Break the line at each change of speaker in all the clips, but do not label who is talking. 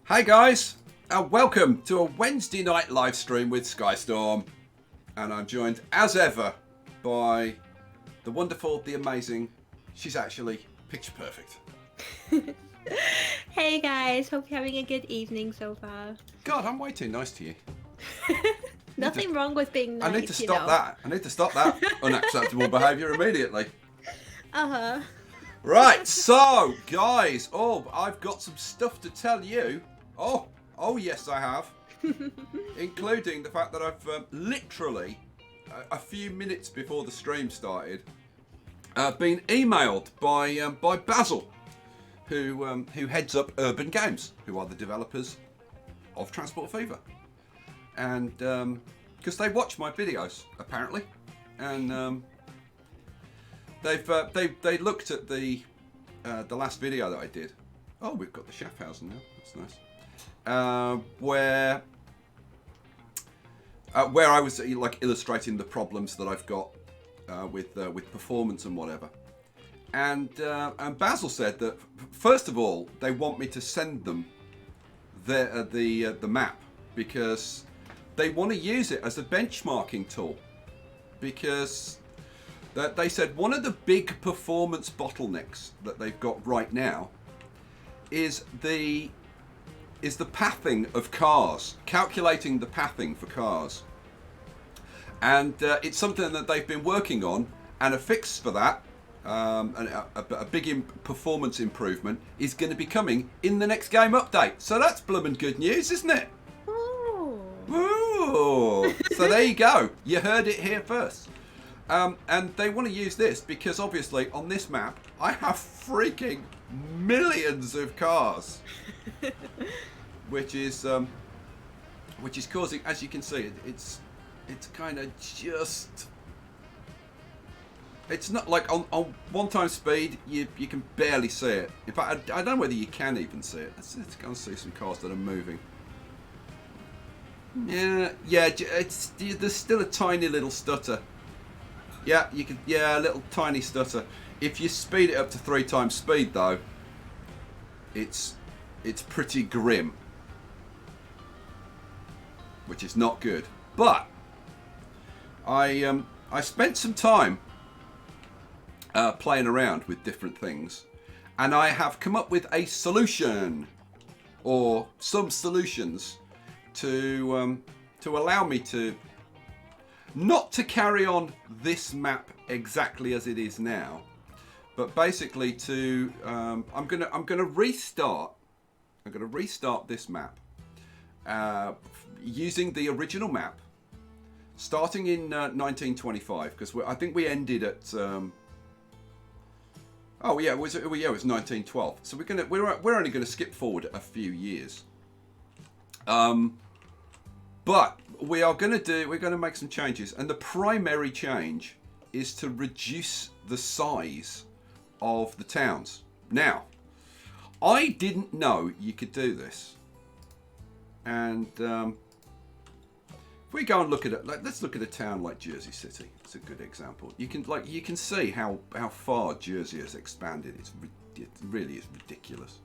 Hey guys, and welcome to a Wednesday night live stream with Skystorm. And I'm joined as ever by the wonderful, the amazing, she's actually picture perfect.
Hey guys, hope you're having a good evening so far.
God, I'm way too nice to you.
Nothing wrong with being nice,
I need to stop that. I need to stop that unacceptable behaviour immediately.
Uh-huh.
Right, so guys, I've got some stuff to tell you. Oh yes I have. Including the fact that I've literally, a few minutes before the stream started, been emailed by Basil, who heads up Urban Games, who are the developers of Transport Fever. And because they watch my videos apparently, and they looked at the last video that I did. Oh, we've got the Schaffhausen now. That's nice. Where I was like illustrating the problems that I've got with performance and whatever. And Basil said that first of all they want me to send them the map because they want to use it as a benchmarking tool, because they said one of the big performance bottlenecks that they've got right now is the pathing of cars, calculating the pathing for cars. And it's something that they've been working on, and a fix for that, a big performance improvement, is going to be coming in the next game update. So that's bloomin' good news, isn't it?
Ooh.
Ooh. So there you go. You heard it here first. And they want to use this because obviously on this map I have freaking millions of cars, which is causing, as you can see, it's kind of just, it's not like on one-time speed you can barely see it. In fact, I don't know whether you can even see it. Let's go and see some cars that are moving. Yeah, there's still a tiny little stutter. Yeah, you can. Yeah, a little tiny stutter. If you speed it up to 3 times speed, though, it's pretty grim, which is not good. But I spent some time playing around with different things, and I have come up with a solution, or some solutions, to allow me to. Not to carry on this map exactly as it is now, but basically to I'm gonna restart. I'm gonna restart this map using the original map, starting in 1925, because I think we ended at. It was 1912. So we're only gonna skip forward a few years. But we're going to make some changes, and the primary change is to reduce the size of the towns. Now, I didn't know you could do this, and if we go and look at it, let's look at a town like Jersey City. It's a good example. You can see how far Jersey has expanded. It really is ridiculous.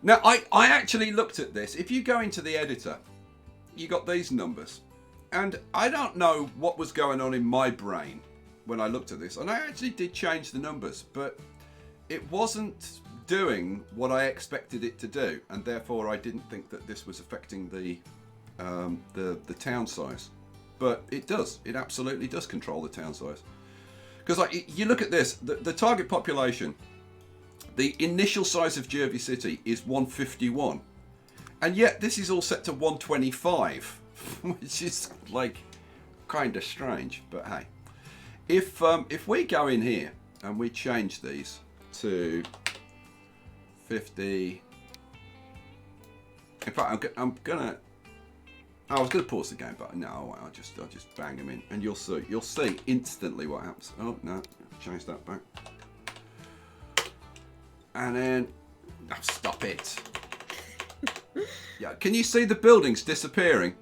Now, I actually looked at this. If you go into the editor, you got these numbers. And I don't know what was going on in my brain when I looked at this. And I actually did change the numbers, but it wasn't doing what I expected it to do. And therefore, I didn't think that this was affecting the town size. But it does. It absolutely does control the town size. Because you look at this, the target population. The initial size of Jersey City is 151, and yet this is all set to 125, which is like kind of strange. But hey, if we go in here and we change these to 50, in fact, I was gonna pause the game, but no, I'll just bang them in, and you'll see instantly what happens. Oh no, change that back. And then, stop it. Yeah, can you see the buildings disappearing?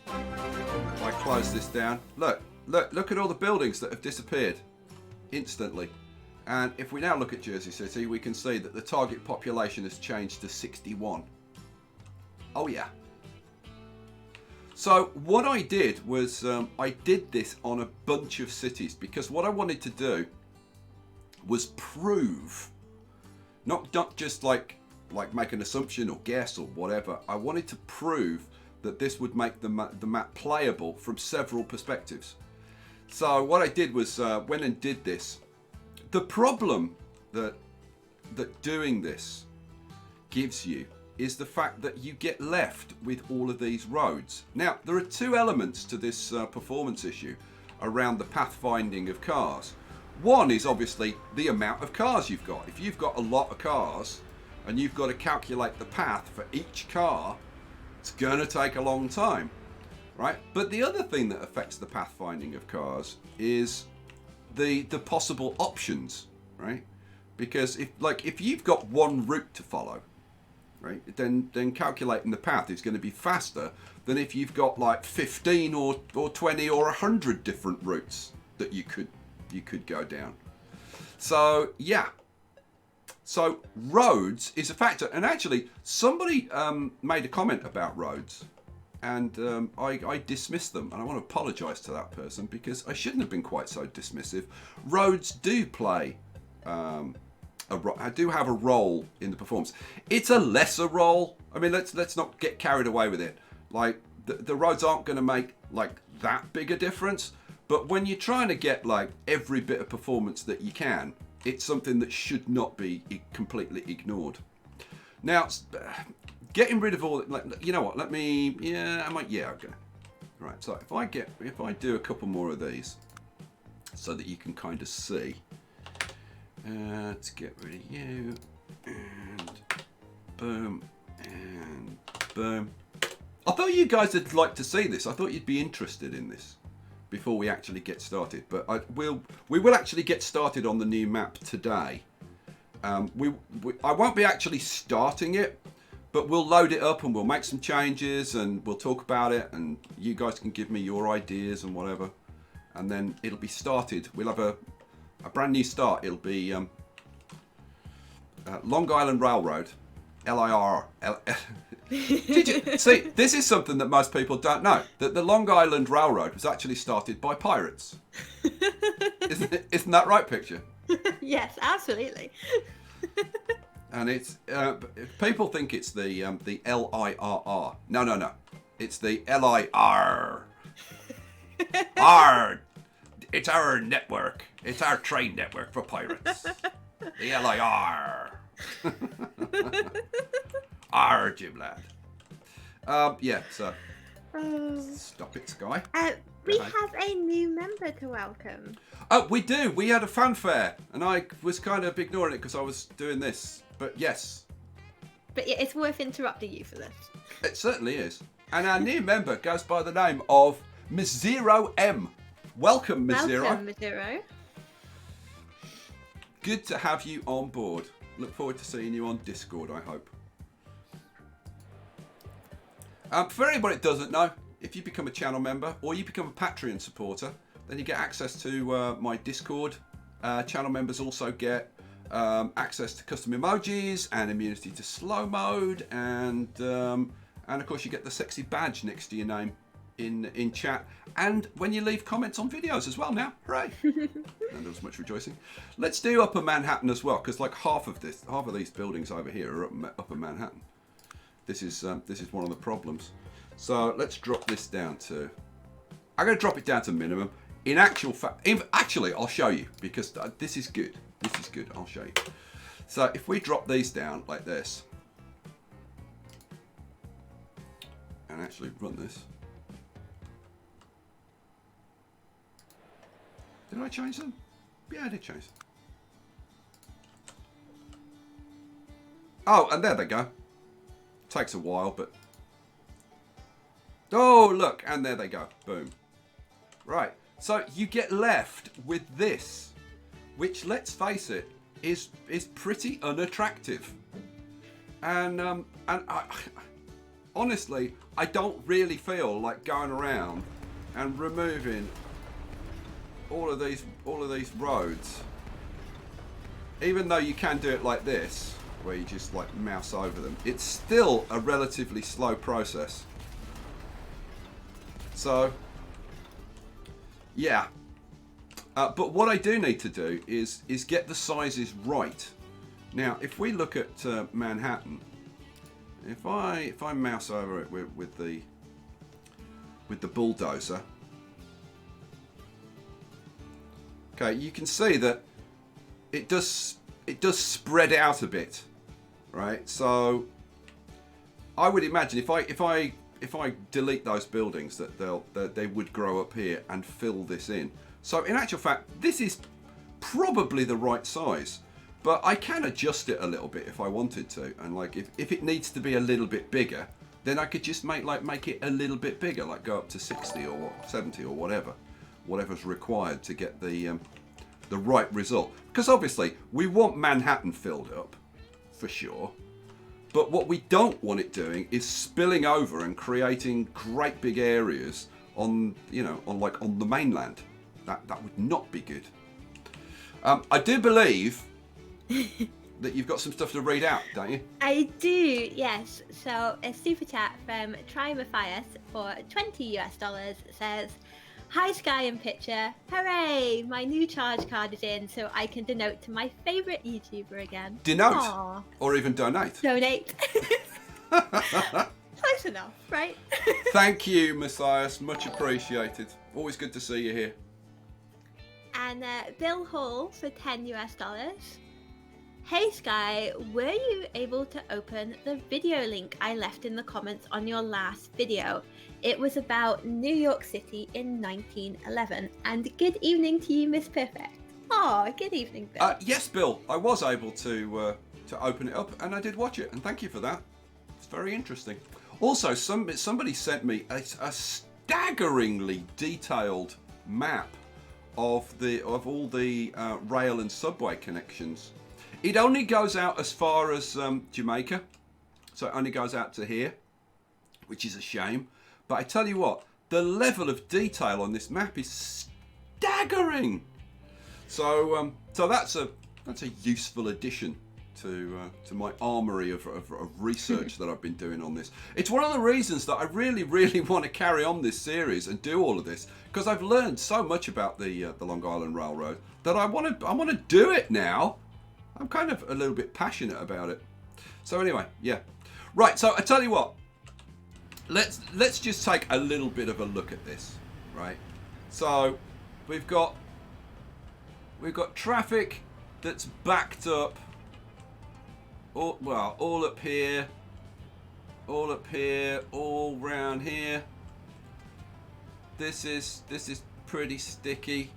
If I close this down, look at all the buildings that have disappeared instantly. And if we now look at Jersey City, we can see that the target population has changed to 61. Oh yeah. So what I did was I did this on a bunch of cities because what I wanted to do was prove, not just like make an assumption or guess or whatever. I wanted to prove that this would make the map playable from several perspectives. So what I did was went and did this. The problem that doing this gives you is the fact that you get left with all of these roads. Now, there are two elements to this performance issue around the pathfinding of cars. One is obviously the amount of cars you've got. If you've got a lot of cars and you've got to calculate the path for each car, it's going to take a long time, right? But the other thing that affects the pathfinding of cars is the possible options, right? Because if you've got one route to follow, right, then calculating the path is going to be faster than if you've got like 15 or 20 or 100 different routes that you could go down. So yeah, so roads is a factor. And actually somebody made a comment about roads, and I dismissed them, and I want to apologize to that person because I shouldn't have been quite so dismissive. Roads do play I do have a role in the performance. It's a lesser role. I mean, let's not get carried away with it. Like the roads aren't going to make like that big a difference, but when you're trying to get like every bit of performance that you can, it's something that should not be completely ignored. Now, getting rid of all, like, you know what? Okay. Right. So if I do a couple more of these, so that you can kind of see. Let's get rid of you, and boom, and boom. I thought you guys would like to see this. I thought you'd be interested in this before we actually get started. But we will actually get started on the new map today. I won't be actually starting it, but we'll load it up and we'll make some changes and we'll talk about it, and you guys can give me your ideas and whatever, and then it'll be started. We'll have a brand new start. It'll be Long Island Railroad, LIRR. Did you see? This is something that most people don't know. That the Long Island Railroad was actually started by pirates. Isn't that right, Picture?
Yes, absolutely.
And it's people think it's the LIRR. No. It's the LIR. R. It's our network. It's our train network for pirates. The LIR. R, Jim lad. Yeah, so stop it, Sky.
We have a new member to welcome.
Oh, we do. We had a fanfare, and I was kind of ignoring it because I was doing this. But yes.
But yeah, it's worth interrupting you for this.
It certainly is. And our new member goes by the name of Miss Zero M. Welcome, Miss Zero.
Welcome, Miss Zero.
Good to have you on board. Look forward to seeing you on Discord, I hope. For anybody that doesn't know, if you become a channel member or you become a Patreon supporter, then you get access to my Discord. Channel members also get access to custom emojis and immunity to slow mode, and of course you get the sexy badge next to your name in chat, and when you leave comments on videos as well now. Hooray! And there was much rejoicing. Let's do Upper Manhattan as well, because like half of these buildings over here are Upper Manhattan. This is one of the problems. So let's drop this down to, I'm going to drop it down to minimum. In actual fact, actually I'll show you, because this is good. This is good. I'll show you. So if we drop these down like this, and actually run this. Did I change them? Yeah, I did change them. Oh, and there they go. Takes a while, but... Oh, look, and there they go. Boom. Right, so you get left with this, which, let's face it, is pretty unattractive. And honestly, I don't really feel like going around and removing all of these roads even though you can do it like this, where you just like mouse over them, it's still a relatively slow process. So, yeah. But what I do need to do is get the sizes right. Now, if we look at Manhattan, if I mouse over it with the bulldozer, okay, you can see that it does spread out a bit, right? So I would imagine if I delete those buildings, that they would grow up here and fill this in. So in actual fact, this is probably the right size, but I can adjust it a little bit if I wanted to. And like if it needs to be a little bit bigger, then I could just make it a little bit bigger, like go up to 60 or 70 or whatever's required to get the right result. Because obviously we want Manhattan filled up for sure. But what we don't want it doing is spilling over and creating great big areas on the mainland. That would not be good. I do believe that you've got some stuff to read out, don't you?
I do, yes. So a super chat from Try Matthias for $20 says, "Hi Sky and Picture, hooray! My new charge card is in, so I can denote to my favourite YouTuber again."
Denote?
Aww.
Or even donate?
Donate. Close enough, right?
Thank you, Matthias. Much appreciated. Always good to see you here.
And Bill Hall for $10. "Hey Sky, were you able to open the video link I left in the comments on your last video? It was about New York City in 1911. And good evening to you, Miss Perfect." Oh, good evening, Bill.
Yes, Bill. I was able to open it up, and I did watch it, and thank you for that. It's very interesting. Also, somebody sent me a staggeringly detailed map of all the rail and subway connections. It only goes out as far as Jamaica, so it only goes out to here, which is a shame. But I tell you what, the level of detail on this map is staggering. So that's a useful addition to my armory of research that I've been doing on this. It's one of the reasons that I really want to carry on this series and do all of this, because I've learned so much about the Long Island Railroad that I want to do it now. I'm kind of a little bit passionate about it. So anyway, yeah. Right, so I tell you what. Let's just take a little bit of a look at this, right? So we've got traffic that's backed up all up here, all round here. This is pretty sticky.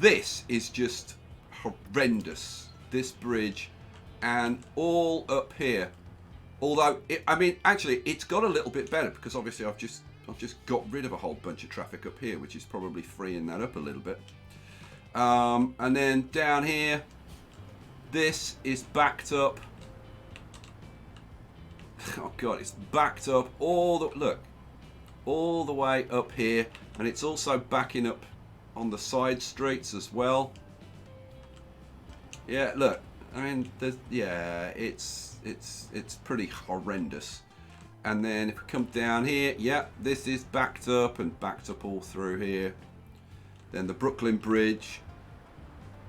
This is just horrendous, this bridge, and all up here. Although actually it's got a little bit better, because obviously I've just got rid of a whole bunch of traffic up here, which is probably freeing that up a little bit. And then down here, this is backed up. Oh god, it's backed up all the way up here, and it's also backing up on the side streets as well. Yeah, look, I mean, it's pretty horrendous. And then if we come down here, yeah, this is backed up all through here. Then the Brooklyn Bridge.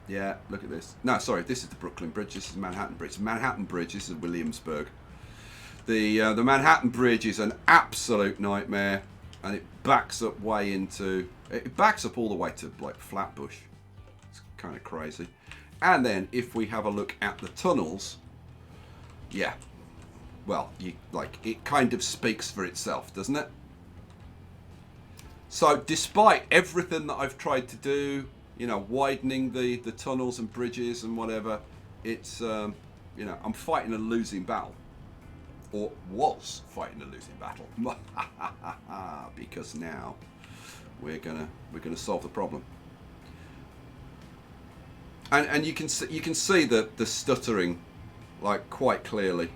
Yeah, look at this. No, sorry, this is the Brooklyn Bridge. This is Manhattan Bridge. Manhattan Bridge. This is Williamsburg. The Manhattan Bridge is an absolute nightmare, and it backs up way into. It backs up all the way to like Flatbush. It's kind of crazy. And then if we have a look at the tunnels, yeah, well, it kind of speaks for itself, doesn't it? So despite everything that I've tried to do, widening the tunnels and bridges and whatever, it's I'm fighting a losing battle, or was fighting a losing battle, because now we're gonna solve the problem. And you can see the stuttering, like, quite clearly,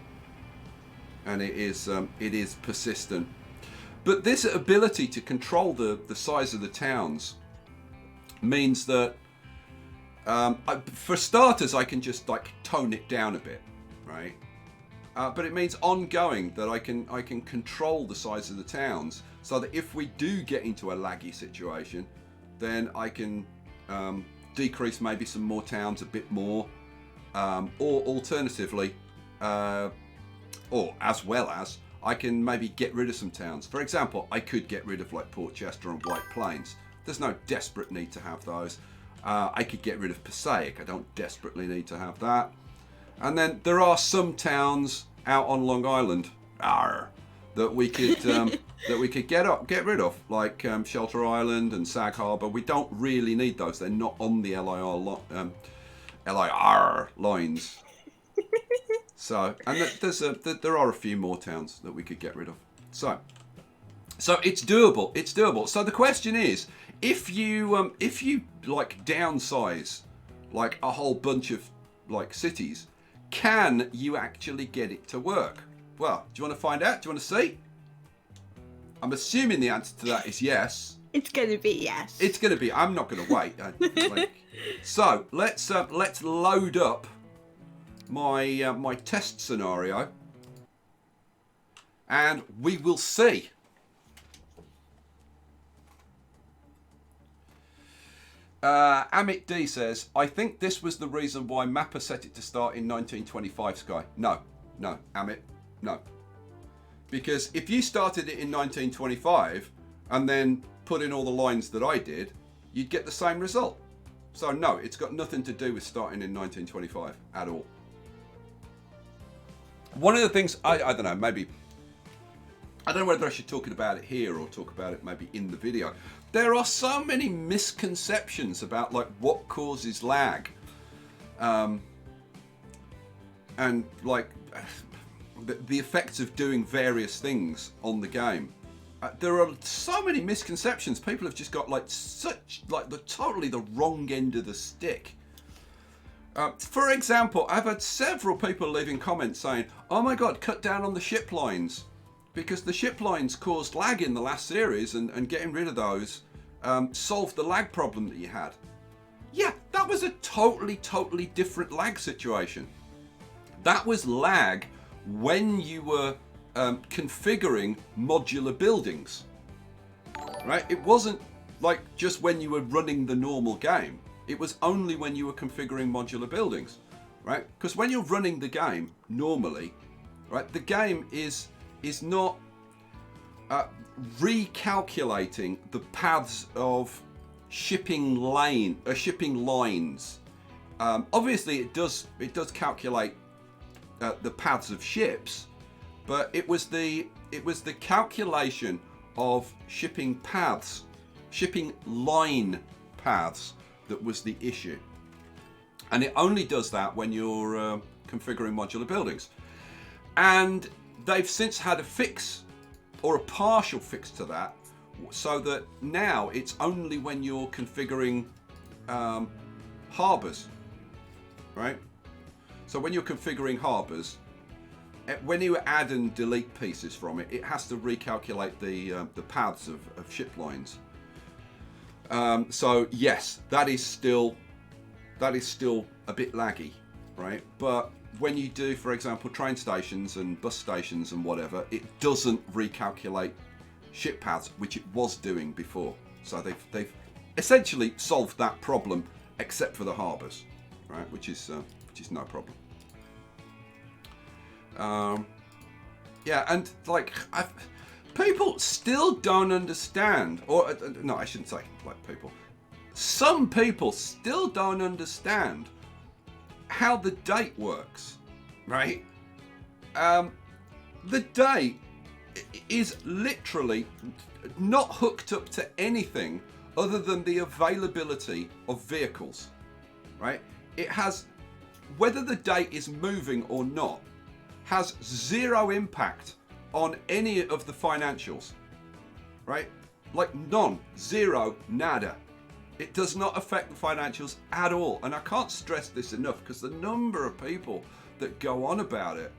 and it is persistent. But this ability to control the size of the towns means that For starters, I can just like tone it down a bit, right? But it means ongoing that I can control the size of the towns, so that if we do get into a laggy situation, then I can decrease maybe some more towns a bit more, or alternatively, or as well as, I can maybe get rid of some towns. For example, I could get rid of like Port Chester and White Plains. There's no desperate need to have those. I could get rid of Passaic. I don't desperately need to have that. And then there are some towns out on Long Island that we could get rid of, like Shelter Island and Sag Harbor. We don't really need those. They're not on the LIRR lines. So, and there are a few more towns that we could get rid of. So it's doable. It's doable. So the question is, if you like downsize like a whole bunch of like cities, can you actually get it to work? Well, do you want to find out? Do you want to see? I'm assuming the answer to that is yes.
It's going to be yes.
It's going to be. I'm not going to wait. So let's load up my test scenario, and we will see. Amit D says, I think this was the reason why Mappa set it to start in 1925, Sky. No, Amit, no. Because if you started it in 1925 and then put in all the lines that I did, you'd get the same result. So no, it's got nothing to do with starting in 1925 at all. One of the things, I don't know, maybe, I don't know whether I should talk about it here or talk about it maybe in the video. There are so many misconceptions about like what causes lag, and like the effects of doing various things on the game. There are so many misconceptions. People have just got like totally the wrong end of the stick. For example, I've had several people leaving comments saying, "Oh my God, cut down on the ship lines." Because the ship lines caused lag in the last series, and getting rid of those solved the lag problem that you had. Yeah, that was a totally different lag situation. That was lag when you were configuring modular buildings, right? It wasn't like just when you were running the normal game. It was only when you were configuring modular buildings, right? Because when you're running the game normally, right, the game is not recalculating the paths of shipping lines. Obviously, it does calculate the paths of ships, but it was the calculation of shipping line paths that was the issue, and it only does that when you're configuring modular buildings. And they've since had a fix, or a partial fix to that, so that now it's only when you're configuring harbours, right? So when you're configuring harbours, when you add and delete pieces from it, it has to recalculate the paths of ship lines. So yes, that is still a bit laggy, right? But when you do, for example, train stations and bus stations and whatever, it doesn't recalculate ship paths, which it was doing before. So they've essentially solved that problem, except for the harbours, right? Which is no problem. Yeah, and like people still don't understand, or no, I shouldn't say like people. Some people still don't understand how the date works, right? The date is literally not hooked up to anything other than the availability of vehicles, right? It has, whether the date is moving or not, has zero impact on any of the financials, right? Like none, zero, nada. It does not affect the financials at all. And I can't stress this enough, because the number of people that go on about it,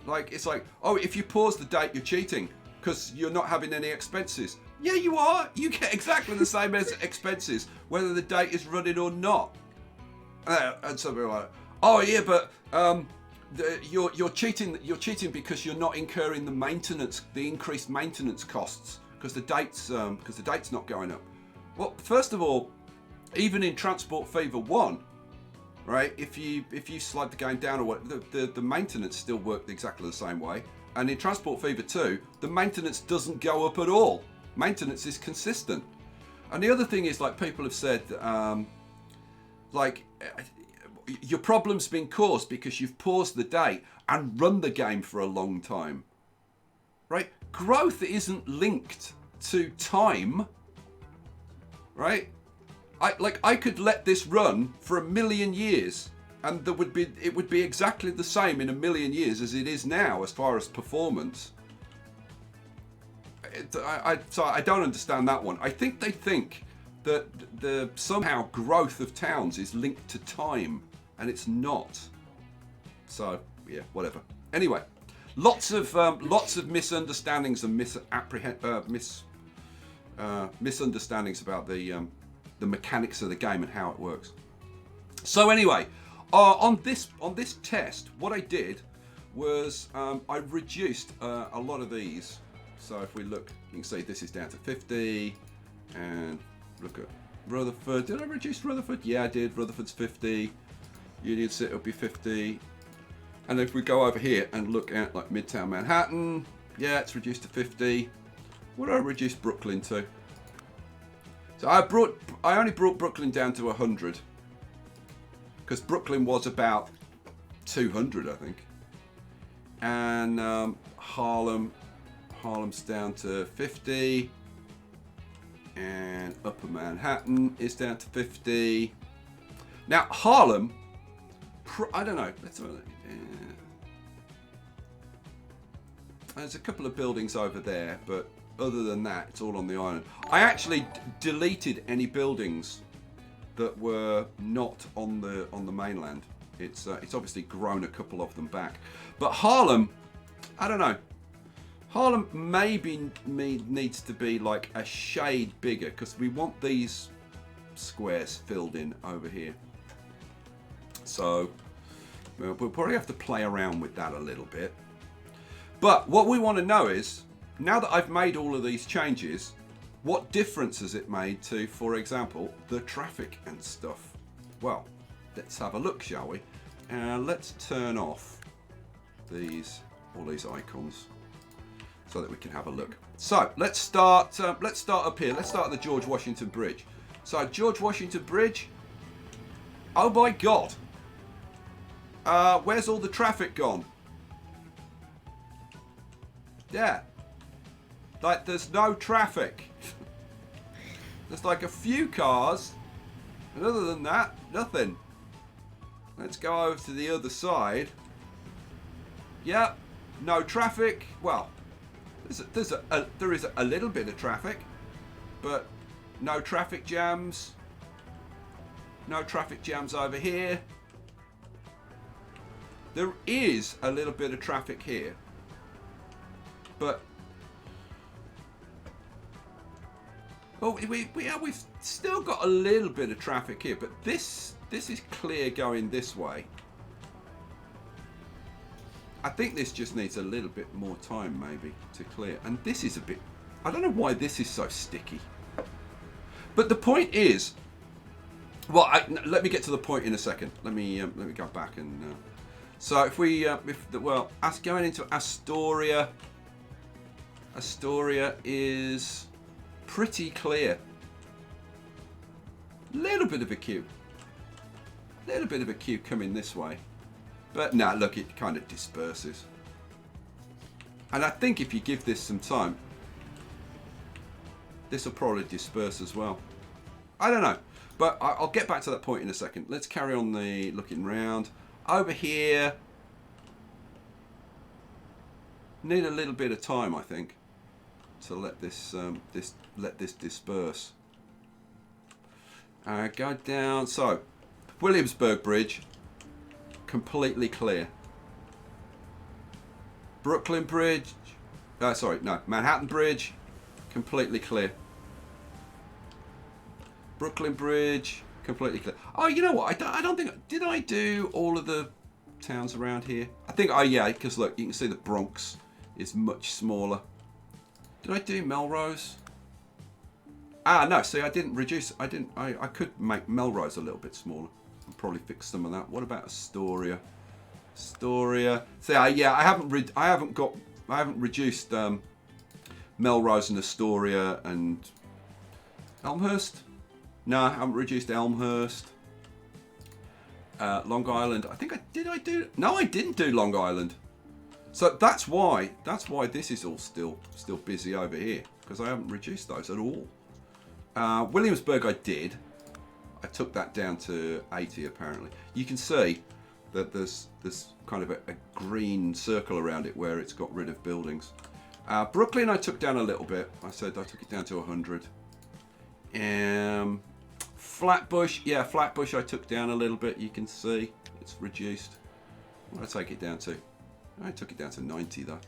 like, it's like, oh, if you pause the date, you're cheating because you're not having any expenses. Yeah, you are. You get exactly the same as expenses, whether the date is running or not. And some people are like, oh yeah, but you're cheating. You're cheating because you're not incurring the increased maintenance costs because the date's not going up. Well, first of all, even in Transport Fever 1, right? If you slide the game down or what, the maintenance still worked exactly the same way. And in Transport Fever 2, the maintenance doesn't go up at all. Maintenance is consistent. And the other thing is, like people have said, your problem's been caused because you've paused the date and run the game for a long time, right? Growth isn't linked to time, right? I could let this run for 1 million years, and it would be exactly the same in 1 million years as it is now as far as performance. So I don't understand that one. I think they think that somehow growth of towns is linked to time, and it's not. So yeah, whatever. Anyway, lots of misunderstandings and misunderstandings about the mechanics of the game and how it works. So anyway, on this test, what I did was I reduced a lot of these. So if we look, you can see this is down to 50, and look at Rutherford. Did I reduce Rutherford? Yeah, I did. Rutherford's 50. Union City will be 50. And if we go over here and look at like Midtown Manhattan, yeah, it's reduced to 50. What did I reduce Brooklyn to? So I only brought Brooklyn down to 100 because Brooklyn was about 200, I think. And Harlem's down to 50, and Upper Manhattan is down to 50. Now Harlem, I don't know. Let's have a look. There's a couple of buildings over there, but other than that, it's all on the island. I actually deleted any buildings that were not on the mainland. It's obviously grown a couple of them back, but Harlem, I don't know. Harlem maybe needs to be like a shade bigger because we want these squares filled in over here. So we'll probably have to play around with that a little bit. But what we want to know is, now that I've made all of these changes, what difference has it made to, for example, the traffic and stuff? Well, let's have a look, shall we? Let's turn off all these icons so that we can have a look. So let's start up here. Let's start at the George Washington Bridge. So George Washington Bridge. Oh my God. Where's all the traffic gone? Yeah. Like there's no traffic. There's like a few cars. And other than that, nothing. Let's go over to the other side. Yep. No traffic. Well, there is a little bit of traffic, but no traffic jams. No traffic jams over here. There is a little bit of traffic here, but we've still got a little bit of traffic here. But this is clear going this way. I think this just needs a little bit more time maybe to clear. And this is a bit, I don't know why this is so sticky. But the point is, well, let me get to the point in a second. Let me go back and. So if going into Astoria. Astoria is pretty clear. Little bit of a queue. Little bit of a queue coming this way. But now look, it kind of disperses. And I think if you give this some time, this will probably disperse as well. I don't know. But I'll get back to that point in a second. Let's carry on the looking round. Over here, need a little bit of time, I think, to let this disperse. Go down. So, Williamsburg Bridge, completely clear. Brooklyn Bridge, Manhattan Bridge, completely clear. Brooklyn Bridge, completely clear. Oh, you know what? I don't think... Did I do all of the towns around here? I think... Oh, yeah, because look, you can see the Bronx is much smaller. Did I do Melrose? Ah, no, see, I didn't reduce... I could make Melrose a little bit smaller. I'll probably fix some of that. What about Astoria? Astoria. See, yeah, I haven't reduced Melrose and Astoria and Elmhurst. No, I haven't reduced Elmhurst. Long Island. I think I do. No, I didn't do Long Island. So that's why this is all still busy over here, because I haven't reduced those at all. Williamsburg I did. I took that down to 80 apparently. You can see that there's kind of a green circle around it where it's got rid of buildings. Brooklyn I took down a little bit. I said I took it down to 100. Flatbush, yeah, Flatbush I took down a little bit. You can see it's reduced. What did I take it down to? I took it down to 90 though.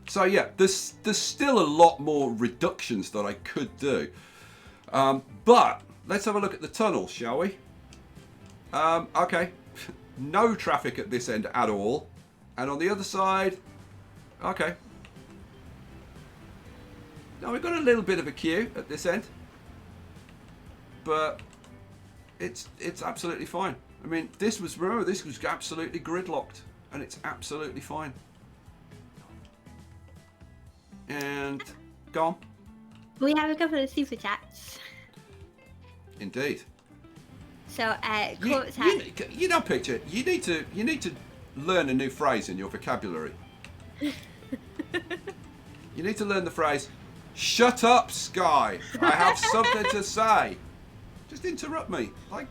So yeah, there's still a lot more reductions that I could do. But let's have a look at the tunnel, shall we? Okay, no traffic at this end at all. And on the other side, okay. Now we've got a little bit of a queue at this end. But it's absolutely fine. I mean, this was absolutely gridlocked, and it's absolutely fine. And go on.
We have a couple of super chats.
Indeed.
So,
you know, Picture. You need to learn a new phrase in your vocabulary. You need to learn the phrase, "Shut up, Sky. I have something to say." Just interrupt me, like.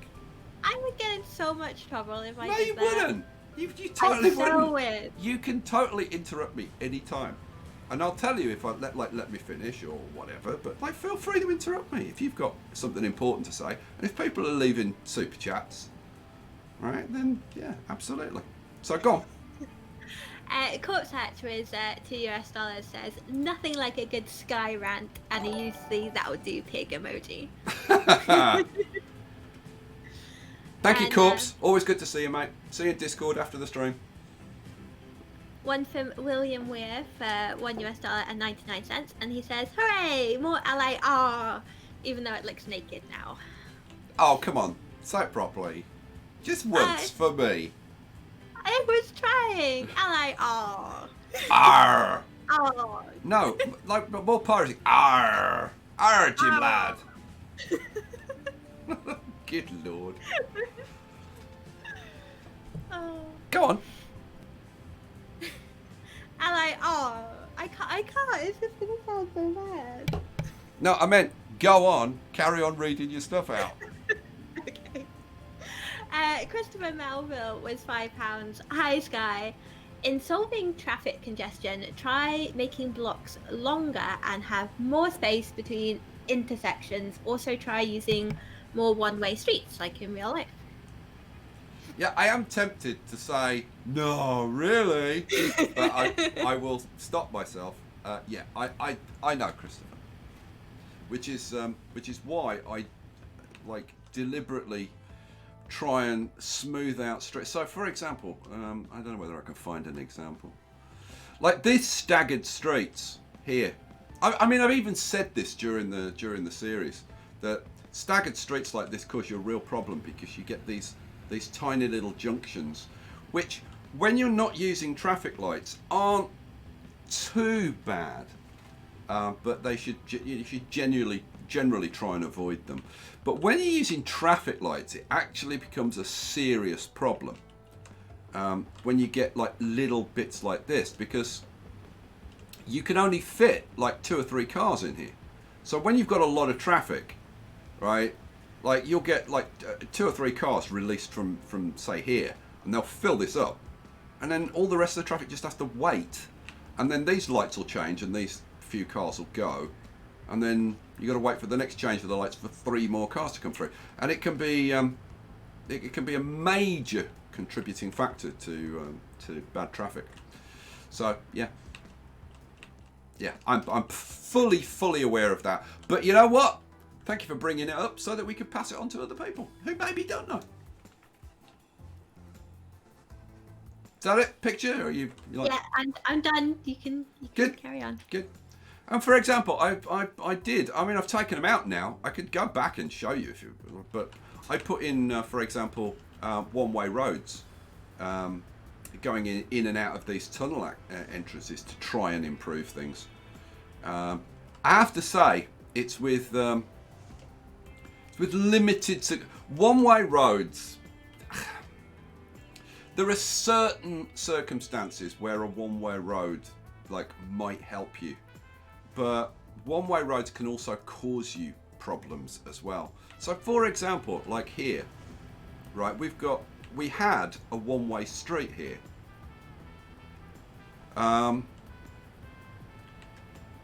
I would get in so much trouble if I did that.
No, you wouldn't. You totally wouldn't.
Weird.
You can totally interrupt me anytime, and I'll tell you if I let me finish or whatever. But like, feel free to interrupt me if you've got something important to say. And if people are leaving super chats, right, then yeah, absolutely. So go on.
Corpse Hatch with $2 says, nothing like a good Sky rant, and he used the that'll do pig emoji.
Thank you, Corpse. Always good to see you, mate. See you in Discord after the stream.
One from William Weir for $1 and 99 cents, and he says, hooray, more LIRR, even though it looks naked now.
Oh, come on. Say it properly. Just once for me.
I was trying. LIRR.
Arr.
Oh.
No, like more piracy. Arr. Arr, Jim lad. Good lord.
Oh.
Go on.
LIRR. I can't. It's just gonna sound so bad.
No, I meant go on. Carry on reading your stuff out.
Okay. Christopher Melville was £5. Hi, Sky. In solving traffic congestion, try making blocks longer and have more space between intersections. Also try using more one-way streets, like in real life.
Yeah, I am tempted to say, no, really? But I will stop myself. Yeah, I know, Christopher. Which is why I deliberately try and smooth out straight. So, for example, I don't know whether I can find an example. Like these staggered streets here. I mean, I've even said this during the series that staggered streets like this cause you a real problem because you get these tiny little junctions, which when you're not using traffic lights aren't too bad, but you should generally try and avoid them. But when you're using traffic lights, it actually becomes a serious problem when you get like little bits like this, because you can only fit like 2 or 3 cars in here. So when you've got a lot of traffic, right, like you'll get like 2 or 3 cars released from say here, and they'll fill this up, and then all the rest of the traffic just has to wait, and then these lights will change and these few cars will go, and then you got to wait for the next change of the lights for 3 more cars to come through, and it can be a major contributing factor to bad traffic. So yeah, I'm fully aware of that. But you know what? Thank you for bringing it up so that we could pass it on to other people who maybe don't know. Is that it? Picture? Or you like...
Yeah, I'm done. You can
Good.
carry on.
Good. And for example, I did. I mean, I've taken them out now. I could go back and show you if you, but I put in, for example, one-way roads, going in and out of these tunnel entrances to try and improve things. I have to say, it's with limited one-way roads. There are certain circumstances where a one-way road might help you, but one-way roads can also cause you problems as well. So, for example, like here, right? We had a one-way street here.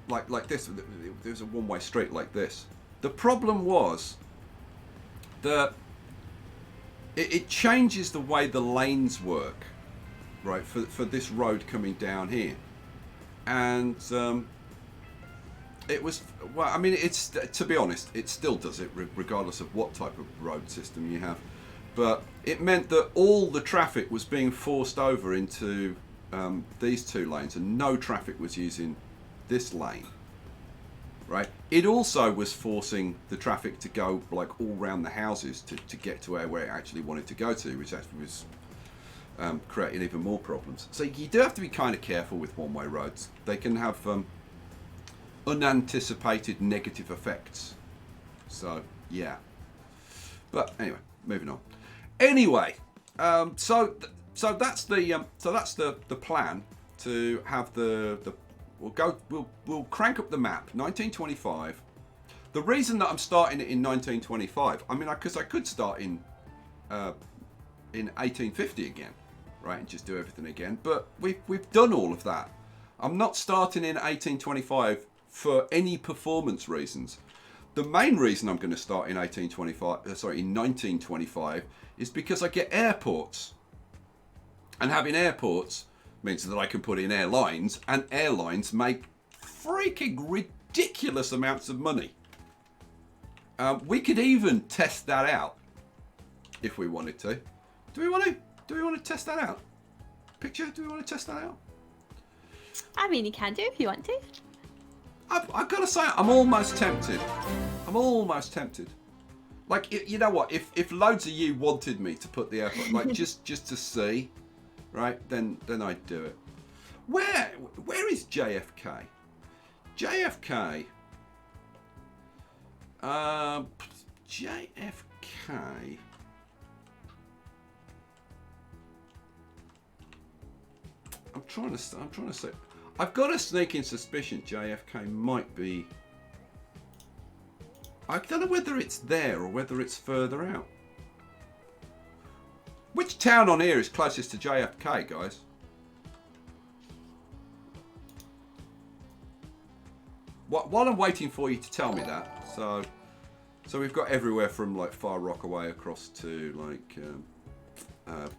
Like this. There's a one-way street like this. The problem was that it changes the way the lanes work, right? For this road coming down here, and it was, well, I mean, it's, to be honest, it still does it regardless of what type of road system you have, but it meant that all the traffic was being forced over into these two lanes, and no traffic was using this lane, right? It also was forcing the traffic to go like all around the houses to get to where it actually wanted to go to, which actually was creating even more problems. So you do have to be kind of careful with one-way roads. They can have unanticipated negative effects. So yeah. But anyway, moving on. Anyway, so that's the plan to have we'll crank up the map 1925. The reason that I'm starting it in 1925, I mean, because I could start in 1850 again, right, and just do everything again. But we've done all of that. I'm not starting in 1825 for any performance reasons. The main reason I'm going to start in 1925 is because I get airports, and having airports means that I can put in airlines, and airlines make freaking ridiculous amounts of money. We could even test that out if we wanted to. Do we want to test that out? Picture? Do we want to test that out?
I mean, you can do if you want to.
I've got to say, I'm almost tempted. Like, you know what? If loads of you wanted me to put the airport, like just to see, right? Then I'd do it. Where is JFK? JFK. JFK. I'm trying to say. I've got a sneaking suspicion JFK might be. I don't know whether it's there or whether it's further out. Which town on here is closest to JFK, guys? While I'm waiting for you to tell me that, so we've got everywhere from like Far Rockaway across to like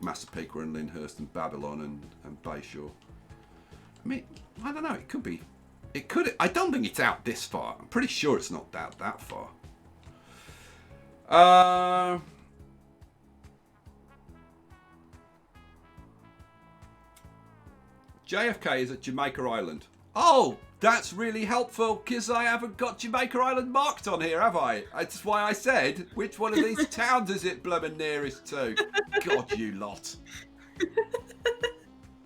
Massapequa and Lyndhurst and Babylon and Bayshore. I mean, I don't know. It could be. It could. I don't think it's out this far. I'm pretty sure it's not out that far. JFK is at Jamaica Island. Oh, that's really helpful because I haven't got Jamaica Island marked on here, have I? That's why I said, which one of these towns is it blooming nearest to? God, you lot.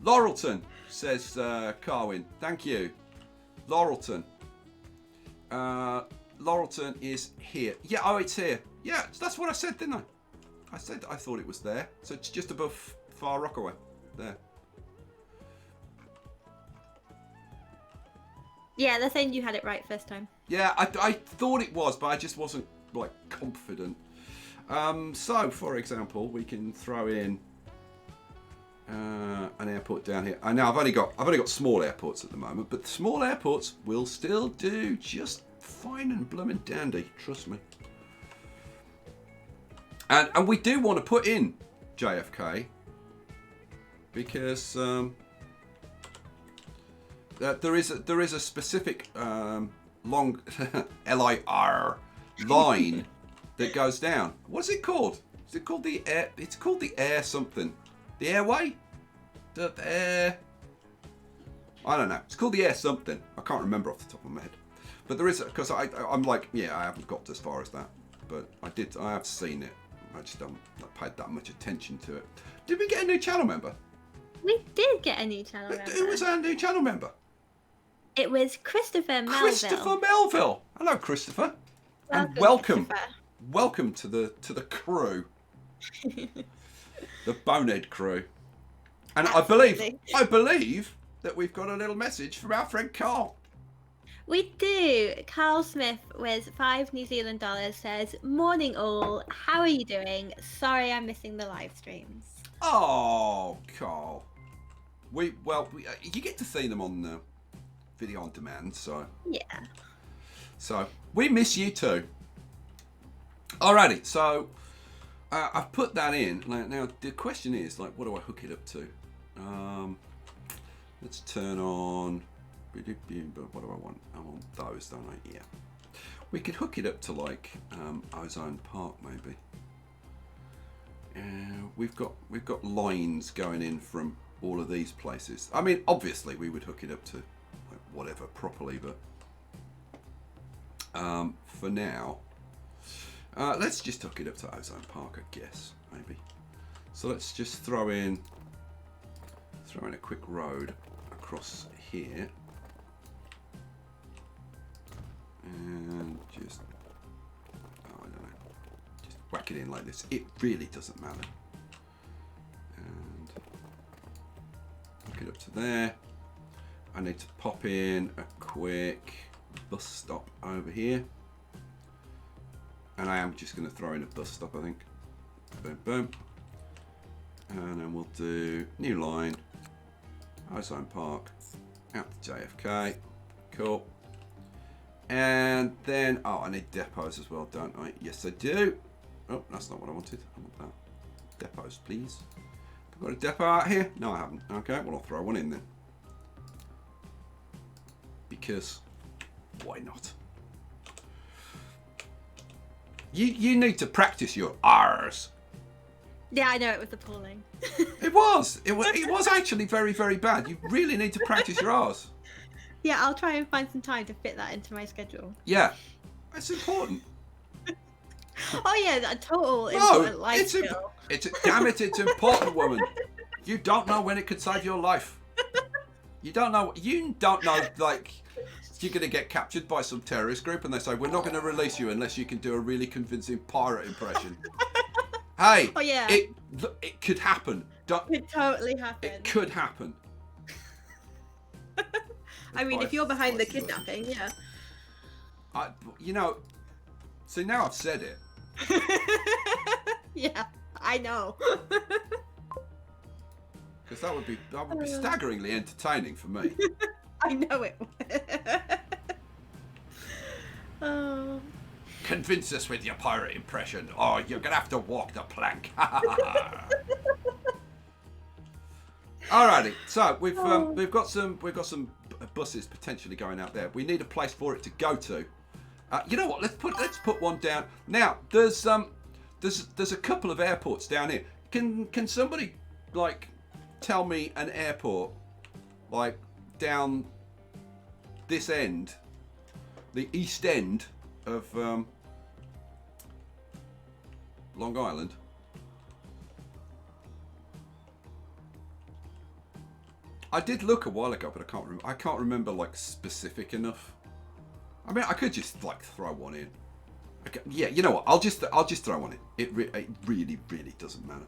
Laurelton, says Carwin. Thank you. Laurelton. Laurelton is here. Yeah, oh, it's here. Yeah, that's what I said, didn't I? I said I thought it was there. So it's just above Far Rockaway. There.
Yeah, they're saying you had it right first time.
Yeah, I thought it was, but I just wasn't like confident. So, for example, we can throw in an airport down here. I know I've only got small airports at the moment, but the small airports will still do just fine and blooming dandy. Trust me. And we do want to put in JFK because there is a specific long LIRR line that goes down. What's it called? Is it called the air? It's called the air something. The airway? The air... I don't know. It's called the air something. I can't remember off the top of my head. But there is, because I'm like, yeah, I haven't got as far as that. But I have seen it. I just haven't paid that much attention to it. Did we get a new channel member?
We did get a new channel member.
Who was our new channel member?
It was Christopher Melville.
Christopher Melville. Hello, Christopher. And welcome to the crew. The Bonehead crew. And
Absolutely.
I believe that we've got a little message from our friend Carl.
We do. Carl Smith with $5 New Zealand says, "Morning all. How are you doing? Sorry I'm missing the live streams."
Oh, Carl. You get to see them on video on demand, so
yeah.
So we miss you too. Alrighty, so I've put that in. Now the question is, like, what do I hook it up to? Let's turn on. What do I want? I want those, don't I? Yeah. We could hook it up to like Ozone Park maybe. We've got lines going in from all of these places. I mean, obviously we would hook it up to like whatever properly, but for now, let's just hook it up to Ozone Park, I guess, maybe. So let's just throw in a quick road across here, and just I don't know, just whack it in like this. It really doesn't matter. And hook it up to there. I need to pop in a quick bus stop over here, and I am just going to throw in a bus stop, I think. Boom, boom. And then we'll do new line, Ozone Park, out to JFK. Cool. And then, oh, I need depots as well, don't I? Yes, I do. Oh, that's not what I wanted. I want that. Depots, please. Have I got a depot out here? No, I haven't. Okay, well, I'll throw one in then. Because, why not? You need to practice your R's.
Yeah, I know, it was appalling.
It was actually very, very bad. You really need to practice your R's.
Yeah, I'll try and find some time to fit that into my schedule.
Yeah, it's important.
Oh yeah, that total important life skill.
Damn it, it's important, woman. You don't know when it could save your life. You don't know, like, you're going to get captured by some terrorist group and they say, we're not going to release you unless you can do a really convincing pirate impression. Hey,
oh yeah,
it could happen.
It could totally happen.
It could happen.
I mean, if you're behind the kidnapping, yeah.
See, now I've said it.
Yeah, I know.
Because that would be staggeringly entertaining for me.
I know it would. Oh.
Convince us with your pirate impression, or you're gonna have to walk the plank. Alrighty, so we've got some buses potentially going out there. We need a place for it to go to. You know what? Let's put one down. Now there's a couple of airports down here. Can somebody like tell me an airport like down this end, the east end of Long Island? I did look a while ago, but I can't remember like specific enough. I mean, I could just like throw one in. Okay, yeah, you know what? I'll just throw one in. It really doesn't matter.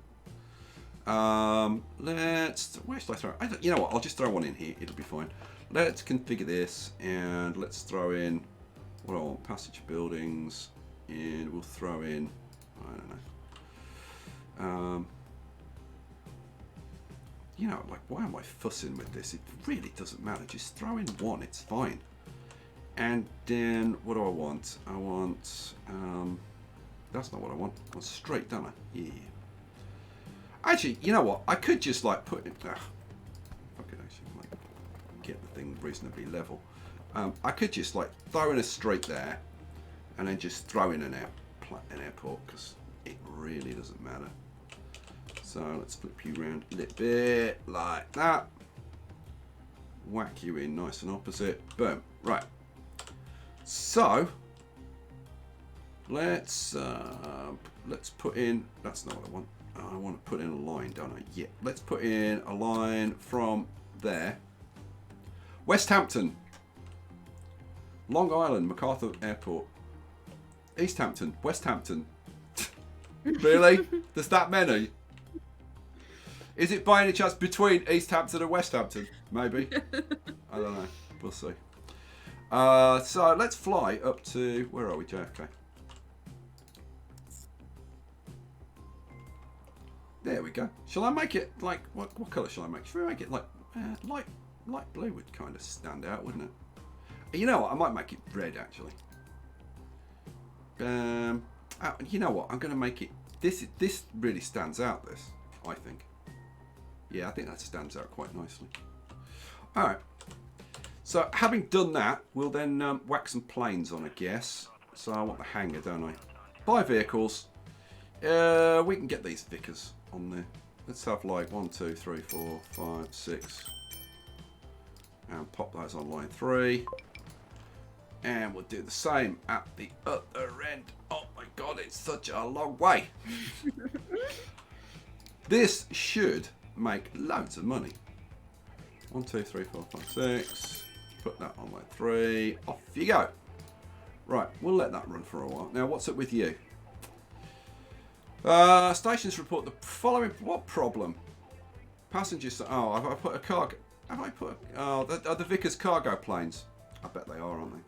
Where should I throw it? You know what? I'll just throw one in here. It'll be fine. Let's configure this and let's throw in what I want. Passage buildings, and we'll throw in, I don't know. You know, like, why am I fussing with this? It really doesn't matter. Just throw in one. It's fine. And then, what do I want? I want, that's not what I want. I want straight, don't I? Yeah. Actually, you know what? I could just, like, put it, if I could actually, like, get the thing reasonably level. I could just, like, throw in a straight there. and then just throw in an airport, because it really doesn't matter. So let's flip you around a little bit like that. Whack you in nice and opposite. Boom. Right. So let's put in. That's not what I want. I want to put in a line, don't I? Yeah. Let's put in a line from there. West Hampton, Long Island, MacArthur Airport, East Hampton, West Hampton. Really? There's that many? Is it by any chance between East Hampton and West Hampton? Maybe. I don't know. We'll see. So let's fly up to, where are we, JFK? There we go. Shall I make it like, what colour shall I make? Should we make it like light blue would kind of stand out, wouldn't it? You know what? I might make it red actually. You know what? I'm going to make it. This really stands out. This, I think. Yeah, I think that stands out quite nicely. All right. So having done that, we'll then whack some planes on, I guess. So I want the hangar, don't I? Buy vehicles. We can get these Vickers on there. Let's have like 1, 2, 3, 4, 5, 6. And pop those on line 3. And we'll do the same at the other end. Oh my god, it's such a long way. This should make loads of money. 1, 2, 3, 4, 5, 6. Put that on line 3. Off you go. Right, we'll let that run for a while. Now, what's up with you? Stations report the following. What problem? Passengers. Oh, have I put a cargo? Have I put? Oh, are the Vickers cargo planes? I bet they are, aren't they?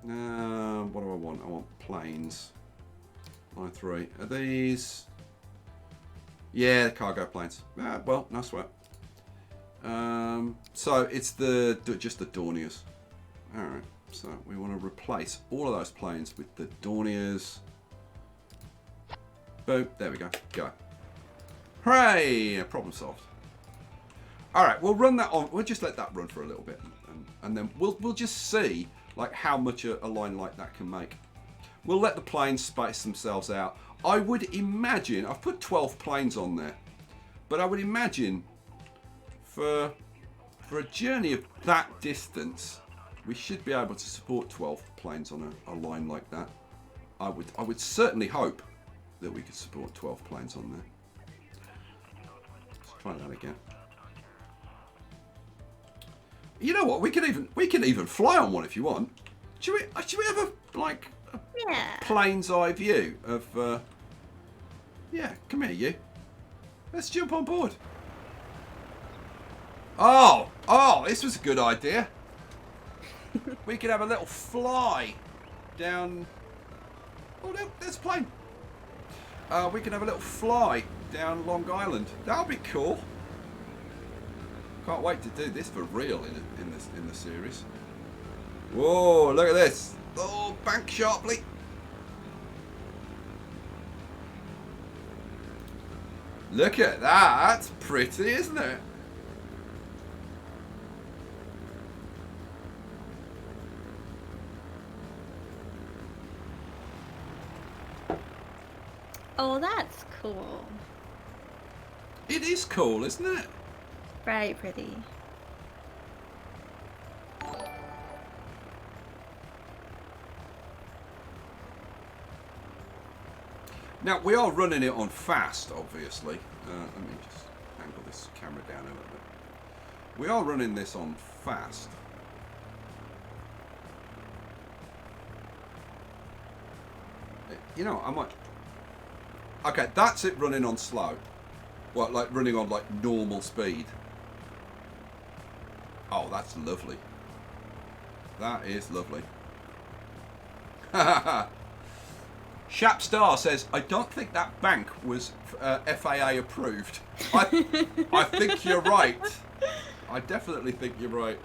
What do I want? I want planes. Line 3. Are these? Yeah, cargo planes. Well, no sweat. So it's just the Dorniers. All right. So we want to replace all of those planes with the Dorniers. Boom. There we go. Go. Hooray! Problem solved. All right. We'll run that on. We'll just let that run for a little bit, and then we'll just see like how much a line like that can make. We'll let the planes space themselves out. I would imagine, I've put 12 planes on there, but I would imagine for a journey of that distance, we should be able to support 12 planes on a line like that. I would certainly hope that we could support 12 planes on there. Let's try that again. You know what? We can even fly on one if you want. Should we have a plane's eye view of? Yeah, come here, you. Let's jump on board. Oh, this was a good idea. We could have a little fly down. Oh, there's a plane. We can have a little fly down Long Island. That'll be cool. Can't wait to do this for real in the series. Whoa! Look at this. Oh, bank sharply. Look at that. That's pretty, isn't it?
Oh, that's cool.
It is cool, isn't it?
Very pretty.
Now, we are running it on fast, obviously. Let me just angle this camera down a little bit. We are running this on fast. You know, I might... Okay, that's it running on slow. Well, like running on like normal speed. Oh, that's lovely. That is lovely. Shap Star says, I don't think that bank was FAA approved. I think you're right. I definitely think you're right.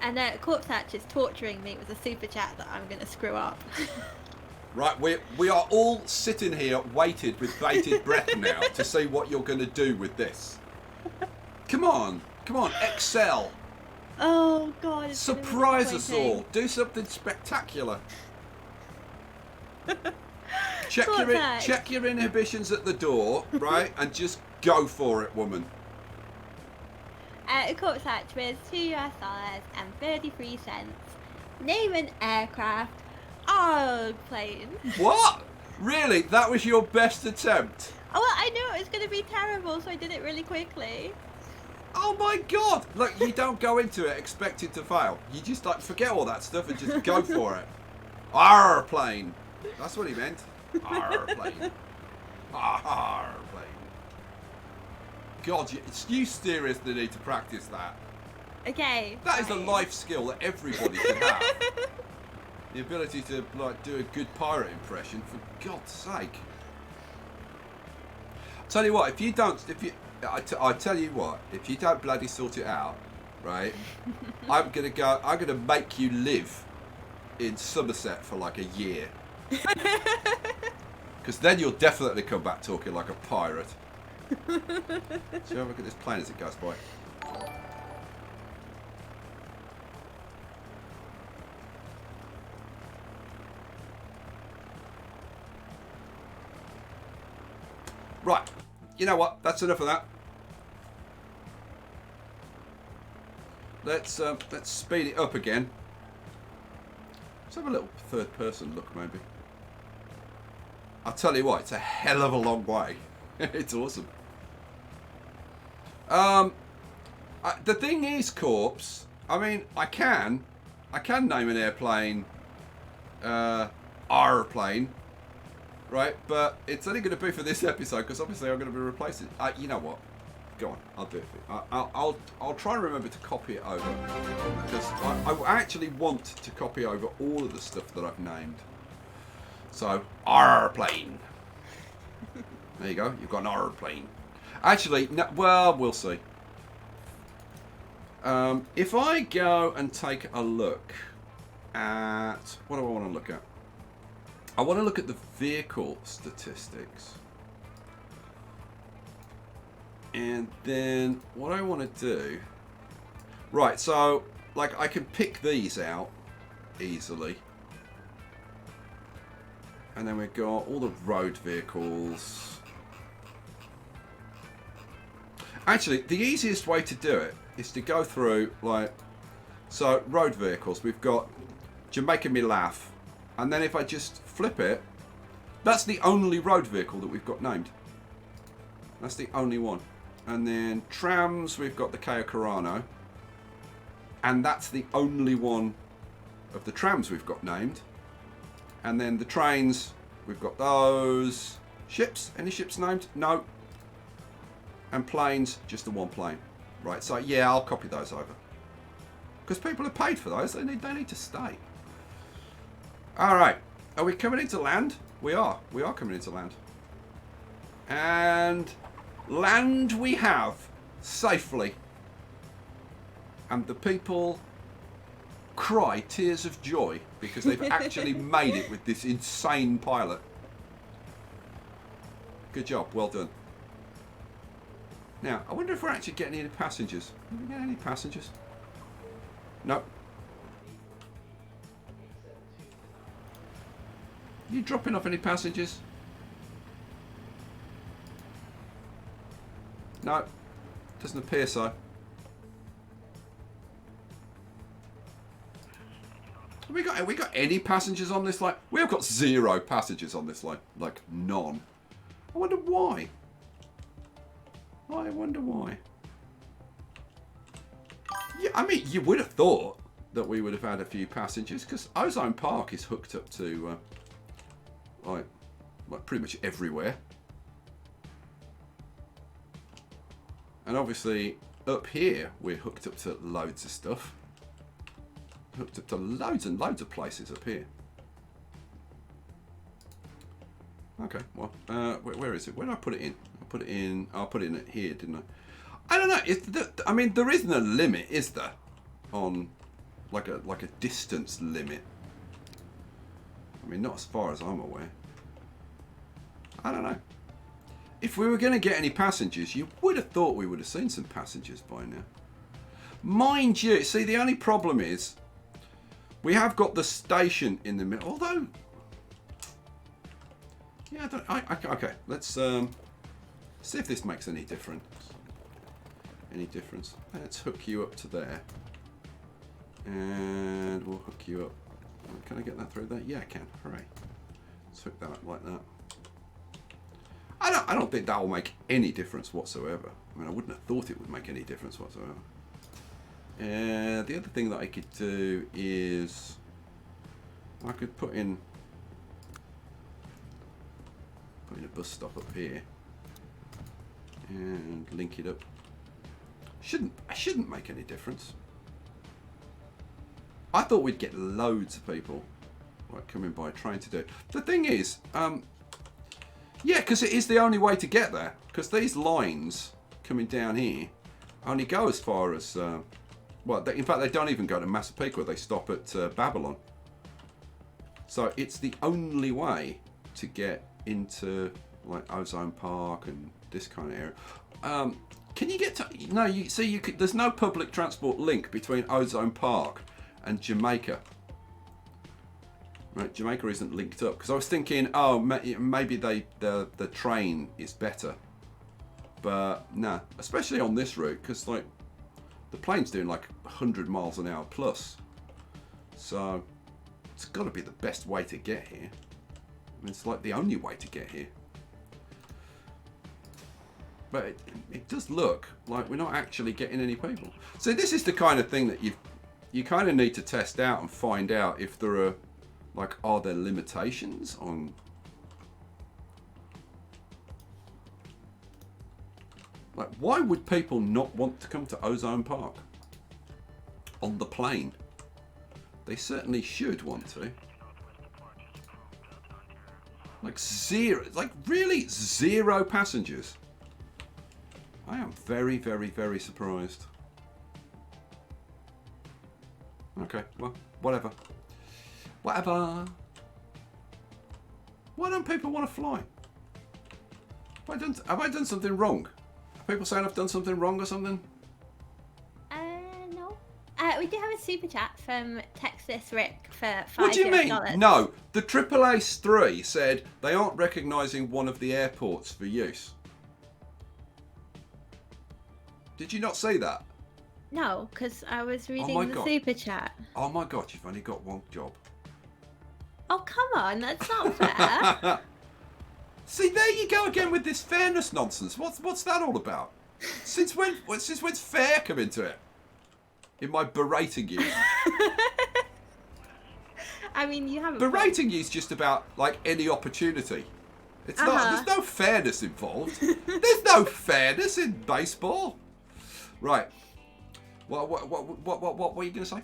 And Corpse Hatch is torturing me with a super chat that I'm going to screw up.
Right, we are all sitting here waited with bated breath now to see what you're going to do with this. Come on, Come on, excel.
Oh God! It's gonna be
Surprise us
disappointing.
all. Do something spectacular. Check
Cortex.
check your inhibitions at the door, right? And just go for it, woman.
Cortex with $2 and 33 cents. Name an aircraft. Oh, plane.
What? Really? That was your best attempt?
Oh, well, I knew it was going to be terrible, so I did it really quickly.
Oh my God! Look, you don't go into it expecting to fail. You just like forget all that stuff and just go for it. Airplane. That's what he meant. Airplane. Airplane. God, it's you steerists that need to practice that.
Okay.
That is a
fine.
life skill that everybody can have. The ability to like do a good pirate impression, for God's sake. Tell you what, I tell you what, if you don't bloody sort it out, right? I'm gonna make you live in Somerset for like a year. Because then you'll definitely come back talking like a pirate. So have a look at this plane as it goes by. Right, you know what? That's enough of that. Let's speed it up again. Let's have a little third-person look, maybe. I'll tell you what, it's a hell of a long way. It's awesome. The thing is, Corpse. I mean, I can name an airplane, airplane, right? But it's only going to be for this episode because obviously I'm going to be replacing. You know what? Go on, I'll do it for you. I'll try and remember to copy it over because I actually want to copy over all of the stuff that I've named. So, airplane. There you go. You've got an airplane. Actually, no, well, we'll see. If I go and take a look at... What do I want to look at? I want to look at the vehicle statistics. And then what I want to do... Right, so, like, I can pick these out easily. And then we've got all the road vehicles. Actually, the easiest way to do it is to go through, like, so road vehicles. We've got Jamaica Me Laugh. And then if I just flip it, that's the only road vehicle that we've got named. That's the only one. And then trams, we've got the Cayo Carano. And that's the only one of the trams we've got named. And then the trains, we've got those. Ships, any ships named? No. And planes, just the one plane. Right, so yeah, I'll copy those over. Because people are paid for those, they need to stay. Alright, are we coming into land? We are coming into land. And land we have, safely. And the people cry tears of joy because they've actually made it with this insane pilot. Good job, well done. Now, I wonder if we're actually getting any passengers. Did we get any passengers? No. You dropping off any passengers? No, doesn't appear so. Have we got any passengers on this line? We've got 0 passengers on this line, like none. I wonder why. I wonder why. Yeah, I mean, you would have thought that we would have had a few passengers because Ozone Park is hooked up to like pretty much everywhere. And obviously up here we're hooked up to loads of stuff. Hooked up to loads and loads of places up here. Okay, well, where is it? Where did I put it in? I'll put it in here, didn't I? I don't know. I mean, there isn't a limit, is there? On like a distance limit. I mean, not as far as I'm aware. I don't know. If we were going to get any passengers, you would have thought we would have seen some passengers by now. Mind you, see, the only problem is we have got the station in the middle. Although, yeah, okay. Let's see if this makes any difference. Let's hook you up to there, and we'll hook you up. Can I get that through there? Yeah, I can. Hooray! Let's hook that up like that. I don't think that will make any difference whatsoever. I mean, I wouldn't have thought it would make any difference whatsoever. The other thing that I could do is I could put in a bus stop up here and link it up. Shouldn't make any difference. I thought we'd get loads of people like coming by trying to do it. The thing is, yeah, because it is the only way to get there. Because these lines coming down here only go as far as, well, in fact, they don't even go to Massapequa. They stop at Babylon. So it's the only way to get into like Ozone Park and this kind of area. Can you get to? No, you see, there's no public transport link between Ozone Park and Jamaica. Right, Jamaica isn't linked up because I was thinking, oh, maybe the train is better, but nah, especially on this route because like the plane's doing like 100 miles an hour plus, so it's got to be the best way to get here. I mean, it's like the only way to get here. But it does look like we're not actually getting any people. So this is the kind of thing that you kind of need to test out and find out if there are, like, are there limitations on... Like, why would people not want to come to Ozone Park on the plane? They certainly should want to. Like zero, like really zero passengers. I am very, very, very surprised. Okay, well, whatever. Whatever. Why don't people want to fly? Have I done something wrong? Are people saying I've done something wrong or something?
No. We do have a super chat from Texas Rick for $5.
What do you mean? No, the AAA3 said they aren't recognising one of the airports for use. Did you not see that?
No, because I was reading the super chat.
Oh my god, you've only got one job.
Oh, come on, that's not fair.
See, there you go again with this fairness nonsense. What's that all about? Since when's fair come into it? In my berating you.
I mean, you haven't...
Berating you is just about, like, any opportunity. It's not... There's no fairness involved. There's no fairness in baseball. Right. What were you going to say?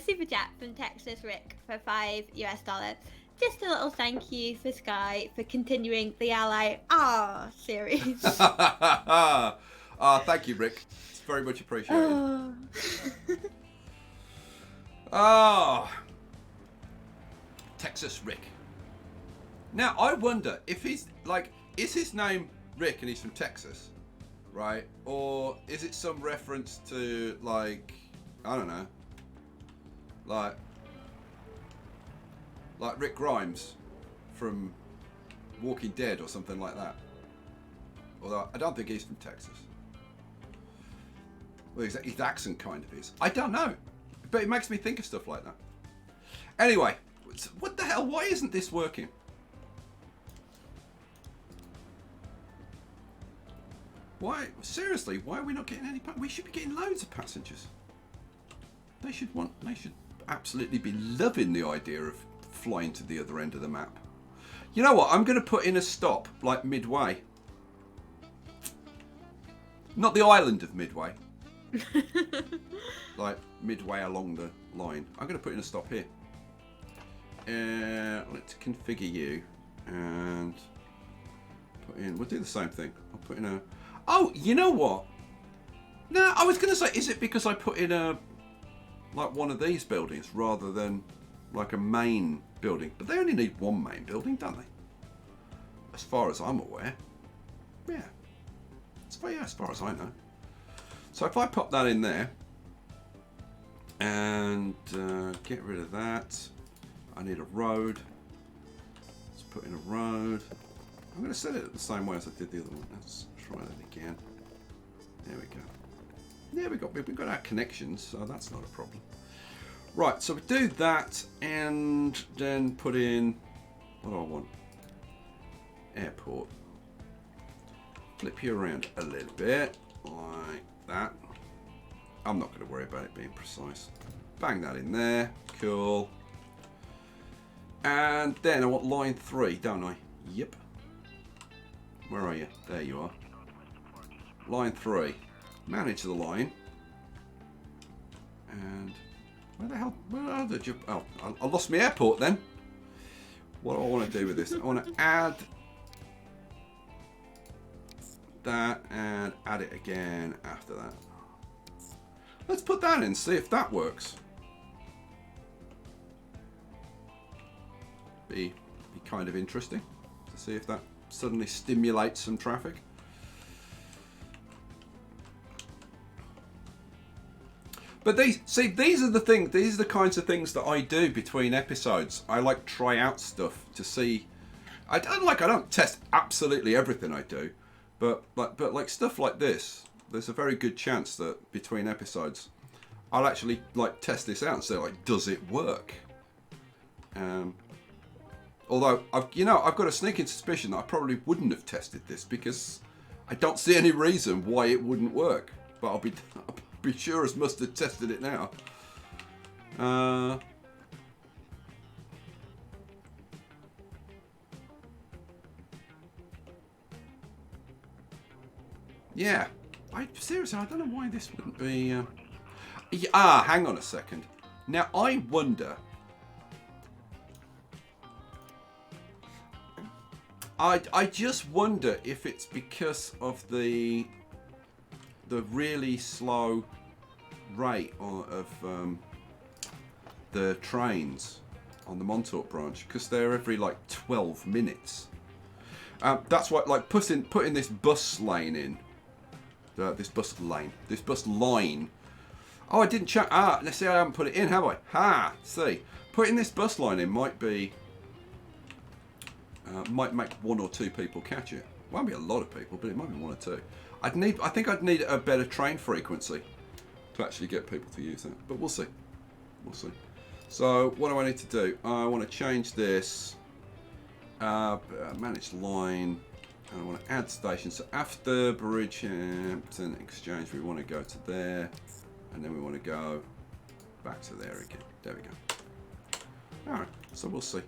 Super chat from Texas Rick for $5. Just a little thank you for Sky for continuing the LIRR series.
Thank you, Rick. It's very much appreciated. Texas Rick. Now, I wonder if he's, like, is his name Rick and he's from Texas, right? Or is it some reference to, like, I don't know, like Rick Grimes from Walking Dead or something like that? Although I don't think he's from Texas. Well, his accent kind of is. I don't know. But it makes me think of stuff like that. Anyway, what the hell? Why isn't this working? Why? Seriously, why are we not getting any... We should be getting loads of passengers. They should absolutely be loving the idea of flying to the other end of the map. You know what? I'm going to put in a stop, like midway. Not the island of Midway. Like midway along the line. I'm going to put in a stop here. Let's configure you and put in... We'll do the same thing. I'll put in a... Oh, you know what? No, I was going to say, is it because I put in a... like one of these buildings rather than like a main building? But they only need one main building, don't they? As far as I'm aware. Yeah. So yeah, as far as I know. So if I pop that in there and get rid of that, I need a road. Let's put in a road. I'm going to set it the same way as I did the other one. Let's try that again. There we go. There we go. We've got our connections, so that's not a problem. Right, so we do that and then put in, what do I want? Airport. Flip you around a little bit, like that. I'm not going to worry about it being precise. Bang that in there. Cool. And then I want line 3, don't I? Yep. Where are you? There you are. Line 3. Manage the line. And where the hell did you... Oh, I lost my airport then. What do I want to do with this? I want to add that and add it again after that. Let's put that in, see if that works. Be kind of interesting to see if that suddenly stimulates some traffic. But these are the things, these are the kinds of things that I do between episodes. I like try out stuff to see. I don't test absolutely everything I do, but like stuff like this, there's a very good chance that between episodes, I'll actually like test this out and say like, does it work? Although I've got a sneaking suspicion that I probably wouldn't have tested this because I don't see any reason why it wouldn't work. But I'll be sure as mustard tested it now. Yeah, seriously, I don't know why this wouldn't be. Hang on a second. Now I wonder. I just wonder if it's because of the really slow rate of the trains on the Montauk branch, because they're every like 12 minutes. That's why, like, putting this bus lane in, this bus line. Oh, I didn't check. Let's see, I haven't put it in, have I? See, putting this bus line in might be. Might make 1 or 2 people catch it. Won't be a lot of people, but it might be 1 or 2. I think I'd need a better train frequency to actually get people to use that. But we'll see. We'll see. So what do I need to do? I want to change this. Manage line. And I want to add stations. So after Bridgehampton Exchange, we want to go to there. And then we want to go back to there again. There we go. Alright, so we'll see.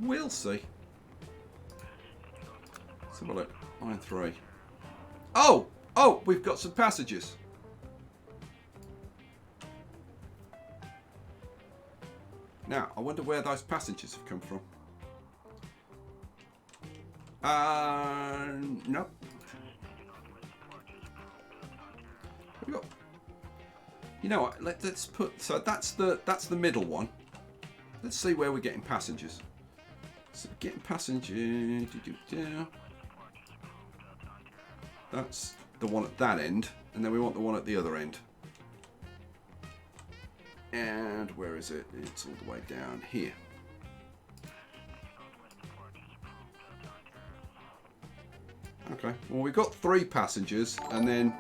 We'll see. Let's have a look. Line 3. Oh! We've got some passages. Now, I wonder where those passengers have come from. Nope. We got. You know what? Let's put. So that's the middle one. Let's see where we're getting passengers. So getting passengers. That's the one at that end, and then we want the one at the other end. And where is it? It's all the way down here. Okay, well we've got 3 passengers and then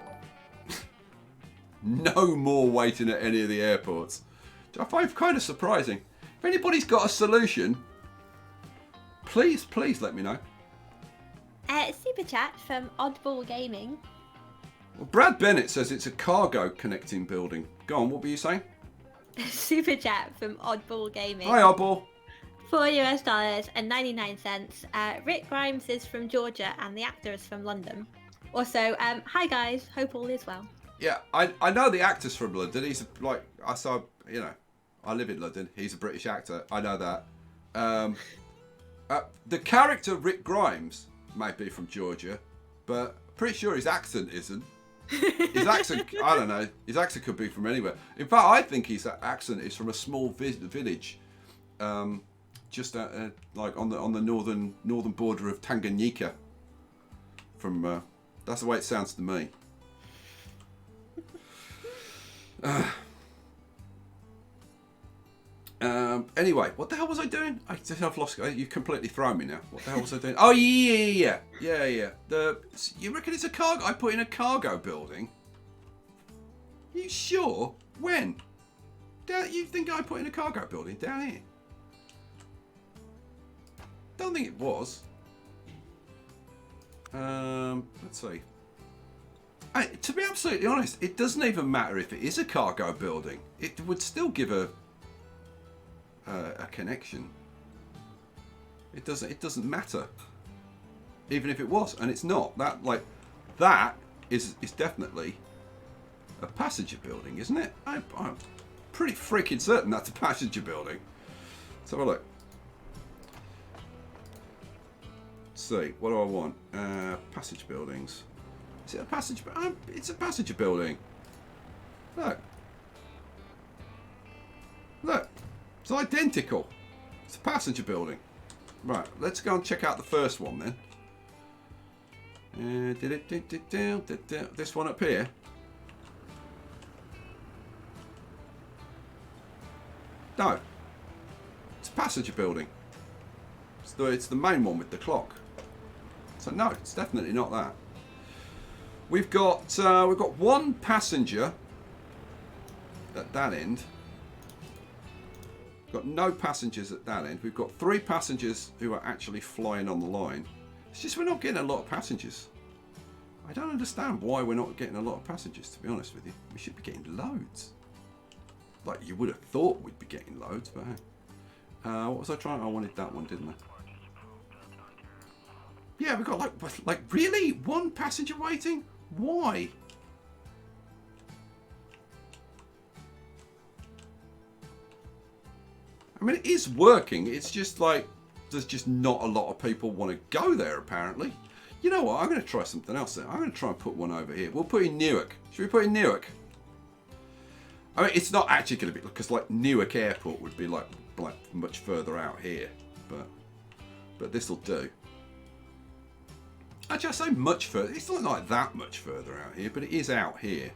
no more waiting at any of the airports. Which I find kind of surprising. If anybody's got a solution, please let me know.
Super chat from Oddball Gaming.
Well, Brad Bennett says it's a cargo connecting building. Go on, what were you saying?
Super chat from Oddball Gaming.
Hi, Oddball.
$4.99. Rick Grimes is from Georgia and the actor is from London. Also, hi guys, hope all is well.
Yeah, I know the actor's from London. He's like, I saw, I live in London. He's a British actor. I know that. The character Rick Grimes might be from Georgia, but pretty sure his accent isn't. His accent, I don't know. His accent could be from anywhere. In fact, I think his accent is from a small village, just like on the northern border of Tanganyika, from That's the way it sounds to me. Anyway, what the hell was I doing? I've lost. You've completely thrown me now. What the hell was I doing? Oh yeah. You reckon it's a cargo? I put in a cargo building. You sure? When? You think I put in a cargo building down here? Don't think it was. Let's see. To be absolutely honest, it doesn't even matter if it is a cargo building. It would still give a connection. It doesn't matter, even if it was, and it's not. That is definitely a passenger building, isn't it? I'm pretty freaking certain that's a passenger building. Let's have a look. Let's see, what do I want? Passenger buildings. Is it a passenger? It's a passenger building. Look. It's identical. It's a passenger building. Right, let's go and check out the first one then. This one up here. No. It's a passenger building. It's the main one with the clock. So no, it's definitely not that. We've got one passenger at that end. Got no passengers at that end. We've got 3 passengers who are actually flying on the line. It's just we're not getting a lot of passengers. I don't understand why we're not getting a lot of passengers, to be honest with you. We should be getting loads. Like you would have thought we'd be getting loads, but hey. What was I trying? I wanted that one, didn't I? Yeah, we got like really 1 passenger waiting? Why? I mean, it is working. It's just like there's just not a lot of people want to go there, apparently. You know what? I'm going to try something else then. I'm going to try and put one over here. We'll put in Newark. Should we put in Newark? I mean, it's not actually going to be, because like Newark Airport would be like much further out here, but this will do. Actually, I say much further. It's not like that much further out here, but it is out here.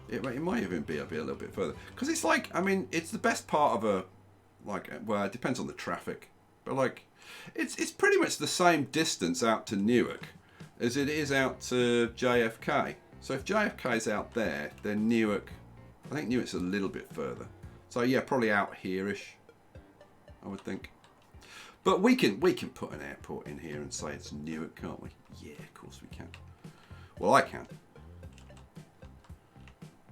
It might even be a little bit further, because it's like, I mean, it's the best part of a, like, well, it depends on the traffic, but like, it's pretty much the same distance out to Newark as it is out to JFK. So if JFK is out there, then Newark, I think Newark's a little bit further. So yeah, probably out here-ish, I would think. But we can put an airport in here and say it's Newark, can't we? Yeah, of course we can. Well, I can.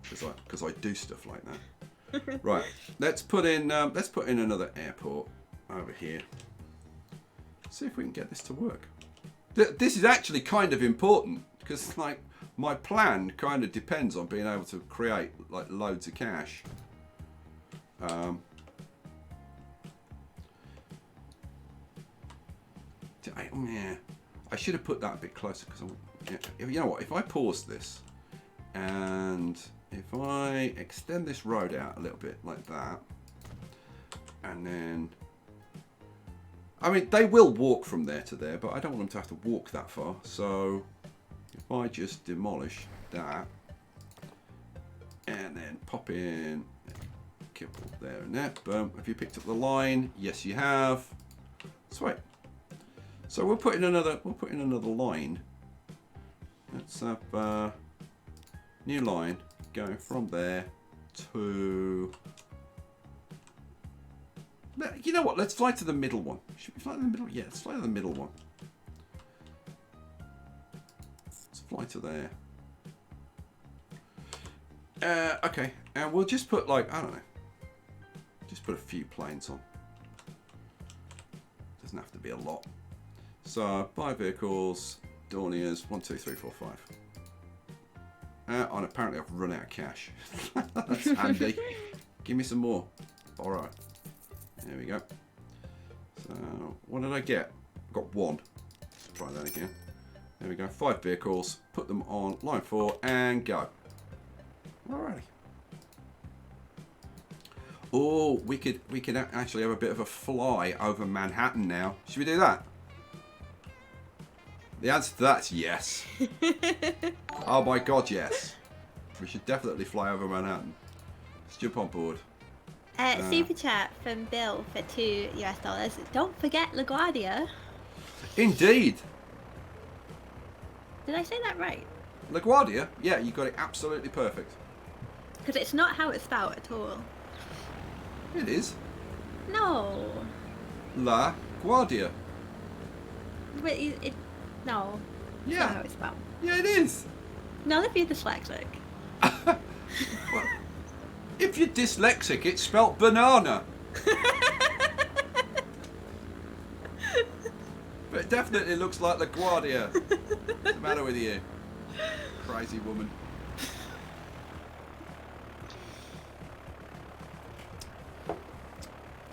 Because I do stuff like that. Right, let's put in another airport over here. See if we can get this to work. This is actually kind of important, because like my plan kind of depends on being able to create like loads of cash. Yeah, I should have put that a bit closer, because you know what? If I pause this and if I extend this road out a little bit like that, and then, I mean, they will walk from there to there, but I don't want them to have to walk that far. So if I just demolish that and then pop in a couple there and there, boom. Have you picked up the line? Yes, you have. Sweet. So we'll put in another line. Let's have new line going from there to. You know what? Let's fly to the middle one. Should we fly to the middle? Yeah, let's fly to the middle one. Let's fly to there. Okay, and we'll just put like, I don't know, just put a few planes on. Doesn't have to be a lot. So buy vehicles, Dorniers, 1, 2, 3, 4, 5. And apparently I've run out of cash. That's handy. Give me some more. All right. There we go. So what did I get? I got 1. Let's try that again. There we go. 5 vehicles. Put them on line 4 and go. Alrighty. Oh, we could actually have a bit of a fly over Manhattan now. Should we do that? The answer to that's yes. Oh my god, yes. We should definitely fly over Manhattan. Let's jump on board.
Super chat from Bill for $2. Don't forget LaGuardia.
Indeed.
Did I say that right?
LaGuardia? Yeah, you got it absolutely perfect.
Because it's not how it's spelled at all.
It is.
No.
La Guardia.
But no. It's
Yeah.
not how it's spelled.
Yeah, it is.
None of you dyslexic.
Well, if you're dyslexic, it's spelt banana. But it definitely looks like LaGuardia. What's the matter with you? Crazy woman.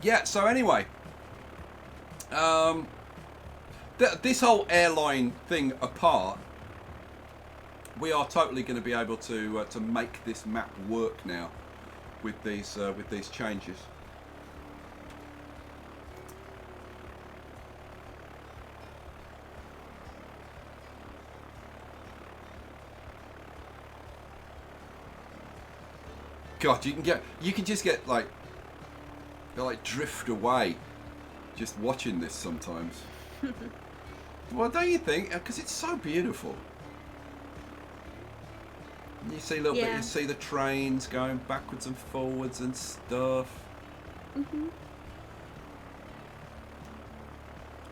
Yeah, so anyway. This whole airline thing apart, we are totally going to be able to make this map work now with these changes. God, you can just get like drift away just watching this sometimes. Well, don't you think? Because it's so beautiful. You see a little bit. You see the trains going backwards and forwards and stuff.
Mhm.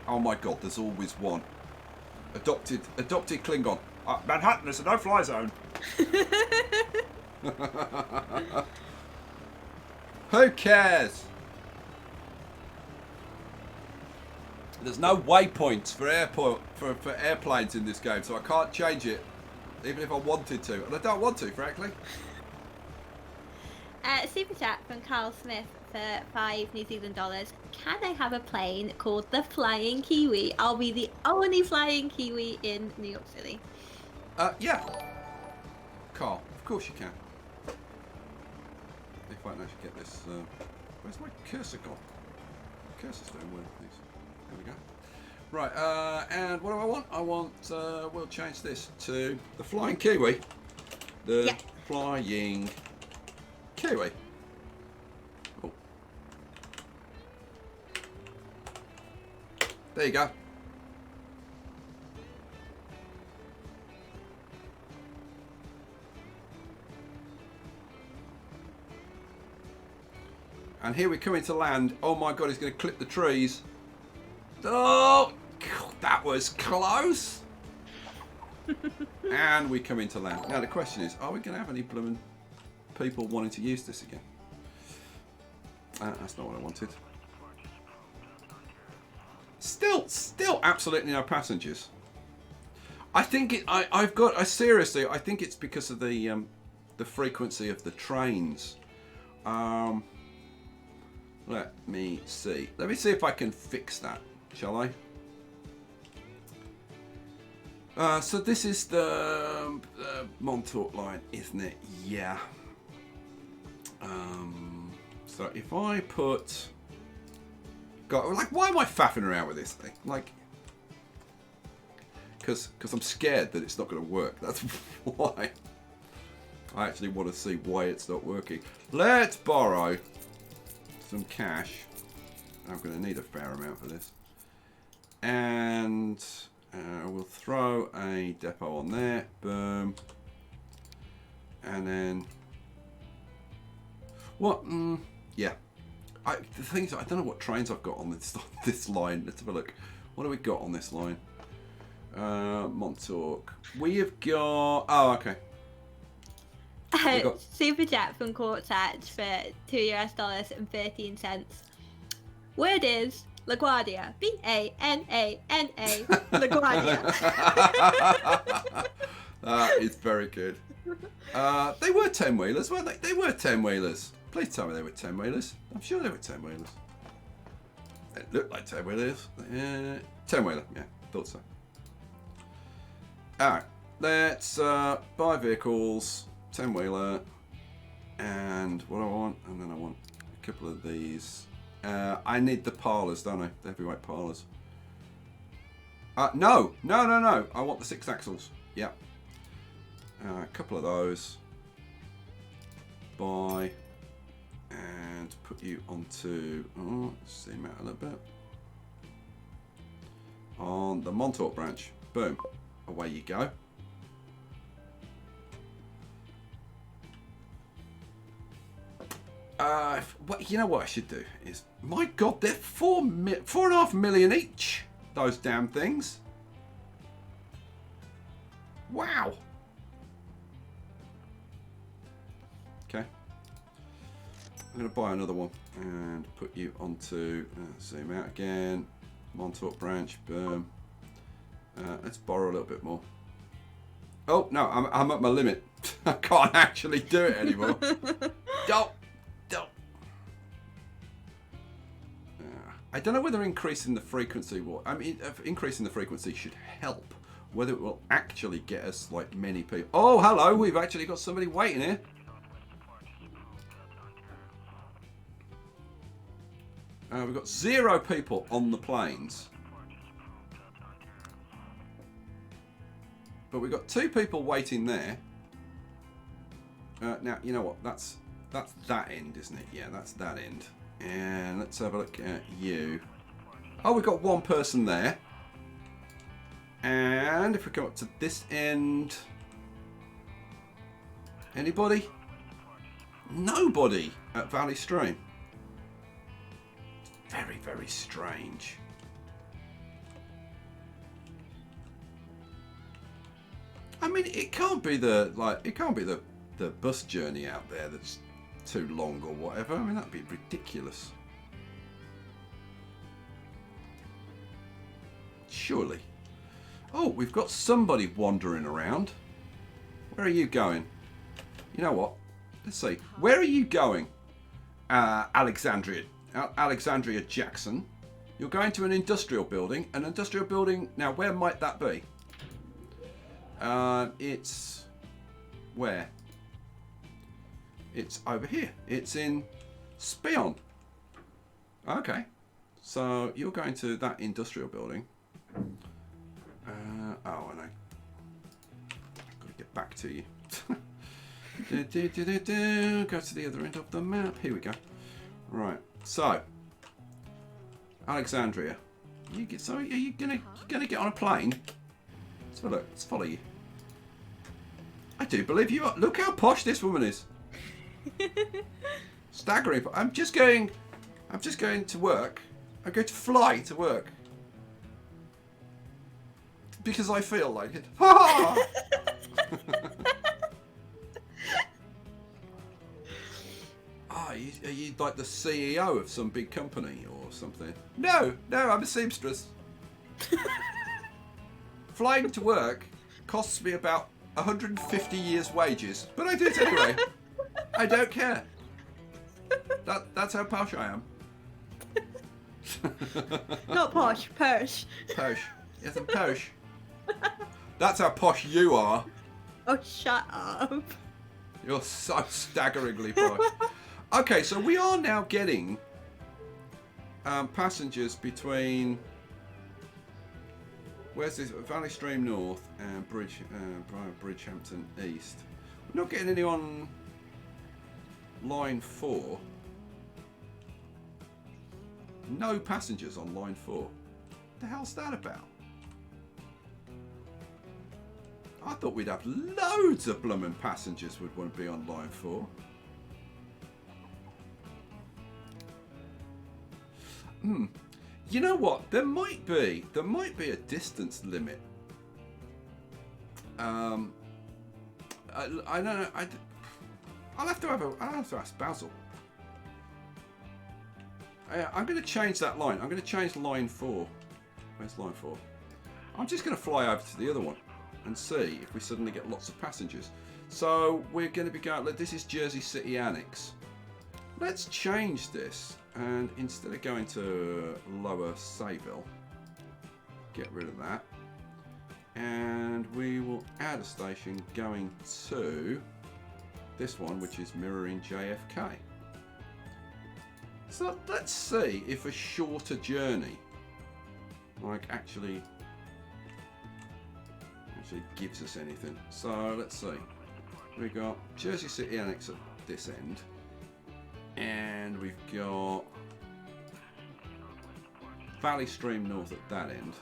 Oh my God! There's always one. Adopted Klingon. Manhattan is a no-fly zone. Who cares? There's no waypoints for airplanes in this game, so I can't change it, even if I wanted to, and I don't want to, frankly.
Super chat from Carl Smith for $5 New Zealand. Can I have a plane called the Flying Kiwi? I'll be the only Flying Kiwi in New York City.
Yeah. Carl, of course you can. If I can actually get this, where's my cursor gone? Cursor's don't work, please. There we go. Right, and what do I want? I want, we'll change this to the Flying Kiwi. The Flying Kiwi. Oh. There you go. And here we come into land. Oh my God, he's going to clip the trees. Oh, God, that was close. And we come into land. Now the question is, are we going to have any blooming people wanting to use this again? That's not what I wanted. Still absolutely no passengers. I think seriously, I think it's because of the frequency of the trains. Let me see. Let me see if I can fix that, shall I? So this is the Montauk line, isn't it? Yeah. So if I put... God, like, why am I faffing around with this thing? Like, because I'm scared that it's not going to work. That's why. I actually want to see why it's not working. Let's borrow some cash. I'm going to need a fair amount for this. And we'll throw a depot on there. Boom. And then... What? Yeah. The thing is, I don't know what trains I've got on this line. Let's have a look. What do we got on this line? Montauk. We have got... Oh, okay.
Super chat from Quartet for $2 and 13 cents. Word is LaGuardia. B-A-N-A-N-A. LaGuardia.
That is very good. They were 10-wheelers, weren't they? They were 10-wheelers. Please tell me they were 10-wheelers. I'm sure they were 10-wheelers. They looked like 10-wheelers. 10-wheeler, yeah, thought so. Alright, let's buy vehicles. 10-wheeler, and what do I want? And then I want a couple of these. I need the parlours, don't I? The heavyweight parlours. No. I want the 6 axles. Yeah. A couple of those. Buy. And put you onto... Oh, zoom out a little bit. On the Montauk branch. Boom. Away you go. You know what I should do is... My God, they're 4.5 million each. Those damn things. Wow. Okay. I'm going to buy another one and put you onto... zoom out again. Montauk branch. Boom. Let's borrow a little bit more. Oh, no, I'm at my limit. I can't actually do it anymore. Don't. I don't know whether increasing the frequency will... I mean, increasing the frequency should help. Whether it will actually get us, like, many people... Oh, hello, we've actually got somebody waiting here. We've got 0 people on the planes. But we've got 2 people waiting there. Now, you know what? That's that end, isn't it? Yeah, that's that end. And let's have a look at you. Oh, we've got 1 person there. And if we come up to this end... Anybody? Nobody at Valley Stream. Very, very strange. I mean, it can't be the bus journey out there that's too long or whatever. I mean, that'd be ridiculous. Surely. Oh, we've got somebody wandering around. Where are you going? You know what? Let's see. Where are you going? Alexandria Jackson. You're going to an industrial building. An industrial building. Now, where might that be? It's... Where? It's over here. It's in Spion. Okay. So you're going to that industrial building. Oh, I know. I've got to get back to you. Go to the other end of the map. Here we go. Right. So, Alexandria. So are you gonna get on a plane? Let's have a look. Let's follow you. I do believe you are. Look how posh this woman is. Staggering. I'm just going to work. I'm going to fly to work. Because I feel like it. Ha! Are you like the CEO of some big company or something? No, I'm a seamstress. Flying to work costs me about 150 years' wages, but I do it anyway. I don't care. That's how posh I am.
Not posh, posh.
Posh. Yes, I'm posh. That's how posh you are.
Oh, shut up.
You're so staggeringly posh. Okay, so we are now getting passengers between... Where's this? Valley Stream North and Bridgehampton East. We're not getting any on line 4. No passengers on line 4. What the hell's that about? I thought we'd have loads of blooming passengers would want to be on line 4. You know what? There might be a distance limit. I don't know. I'll have to ask Basil. I'm going to change that line. I'm going to change line 4. Where's line 4? I'm just going to fly over to the other one and see if we suddenly get lots of passengers. So we're going to be going. Look, this is Jersey City Annex. Let's change this, and instead of going to Lower Sayville, get rid of that, and we will add a station going to this one, which is mirroring JFK. So let's see if a shorter journey, like actually actually gives us anything. So let's see. We've got Jersey City Annex at this end, and we've got Valley Stream North at that end.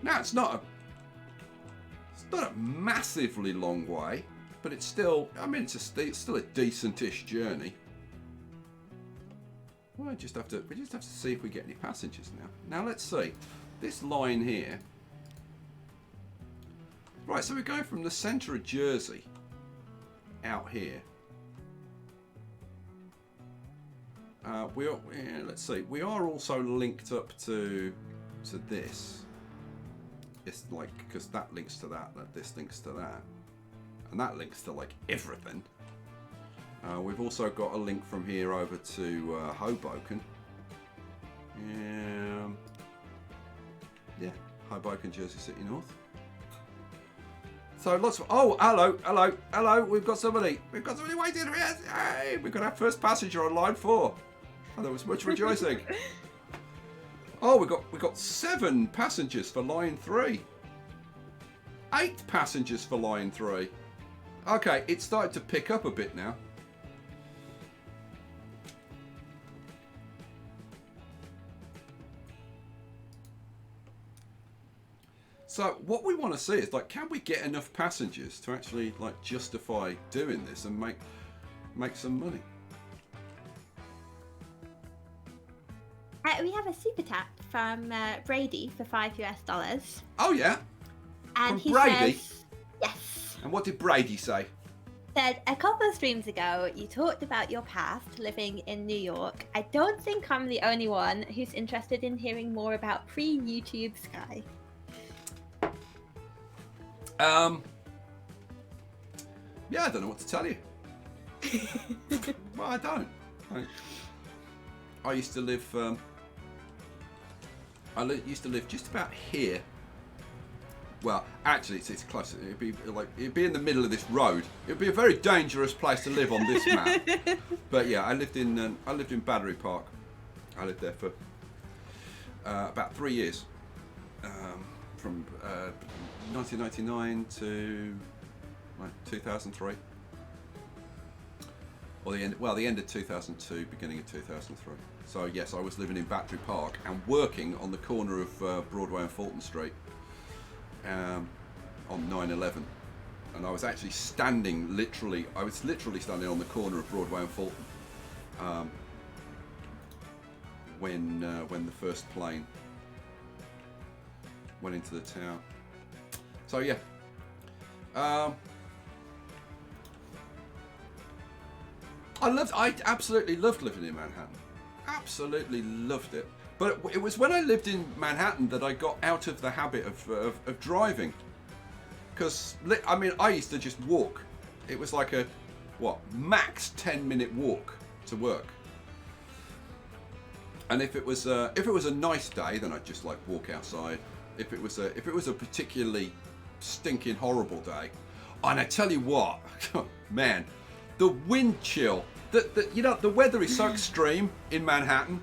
Now it's not a massively long way, but it's still, I mean, it's still a decentish journey. Well, we just have to see if we get any passengers now. Now let's see this line here. Right, so we're going from the centre of Jersey out here. Let's see. We are also linked up to this. It's like, because that links to that, this links to that, and that links to like everything. We've also got a link from here over to Hoboken. Yeah, Hoboken, Jersey City North. So lots of, oh, hello, we've got somebody waiting for us. Hey, we've got our first passenger on line 4. Oh, there was much rejoicing. Oh, we got 7 passengers for line 3. 8 passengers for line 3. Okay, it's started to pick up a bit now. So what we want to see is, like, can we get enough passengers to actually like justify doing this and make some money?
We have a super tap from Brady for $5.
Oh yeah,
And
from Brady.
Says, yes.
And what did Brady say?
Said a couple of streams ago, you talked about your past living in New York. I don't think I'm the only one who's interested in hearing more about pre-YouTube Sky.
Yeah, I don't know what to tell you. Well, I don't. I used to live. Used to live just about here. Well, actually, it's close. It'd be in the middle of this road. It'd be a very dangerous place to live on this map. But yeah, I lived in Battery Park. I lived there for about 3 years, from 1999 to like 2003. Or the end of 2002, beginning of 2003. So yes, I was living in Battery Park and working on the corner of Broadway and Fulton Street on 9/11, and I was actually standing literally standing on the corner of Broadway and Fulton when the first plane went into the tower. So yeah. I absolutely loved living in Manhattan. Absolutely loved it. But it was when I lived in Manhattan that I got out of the habit of driving. Because, I mean, I used to just walk. It was like a, max 10-minute walk to work. And if it was a nice day, then I'd just like walk outside. If it was a particularly stinking horrible day, and I tell you what, man, the wind chill, the weather is so extreme in Manhattan.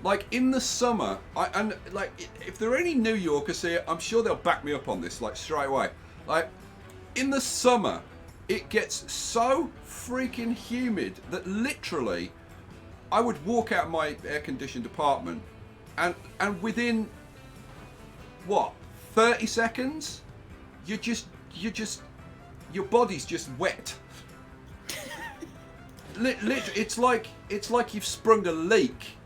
Like in the summer, if there are any New Yorkers here, I'm sure they'll back me up on this, like straight away. Like in the summer, it gets so freaking humid that literally, I would walk out of my air-conditioned apartment, and within 30 seconds, your body's just wet. It's like you've sprung a leak.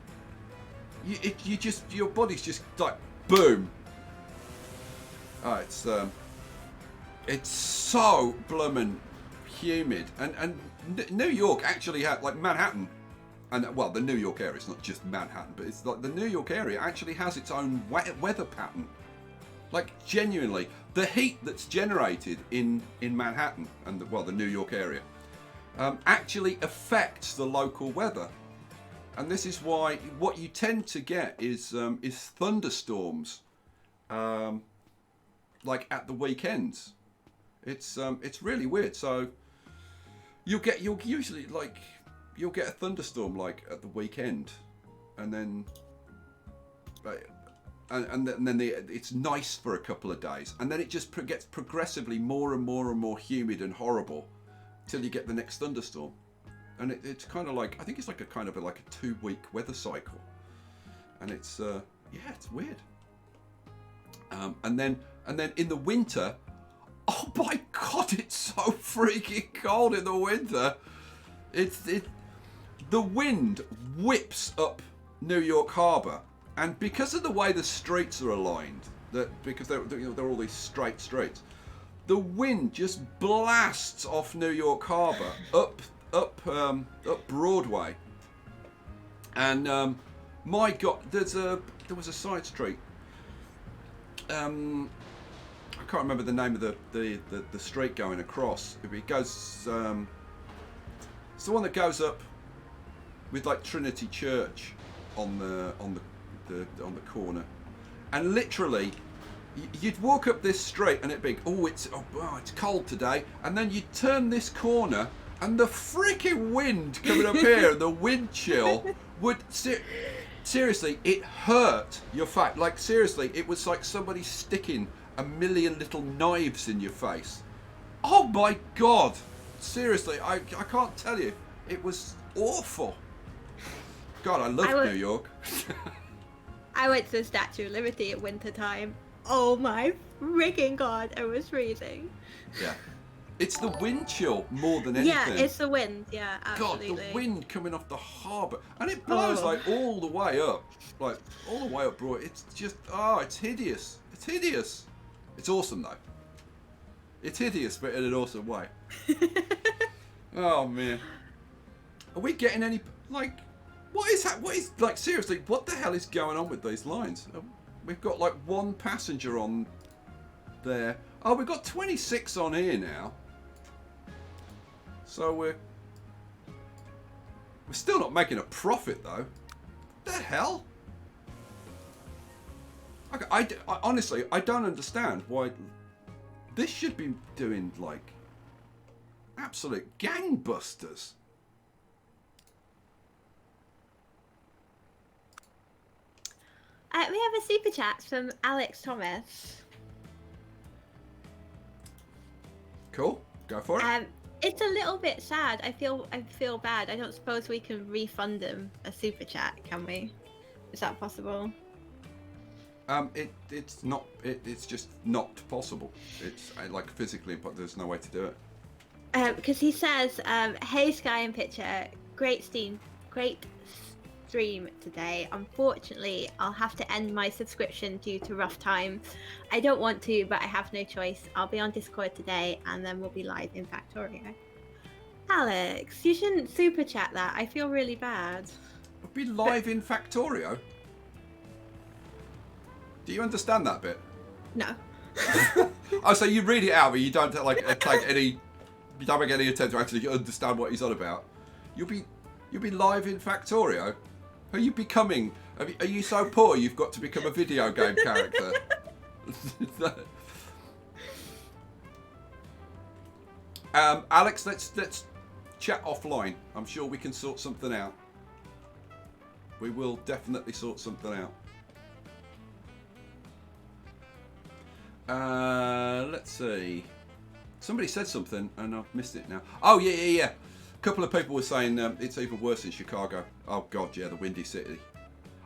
Your body's just like boom. It's so bloomin' humid, and New York actually had, like Manhattan, and the New York area. It's not just Manhattan, but it's like the New York area actually has its own weather pattern. Like genuinely, the heat that's generated in Manhattan and the New York area actually affects the local weather, and this is why what you tend to get is thunderstorms, like at the weekends. It's really weird. So you'll get a thunderstorm like at the weekend, and then and then it's nice for a couple of days, and then it just gets progressively more and more and more humid and horrible till you get the next thunderstorm. And it's kind of like, I think it's like a 2-week weather cycle, and it's it's weird. And then in the winter, oh my god, it's so freaking cold in the winter. The wind whips up New York Harbor, and because of the way the streets are aligned, because they're all these straight streets, the wind just blasts off New York Harbor up Broadway, and my god, there was a side street. I can't remember the name of the street going across. It goes. It's the one that goes up with like Trinity Church on the corner, and literally you'd walk up this street and it'd be it's cold today, and then you'd turn this corner and the freaking wind coming up here and the wind chill would seriously, it hurt your face. Like seriously, it was like somebody sticking a million little knives in your face. Oh my god, seriously, I can't tell you, it was awful. God, I love New York.
I went to the Statue of Liberty at winter time. Oh my freaking god, it was freezing.
Yeah. It's the wind chill more than anything.
Yeah, it's the wind. Yeah, absolutely.
God, the wind coming off the harbour, and it blows like all the way up, Broad. It's just, it's hideous. It's hideous. It's awesome though. It's hideous, but in an awesome way. Oh man, are we getting any What is that? What is seriously? What the hell is going on with these lines? We've got like one passenger on there. Oh, we've got 26 on here now. So we're still not making a profit though. What the hell? I honestly, I don't understand why this should be doing like absolute gangbusters.
We have a super chat from Alex Thomas.
Cool, go for it.
It's a little bit sad. I feel bad. I don't suppose we can refund him a super chat, can we? Is that possible?
It's not. It's just not possible. It's like physically, but there's no way to do it.
Because he says, "Hey Sky and Pitcher, great stream today. Unfortunately, I'll have to end my subscription due to rough times. I don't want to, but I have no choice. I'll be on Discord today, and then we'll be live in Factorio." Alex, you shouldn't super chat that. I feel really bad.
We'll be live in Factorio. Do you understand that bit?
No.
Oh, so you read it out, but you don't take any. You don't make any attempt to actually understand what he's on about. You'll be live in Factorio. Are you becoming? Are you so poor you've got to become a video game character? Alex, let's chat offline. I'm sure we can sort something out. We will definitely sort something out. Let's see. Somebody said something and I've missed it now. Oh yeah. A couple of people were saying it's even worse in Chicago. Oh god, yeah, the Windy City.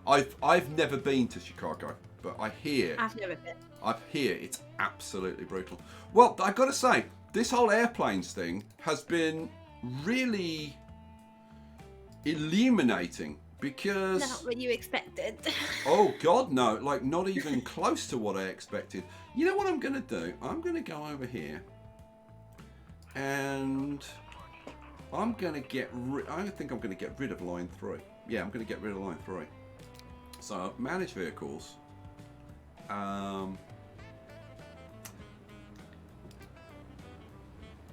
I've never been to Chicago, but I hear.
I've never been.
I hear it's absolutely brutal. Well, I got to say, this whole airplanes thing has been really illuminating because.
Not what you expected.
Oh god, no! Like not even close to what I expected. You know what I'm going to do? I'm going to go over here, and I'm going to get. I think I'm going to get rid of line 3. Yeah, I'm going to get rid of line 3. So manage vehicles.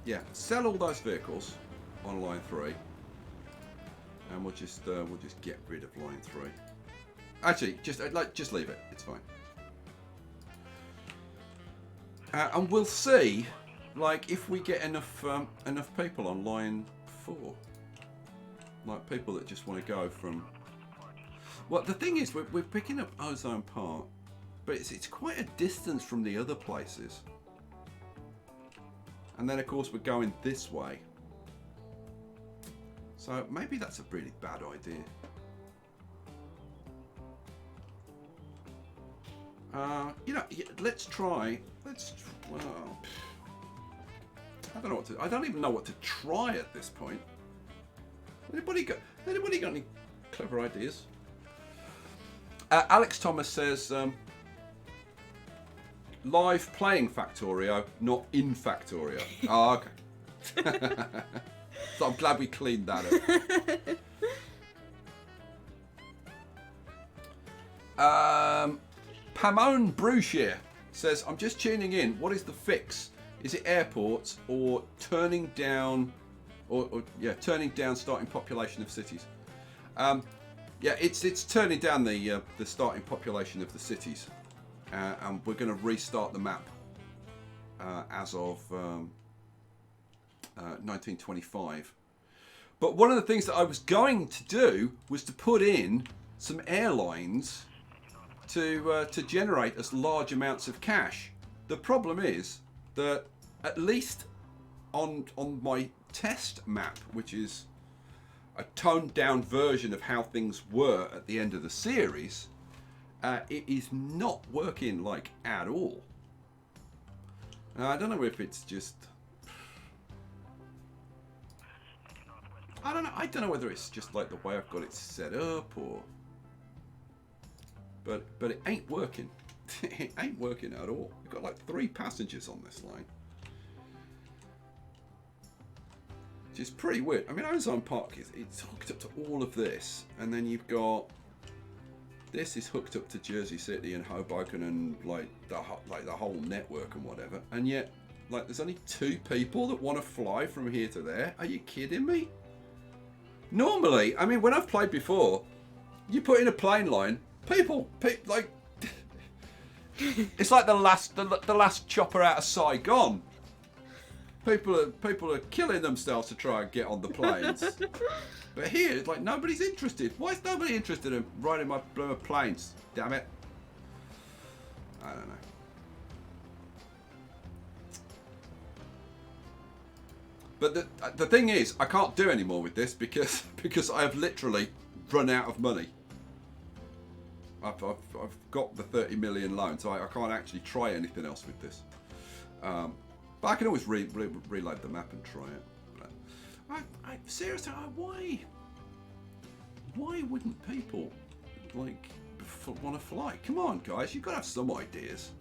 Yeah, sell all those vehicles on line 3, and we'll just get rid of line 3. Actually, just leave it. It's fine. And we'll see, like, if we get enough people on line 4, like people that just want to go from. Well, the thing is, we're picking up Ozone Park. but it's quite a distance from the other places. And then of course we're going this way. So maybe that's a really bad idea. You know, let's try. Well, I don't know what to. I don't even know what to try at this point. Anybody got any clever ideas? Alex Thomas says, live playing Factorio, not in Factorio. Oh, okay. So I'm glad we cleaned that up. Pamone Bruchier says, I'm just tuning in. What is the fix? Is it airports or turning down, turning down starting population of cities? Yeah, it's turning down the starting population of the cities, and we're going to restart the map as of 1925. But one of the things that I was going to do was to put in some airlines to generate as large amounts of cash. The problem is that at least on my test map, which is a toned down version of how things were at the end of the series, it is not working like at all. I don't know if it's just, I don't know whether it's just like the way I've got it set up, or but it ain't working. It ain't working at all. We've got like 3 passengers on this line, which is pretty weird. I mean, Ozone Park it's hooked up to all of this, and then you've got this is hooked up to Jersey City and Hoboken and like the whole network and whatever, and yet like there's only 2 people that want to fly from here to there. Are you kidding me? Normally, I mean, when I've played before, you put in a plane line, people like it's like the last chopper out of Saigon. People are killing themselves to try and get on the planes. But here, it's like nobody's interested. Why is nobody interested in riding my planes? Damn it! I don't know. But the thing is, I can't do any more with this because I have literally run out of money. I've got the 30 million loan, so I can't actually try anything else with this. But I can always reload the map and try it. But seriously, why wouldn't people like want to fly? Come on, guys, you've got to have some ideas.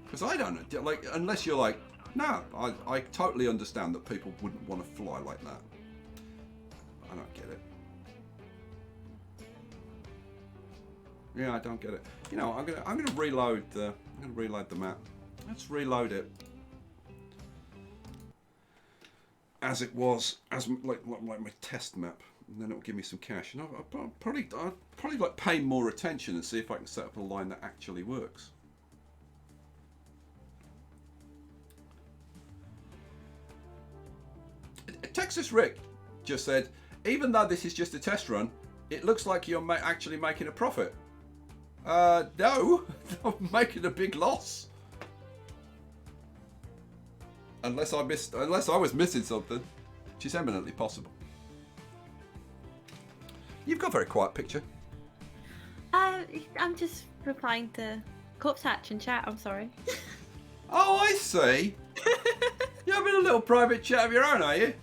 Because I don't know, like, unless you're like, no, I totally understand that people wouldn't want to fly like that. I don't get it. Yeah, I don't get it. You know, I'm gonna reload the map. Let's reload it as it was, as like my test map, and then it'll give me some cash. And I'll probably like pay more attention and see if I can set up a line that actually works. Texas Rick just said, even though this is just a test run, it looks like you're actually making a profit. No, I'm making a big loss. Unless I was missing something, which is eminently possible. You've got a very quiet picture.
I'm just replying to Corpse Hatch in chat. I'm sorry.
Oh, I see. You're having a little private chat of your own, are you?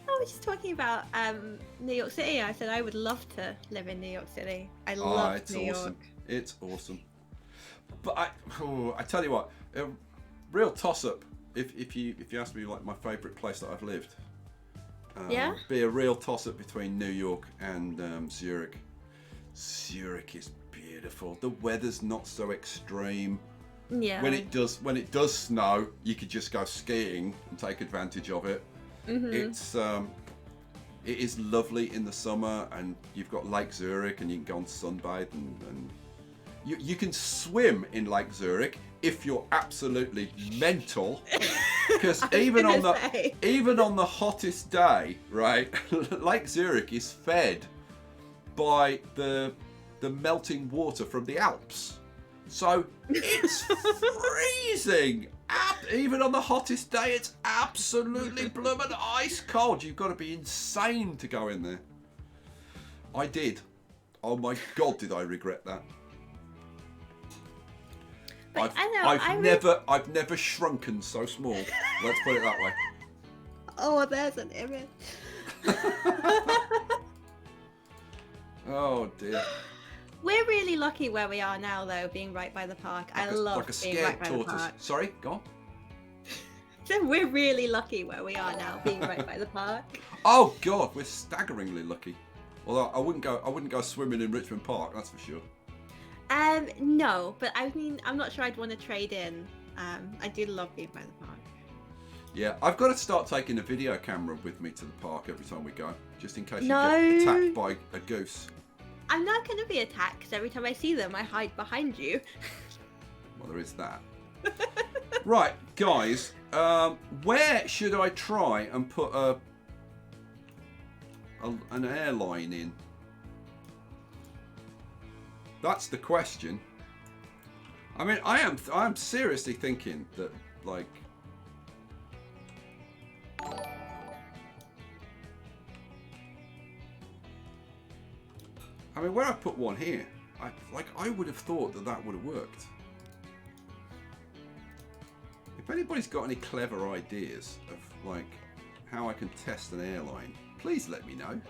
I was just talking about New York City. I said I would love to live in New York City. I love New York.
It's awesome. But I tell you what, a real toss-up. If you ask me like my favourite place that I've lived,
yeah,
be a real toss-up between New York and Zurich. Zurich is beautiful. The weather's not so extreme.
Yeah.
When it does snow, you could just go skiing and take advantage of it. Mm-hmm. It is lovely in the summer, and you've got Lake Zurich, and you can go and sunbathe, and you can swim in Lake Zurich if you're absolutely mental. Because even on the hottest day, right, Lake Zurich is fed by the melting water from the Alps. So it's freezing. Even on the hottest day, it's absolutely blooming ice cold. You've got to be insane to go in there. I did. Oh my God, did I regret that?
But
I've never shrunken so small. Let's put it that way.
Oh, there's an image.
Oh dear.
We're really lucky where we are now, though, being right by the park. I love being right by the park.
Sorry, go on.
So we're really lucky where we are now, being right by the park.
Oh God, we're staggeringly lucky. Although I wouldn't go swimming in Richmond Park, that's for sure.
No, but I mean, I'm not sure I'd want to trade in. I do love being by the park.
Yeah, I've got to start taking a video camera with me to the park every time we go, just in case you get attacked by a goose.
I'm not going to be attacked, because every time I see them, I hide behind you.
Well, there is that. Right, guys, where should I try and put an airline in? That's the question. I mean, I'm seriously thinking that, like, I mean, where I put one here, I would have thought that would have worked. If anybody's got any clever ideas of like how I can test an airline, please let me know.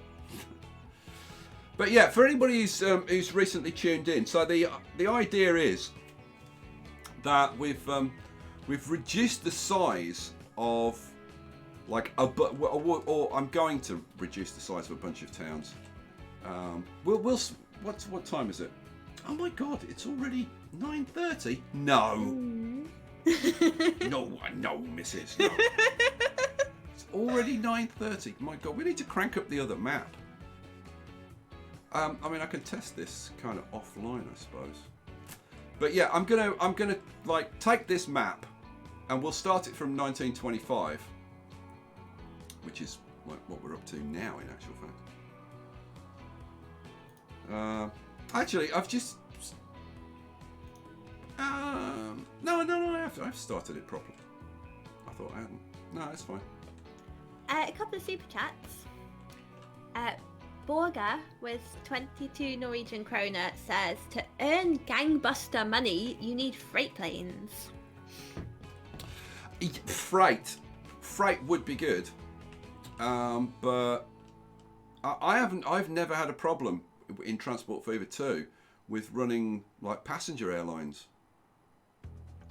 But yeah, for anybody who's recently tuned in, so the idea is that we've reduced the size of like or I'm going to reduce the size of a bunch of towns. What time is it? Oh my God, it's already 9:30. No. No, missus. No. It's already 9:30. My God, we need to crank up the other map. I mean, I can test this kind of offline, I suppose. But yeah, I'm gonna like take this map, and we'll start it from 1925, which is what we're up to now, in actual fact. Actually, I've just no, I've started it properly. I thought I hadn't. No, it's fine.
A couple of super chats. Borga with 22 Norwegian kroner says, to earn gangbuster money, you need freight planes.
Freight would be good, but I've never had a problem in Transport Fever 2 with running like passenger airlines.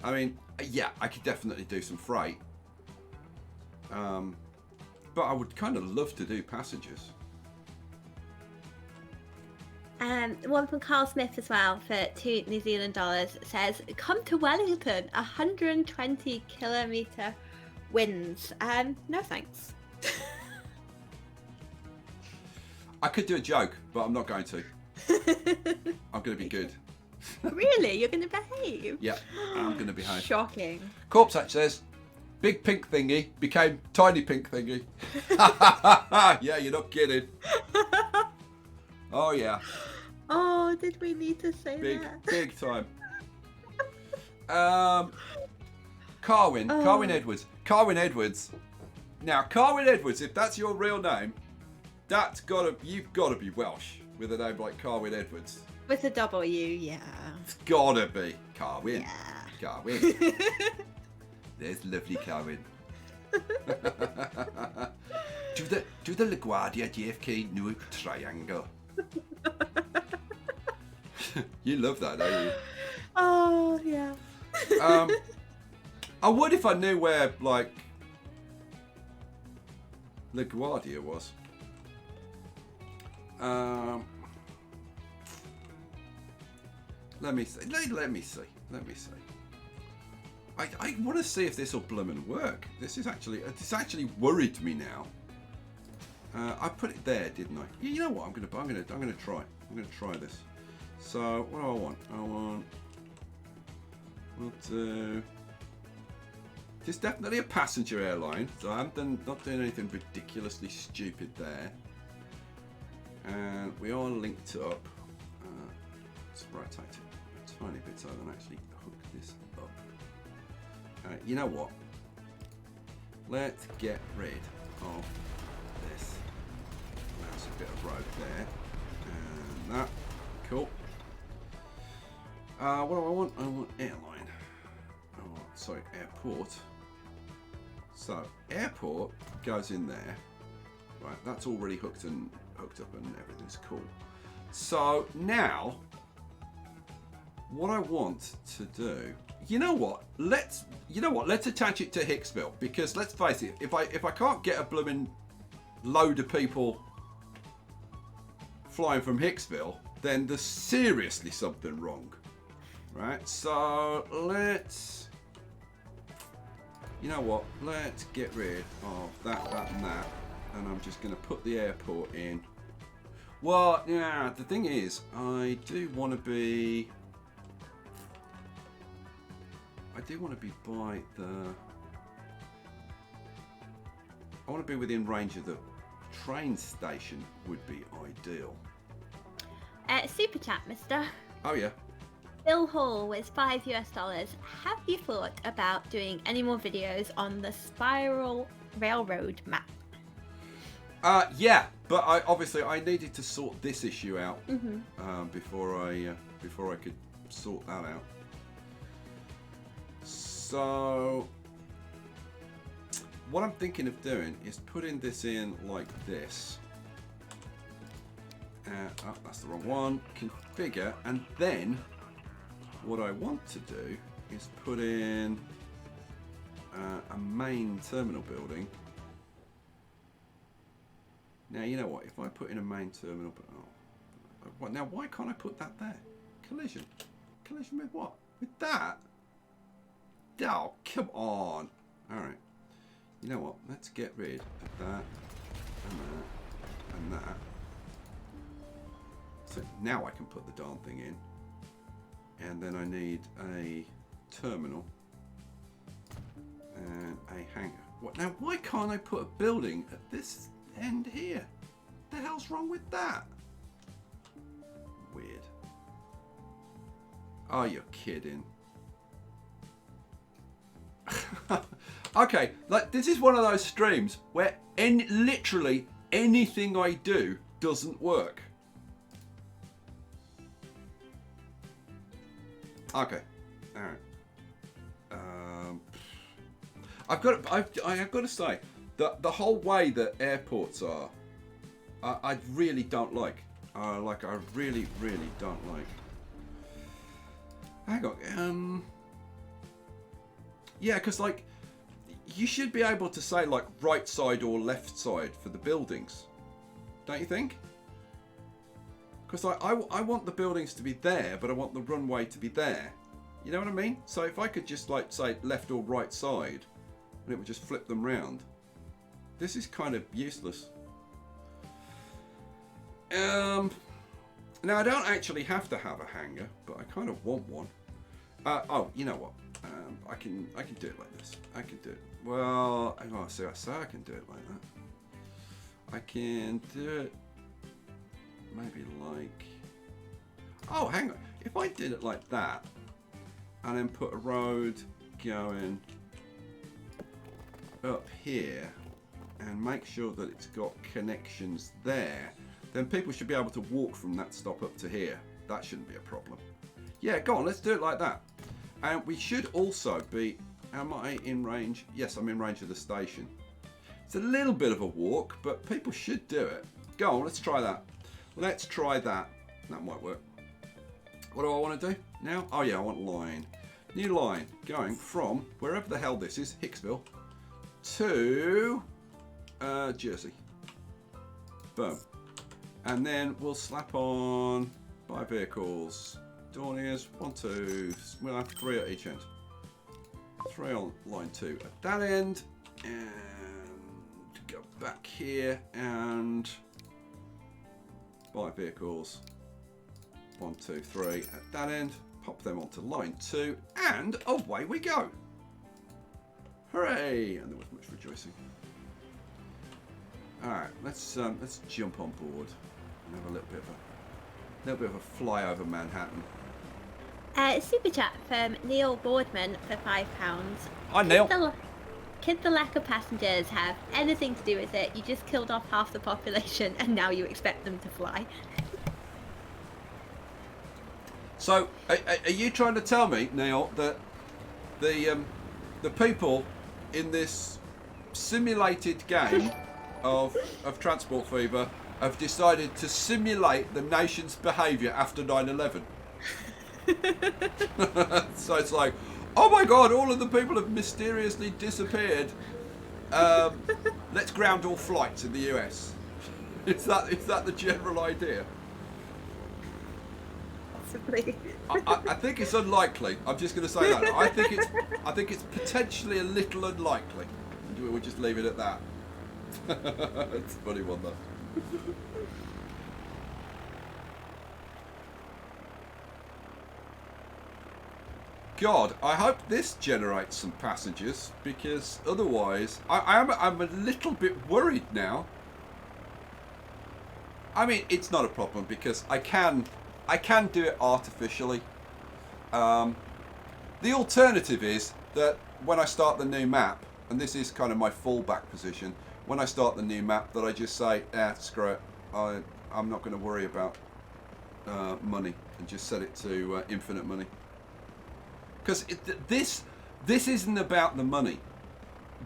I mean, yeah, I could definitely do some freight, but I would kind of love to do passengers.
One from Carl Smith as well for $2 New Zealand says, come to Wellington, 120 kilometre winds. No thanks.
I could do a joke, but I'm not going to. I'm going to be good.
Really? You're going to behave?
Yeah, I'm going to behave.
Shocking.
Corpse Hatch says, big pink thingy became tiny pink thingy. Yeah, you're not kidding. Oh, yeah.
Oh, did we need to say that?
Big time. Carwyn Edwards. Carwyn Edwards. Now, Carwyn Edwards, if that's your real name, you've got to be Welsh with a name like Carwyn Edwards.
With a W, yeah.
It's got to be Carwyn.
Yeah.
Carwyn. There's lovely Carwyn. do the LaGuardia JFK new triangle. You love that, don't you?
Oh, yeah.
I would if I knew where, like, LaGuardia was. Let me see. I want to see if this will bloomin' work. It's actually worried me now. I put it there, didn't I? You know what? I'm gonna try. I'm gonna try this. So what do I want? We'll do. It's definitely a passenger airline, so not doing anything ridiculously stupid there. And we are linked up. Let's rotate it. That's tiny bit so I can actually hook this up. You know what? Let's get rid of this. That's a bit of road there. And that. Cool. What do I want? I want airline. Oh, sorry, airport. So airport goes in there. Right, that's already hooked up and everything's cool. So now, what I want to do, you know what? Let's attach it to Hicksville, because let's face it, if I can't get a blooming load of people flying from Hicksville, then there's seriously something wrong, right? So let's, you know what? Let's get rid of that, and that, and I'm just going to put the airport in. Well, yeah, the thing is, I do want to be by the, I want to be within range of the train station would be ideal.
Super chat, mister.
Oh yeah.
Bill Hall with $5 US. Have you thought about doing any more videos on the Spiral Railroad map?
Yeah, but I needed to sort this issue out before I could sort that out. So what I'm thinking of doing is putting this in like this. Oh, that's the wrong one. Configure, and then what I want to do is put in a main terminal building. Now, you know what? If I put in a main terminal, now why can't I put that there? Collision. Collision with what? With that? Oh, come on. All right. You know what? Let's get rid of that and that and that. So now I can put the darn thing in. And then I need a terminal and a hangar. What now? Why can't I put a building at this end here? The hell's wrong with that? Weird. Oh, you're kidding. Okay, like this is one of those streams where literally anything I do doesn't work. Okay, all right. I've got to say that the whole way that airports are, I really don't like. I really don't like. Hang on. Yeah, because like you should be able to say like right side or left side for the buildings, don't you think? Because I want the buildings to be there, but I want the runway to be there. You know what I mean? So if I could just like say left or right side, and it would just flip them round. This is kind of useless. Now I don't actually have to have a hangar, but I kind of want one. Oh, you know what? I can do it like this. I can do it. Well, I say I can do it like that. I can do it maybe like. Oh, hang on. If I did it like that, and then put a road going up here, and make sure that it's got connections there, then people should be able to walk from that stop up to here. That shouldn't be a problem. Yeah, go on, let's do it like that. And we should also be, am I in range? Yes, I'm in range of the station. It's a little bit of a walk, but people should do it. Go on, let's try that. Let's try that. That might work. What do I want to do now? Oh yeah, I want line. New line going from wherever the hell this is, Hicksville, to Jersey. Boom. And then we'll slap on buy vehicles. Dorniers, 1, 2, we'll have 3 at each end. 3 on line 2 at that end, and go back here and buy vehicles. 1, 2, 3 at that end. Pop them onto line 2, and away we go. Hooray! And there was much rejoicing. All right, let's jump on board and have a little bit of a fly over Manhattan.
Super chat from Neil Boardman for £5.
Hi, Neil.
Could the lack of passengers have anything to do with it? You just killed off half the population and now you expect them to fly.
So, are you trying to tell me, Neil, that the people in this simulated game of Transport Fever have decided to simulate the nation's behaviour after 9/11? So it's like, oh my god, all of the people have mysteriously disappeared. Let's ground all flights in the US. Is that the general idea?
Possibly.
I think it's unlikely. I'm just going to say that. I think it's potentially a little unlikely. We'll just leave it at that. It's a funny one though. God, I hope this generates some passengers, because otherwise I'm a little bit worried now. I mean, it's not a problem because I can do it artificially. The alternative is that when I start the new map, and this is kind of my fallback position, when I start the new map, that I just say, screw it, I'm not going to worry about money, and just set it to infinite money. Because this isn't about the money.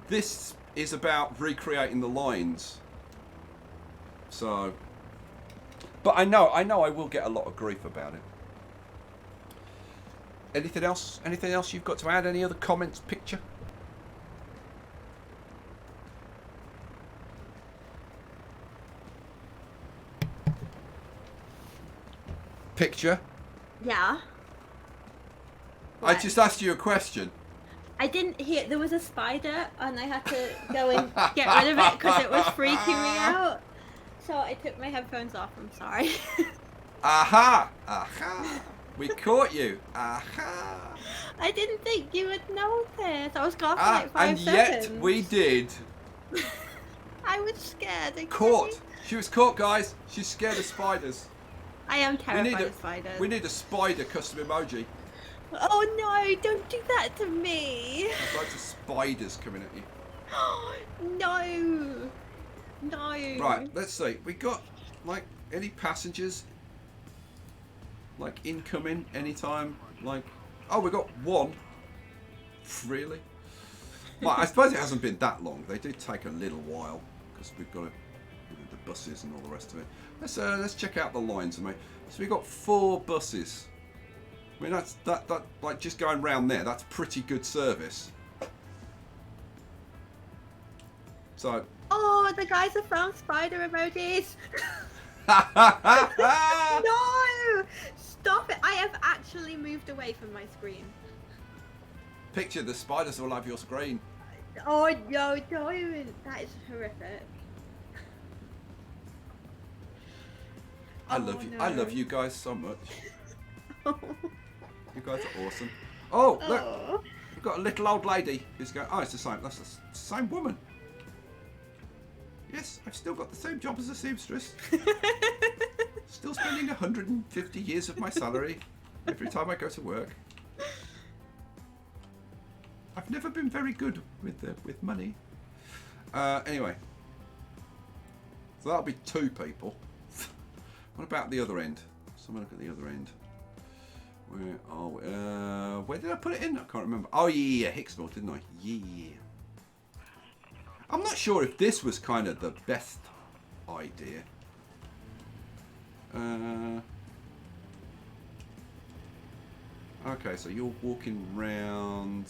This is about recreating the lines. So, but I know I will get a lot of grief about it. Anything else? Anything else you've got to add? Any other comments, picture? Picture?
Yeah.
I just asked you a question.
I didn't hear. There was a spider, and I had to go and get rid of it because it was freaking me out. So I took my headphones off. I'm sorry.
Aha! Aha! We caught you. Aha!
I didn't think you would notice. I was gone for like 5
and
seconds.
yet we did.
I was scared. Okay?
Caught. She was caught, guys. She's scared of spiders.
I am terrified of spiders.
We need a spider custom emoji.
Oh no, don't do that to me.
There's loads of spiders coming at you.
No. No.
Right, let's see. We got, like, any passengers? Like, incoming anytime? Like, oh, we got one. Really? Well, I suppose it hasn't been that long. They did take a little while because we've got the buses and all the rest of it. Let's check out the lines, mate. So we got 4 buses. I mean, that's that like just going round there. That's pretty good service. So.
Oh, the guys have found spider emojis. No! Stop it! I have actually moved away from my screen.
Picture the spiders all over your screen.
Oh no, don't! That is horrific.
I love you.
No.
I love you guys so much. You guys are awesome. Oh, look! We've got a little old lady who's going. Oh, it's the same. That's the same woman. Yes, I've still got the same job as a seamstress. Still spending 150 years of my salary every time I go to work. I've never been very good with money. Anyway, so that'll be 2 people. What about the other end? Someone look at the other end. Where are we? Where did I put it in? I can't remember. Oh yeah, Hicksville, didn't I? Yeah. I'm not sure if this was kind of the best idea. Okay, so you're walking round.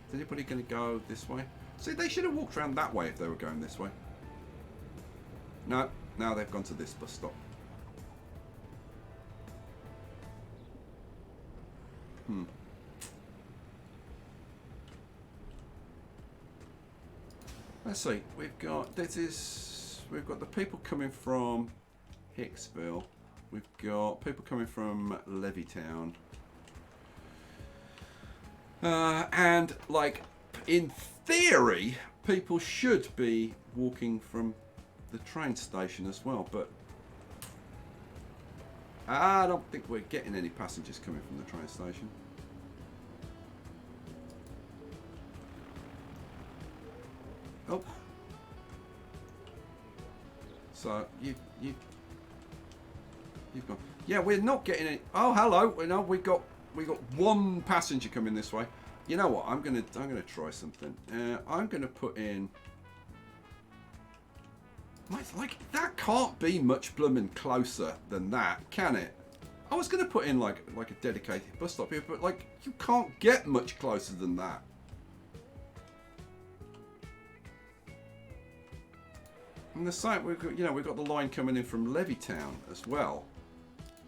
Is anybody going to go this way? See, they should have walked around that way if they were going this way. No, now they've gone to this bus stop. Let's see. We've got the people coming from Hicksville. We've got people coming from Levittown. And like in theory, people should be walking from the train station as well, but I don't think we're getting any passengers coming from the train station. Oh. So you've gone. Yeah, we're not getting any. Oh, hello. No, we got one passenger coming this way. You know what? I'm gonna try something. I'm gonna put in. Like that can't be much blooming closer than that, can it? I was gonna put in like a dedicated bus stop here, but like you can't get much closer than that. And the site we've got the line coming in from Levittown as well,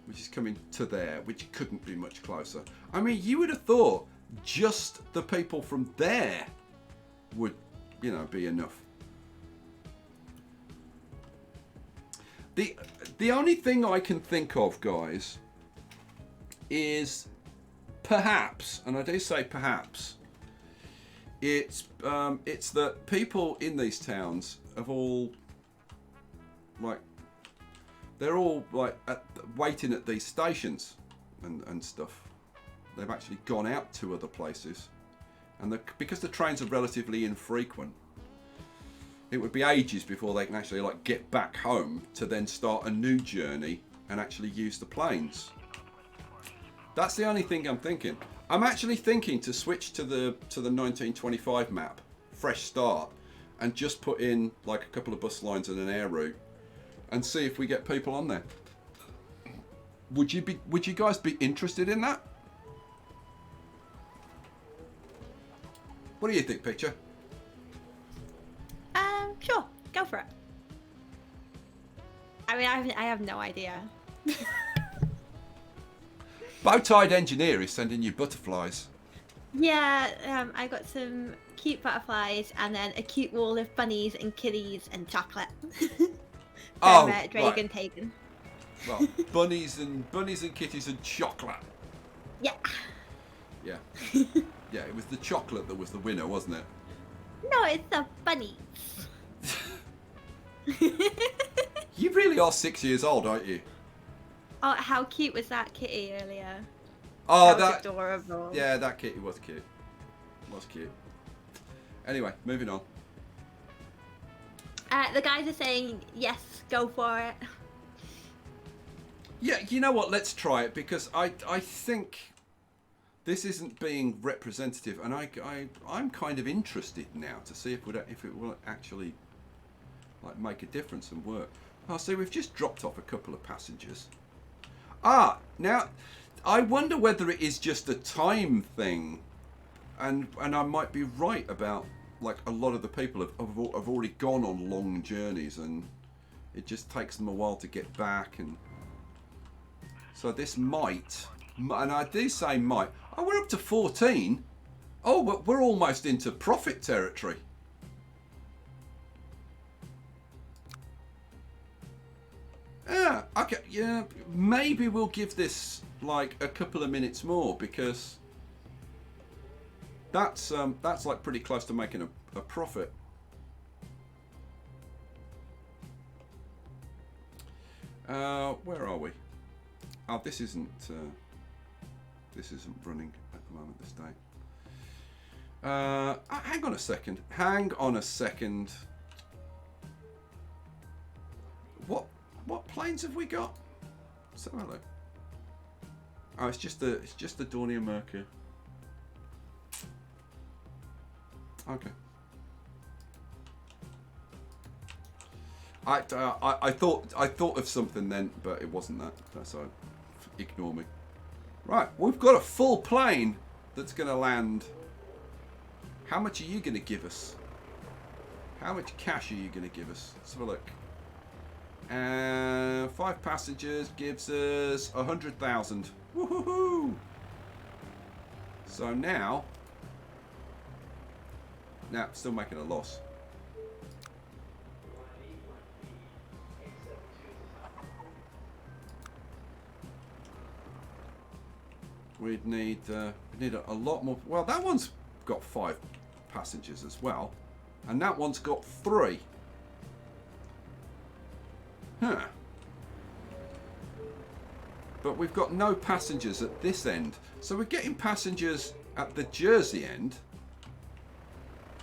which is coming to there, which couldn't be much closer. I mean, you would have thought just the people from there would, be enough. The only thing I can think of, guys, is perhaps, and I do say perhaps, it's that people in these towns have all, like, they're all like waiting at these stations and stuff. They've actually gone out to other places, and because the trains are relatively infrequent, it would be ages before they can actually like get back home to then start a new journey and actually use the planes. That's the only thing I'm thinking. I'm actually thinking to switch to the 1925 map, fresh start, and just put in like a couple of bus lines and an air route, and see if we get people on there. Would you guys be interested in that? What do you think, Picture?
Sure, go for it. I mean, I have no idea.
Bow-tied engineer is sending you butterflies.
Yeah, I got some cute butterflies and then a cute wall of bunnies and kitties and chocolate. From Dragon Taken.
Well, bunnies and kitties and chocolate.
Yeah.
Yeah. Yeah, it was the chocolate that was the winner, wasn't it?
No, it's the bunnies.
You really are 6 years old, aren't you?
Oh, how cute was that kitty earlier?
Oh,
that was adorable.
Yeah, that kitty was cute. Was cute. Anyway, moving on.
The guys are saying yes, go for it.
Yeah, you know what? Let's try it, because I think this isn't being representative, and I'm kind of interested now to see if it will actually like make a difference and work. Oh, see, we've just dropped off a couple of passengers. Now I wonder whether it is just a time thing, and I might be right about like a lot of the people have already gone on long journeys, and it just takes them a while to get back, and so this might, and I do say might. Oh, we're up to 14. Oh, we're almost into profit territory. Yeah, okay, yeah, maybe we'll give this like a couple of minutes more, because that's like pretty close to making a profit. Where are we? Oh, this isn't running at the moment, this day. Hang on a second. What planes have we got? Let's have a look. Oh, it's just the Dornier Mercury. Okay. I thought of something then, but it wasn't that. So ignore me. Right, we've got a full plane that's going to land. How much are you going to give us? How much cash are you going to give us? Let's have a look. 5 passengers gives us 100,000. Woohoo! So now, still making a loss. We'd need a lot more. Well, that one's got 5 passengers as well, and that one's got 3. Huh. but we've got no passengers at this end. So we're getting passengers at the Jersey end.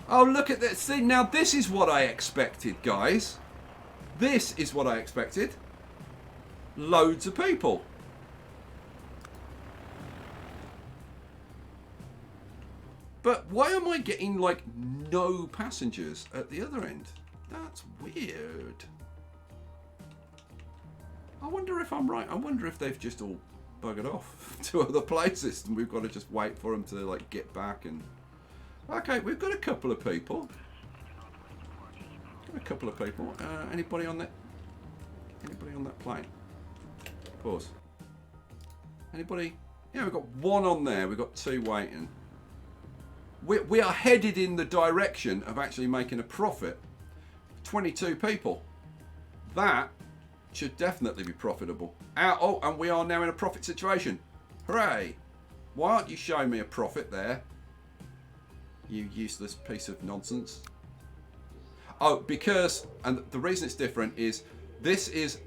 Oh, look at this. See, now this is what I expected, guys. This is what I expected. Loads of people. But why am I getting, like, no passengers at the other end? That's weird. I wonder if I'm right. I wonder if they've just all buggered off to other places and we've got to just wait for them to, like, get back and... Okay, we've got a couple of people. Got a couple of people. Anybody on that? Anybody on that plane? Pause. Anybody? Yeah, we've got one on there. We've got two waiting. We are headed in the direction of actually making a profit. 22 people. That should definitely be profitable. Oh, and we are now in a profit situation. Hooray! Why aren't you showing me a profit there? You useless piece of nonsense. Oh, because, and the reason it's different is this is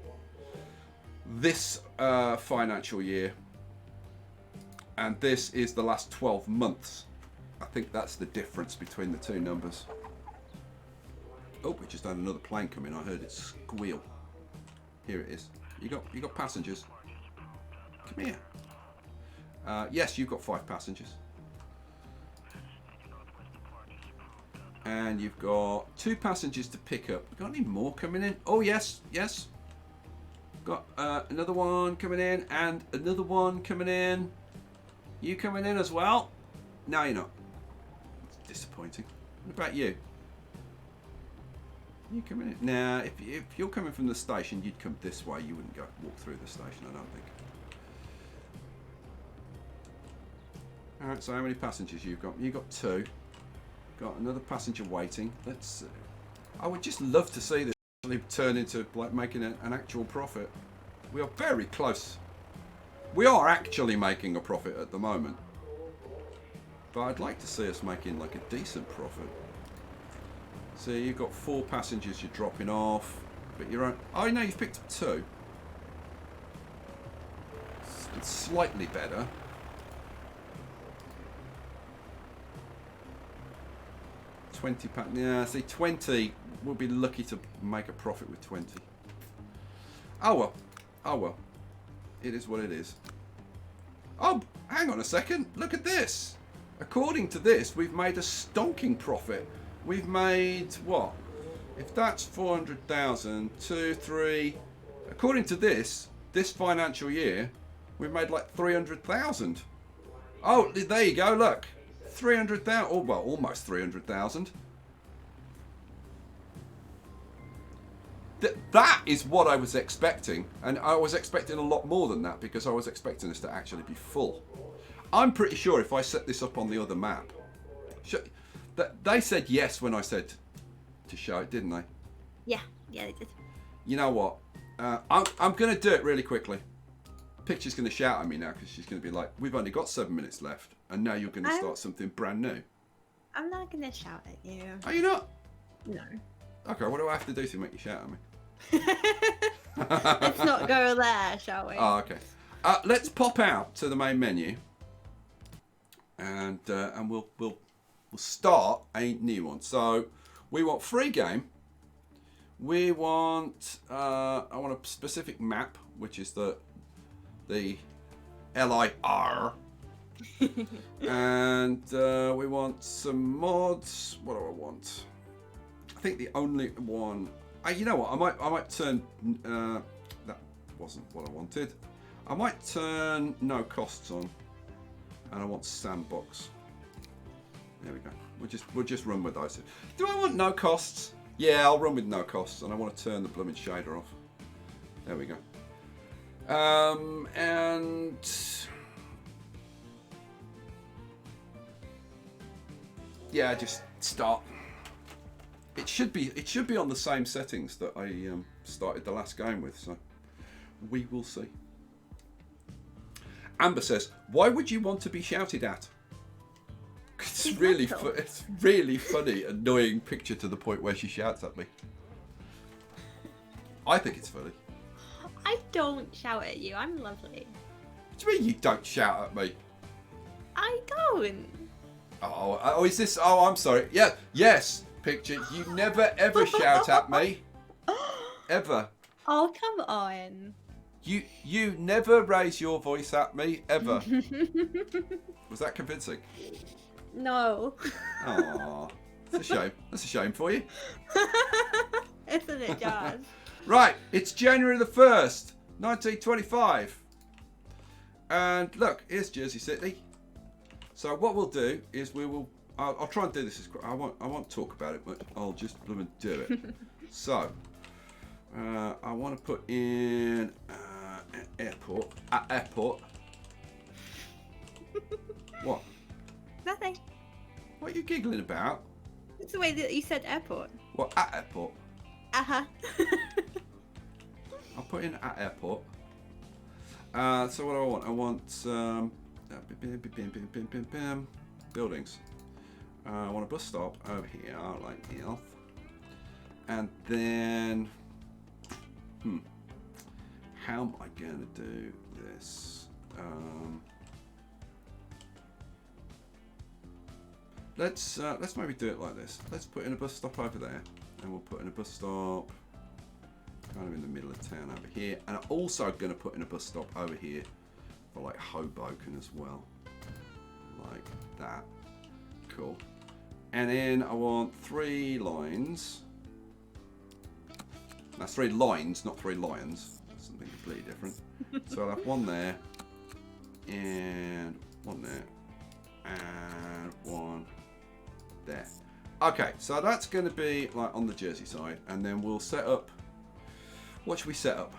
this financial year and this is the last 12 months. I think that's the difference between the two numbers. Oh, we just had another plane come in. I heard it squeal. Here it is. You got passengers. Come here. Yes, you've got 5 passengers. And you've got 2 passengers to pick up. Got any more coming in? Oh, yes, yes. Got another one coming in and another one coming in. You coming in as well? No, you're not. It's disappointing. What about you? You coming in? Now, if you're coming from the station, you'd come this way. You wouldn't walk through the station, I don't think. Alright, so how many passengers you've got? You've got 2. Got another passenger waiting. Let's. I would just love to see this actually turn into like making an actual profit. We are very close. We are actually making a profit at the moment. But I'd like to see us making like a decent profit. So you've got 4 passengers you're dropping off, but you're on. Oh no, you've picked up 2. It's slightly better. £20. Yeah, see, 20. We'll be lucky to make a profit with 20. Oh well. Oh well. It is what it is. Oh, hang on a second. Look at this. According to this, we've made a stonking profit. We've made what? If that's 400,000, 2, 3. According to this financial year, we've made like 300,000. Oh, there you go. Look. 300,000, oh well, almost 300,000. That is what I was expecting, and I was expecting a lot more than that because I was expecting this to actually be full. I'm pretty sure if I set this up on the other map, they said yes when I said to show it, didn't they?
Yeah, they did.
You know what? I'm going to do it really quickly. Picture's going to shout at me now because she's going to be like, we've only got 7 minutes left and now you're going to start something brand new.
I'm not going to shout at you.
Are you not?
No.
Okay, what do I have to do to make you shout at me?
Let's not go there, shall we?
Oh, okay. Let's pop out to the main menu and we'll start a new one. So we want free game. We want I want a specific map, which is the LIRR. And we want some mods. What do I want? I think the only one. You know what? I might turn. That wasn't what I wanted. I might turn no costs on, and I want sandbox. There we go. We'll just run with those. Do I want no costs? Yeah, I'll run with no costs, and I want to turn the blooming shader off. There we go. And yeah, just start. It should be on the same settings that I started the last game with, so we will see. Amber says, "Why would you want to be shouted at?" It's really funny, annoying picture to the point where she shouts at me. I think it's funny.
I don't shout at you. I'm lovely.
What do you mean you don't shout at me?
I don't.
Oh, is this? Oh, I'm sorry. Yeah, yes, picture. You never ever shout at me, ever.
Oh, come on.
You never raise your voice at me ever. Was that convincing?
No.
Oh, it's a shame. That's a shame for you.
Isn't it, Jazz?
Right, it's January the 1st, 1925. And look, here's Jersey City. So what we'll do is I'll try and do this as quick. I won't talk about it much. I'll just blooming do it. So, I want to put in an airport. Airport. What?
Nothing.
What are you giggling about?
It's the way that you said airport.
What, at airport?
Uh-huh.
I'll put in at airport. So what do I want? I want buildings. I want a bus stop over here, like here. And then, how am I going to do this? Let's maybe do it like this. Let's put in a bus stop over there, and we'll put in a bus stop kind of in the middle of town over here. And I'm also going to put in a bus stop over here for like Hoboken as well, like that. Cool. And then I want 3 lines. That's 3 lines, not 3 lions. That's something completely different. So I'll have 1 there, and 1 there, and 1 there. Okay, so that's going to be like on the Jersey side, and then we'll set up. What should we set up?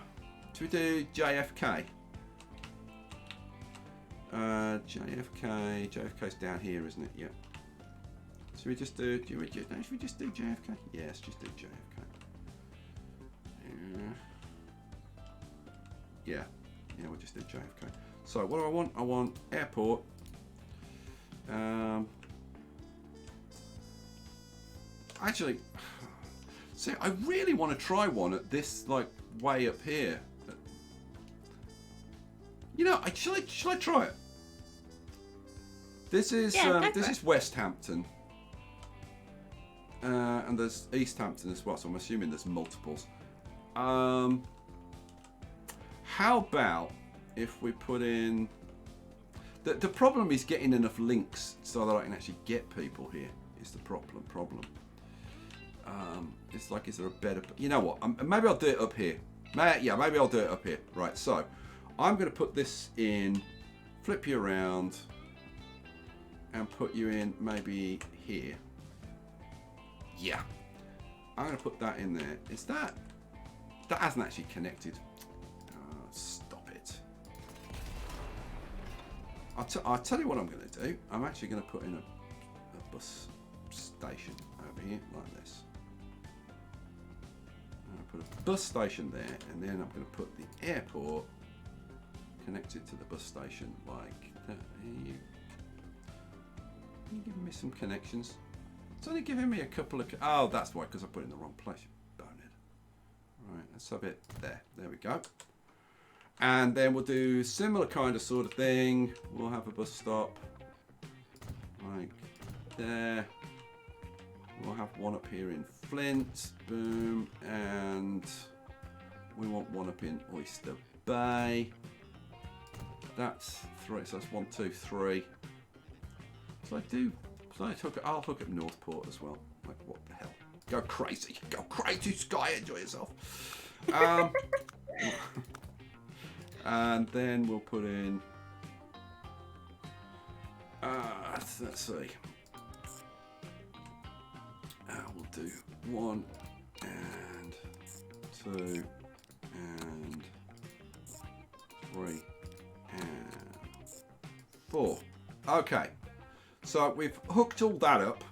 Should we do JFK? JFK's down here, isn't it? Yeah. Should we just do? Should we just do JFK? Yes, just do JFK. Yeah, we'll just do JFK. So what do I want? I want airport. Actually, see, I really want to try one at this like way up here. You know, shall I try it? This is West Hampton, and there's East Hampton as well. So I'm assuming there's multiples. How about if we put in? The problem is getting enough links so that I can actually get people here. Is the problem? It's like, is there a better? You know what? Maybe I'll do it up here. Yeah, maybe I'll do it up here. Right. So I'm going to put this in, flip you around, and put you in maybe here. Yeah. I'm going to put that in there. Is that hasn't actually connected? Stop it. I'll tell you what I'm going to do. I'm actually going to put in a bus station over here like this. I'll put a bus station there, and then I'm going to put the airport connected to the bus station like that. Can you give me some connections? It's only giving me a couple of. Oh, that's why, because I put it in the wrong place. Bonehead. Right, let's have it there. There we go. And then we'll do similar kind of sort of thing. We'll have a bus stop like there. We'll have one up here in Flint. Boom. And we want one up in Oyster Bay. That's 3. So that's 1, 2, 3. I'll hook up Northport as well. Like, what the hell? Go crazy, Sky, enjoy yourself. And then we'll put in. Let's see. We'll do 1 and 2 and 3 and 4. Okay. So we've hooked all that up.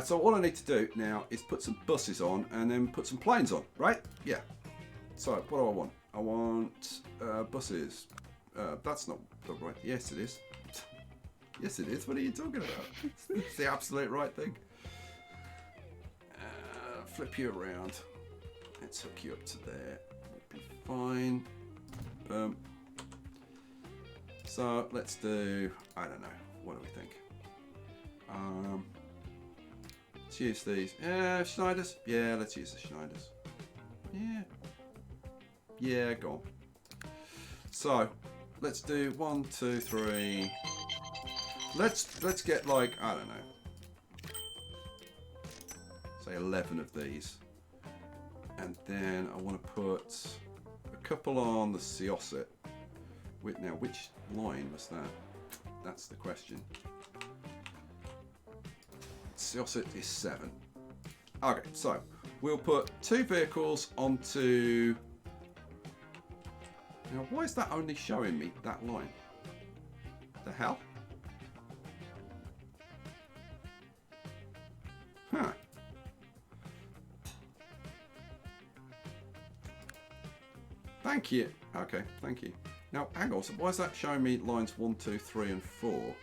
So all I need to do now is put some buses on and then put some planes on, right? Yeah. So what do I want? I want buses. That's not the right. Yes, it is. Yes, it is. What are you talking about? It's the absolute right thing. Flip you around. Let's hook you up to there. We'll be fine. Boom. So let's do, I don't know, what do we think? Let's use these. Yeah, Schneiders. Yeah, let's use the Schneiders. Yeah. Yeah, go on. So let's do 1, 2, 3. Let's get like, I don't know, say 11 of these, and then I want to put a couple on the Ciosit. Now, which line was that? That's the question. Ciosit is 7. Okay, so we'll put 2 vehicles onto. Now, why is that only showing me that line? The hell? Huh. Thank you. Okay, thank you. Now, hang on. So why is that showing me lines 1, 2, 3, and 4?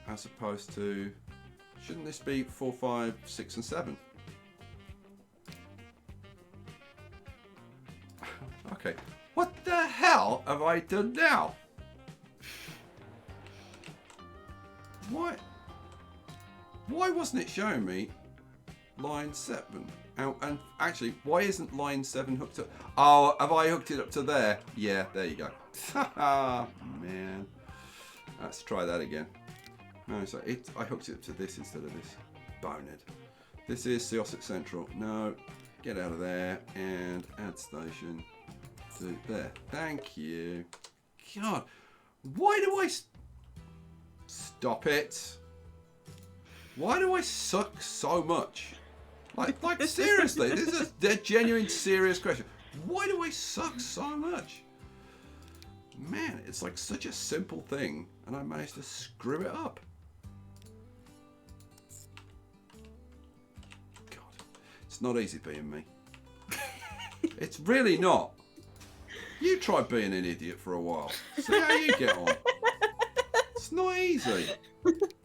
As opposed to... Shouldn't this be 4, 5, 6, and 7? Okay. What the hell have I done now? Why wasn't it showing me line 7? And actually, why isn't line 7 hooked up? Oh, have I hooked it up to there? Yeah, there you go. Man. Let's try that again. No, so I hooked it up to this instead of this. Bonehead. This is Ciosit Central. No, get out of there and add station to there. Thank you. God, why do I... Stop it. Why do I suck so much? Like seriously, this is a genuine, serious question. Why do I suck so much? Man, it's like such a simple thing, and I managed to screw it up. God, it's not easy being me. It's really not. You try being an idiot for a while. See how you get on. It's not easy.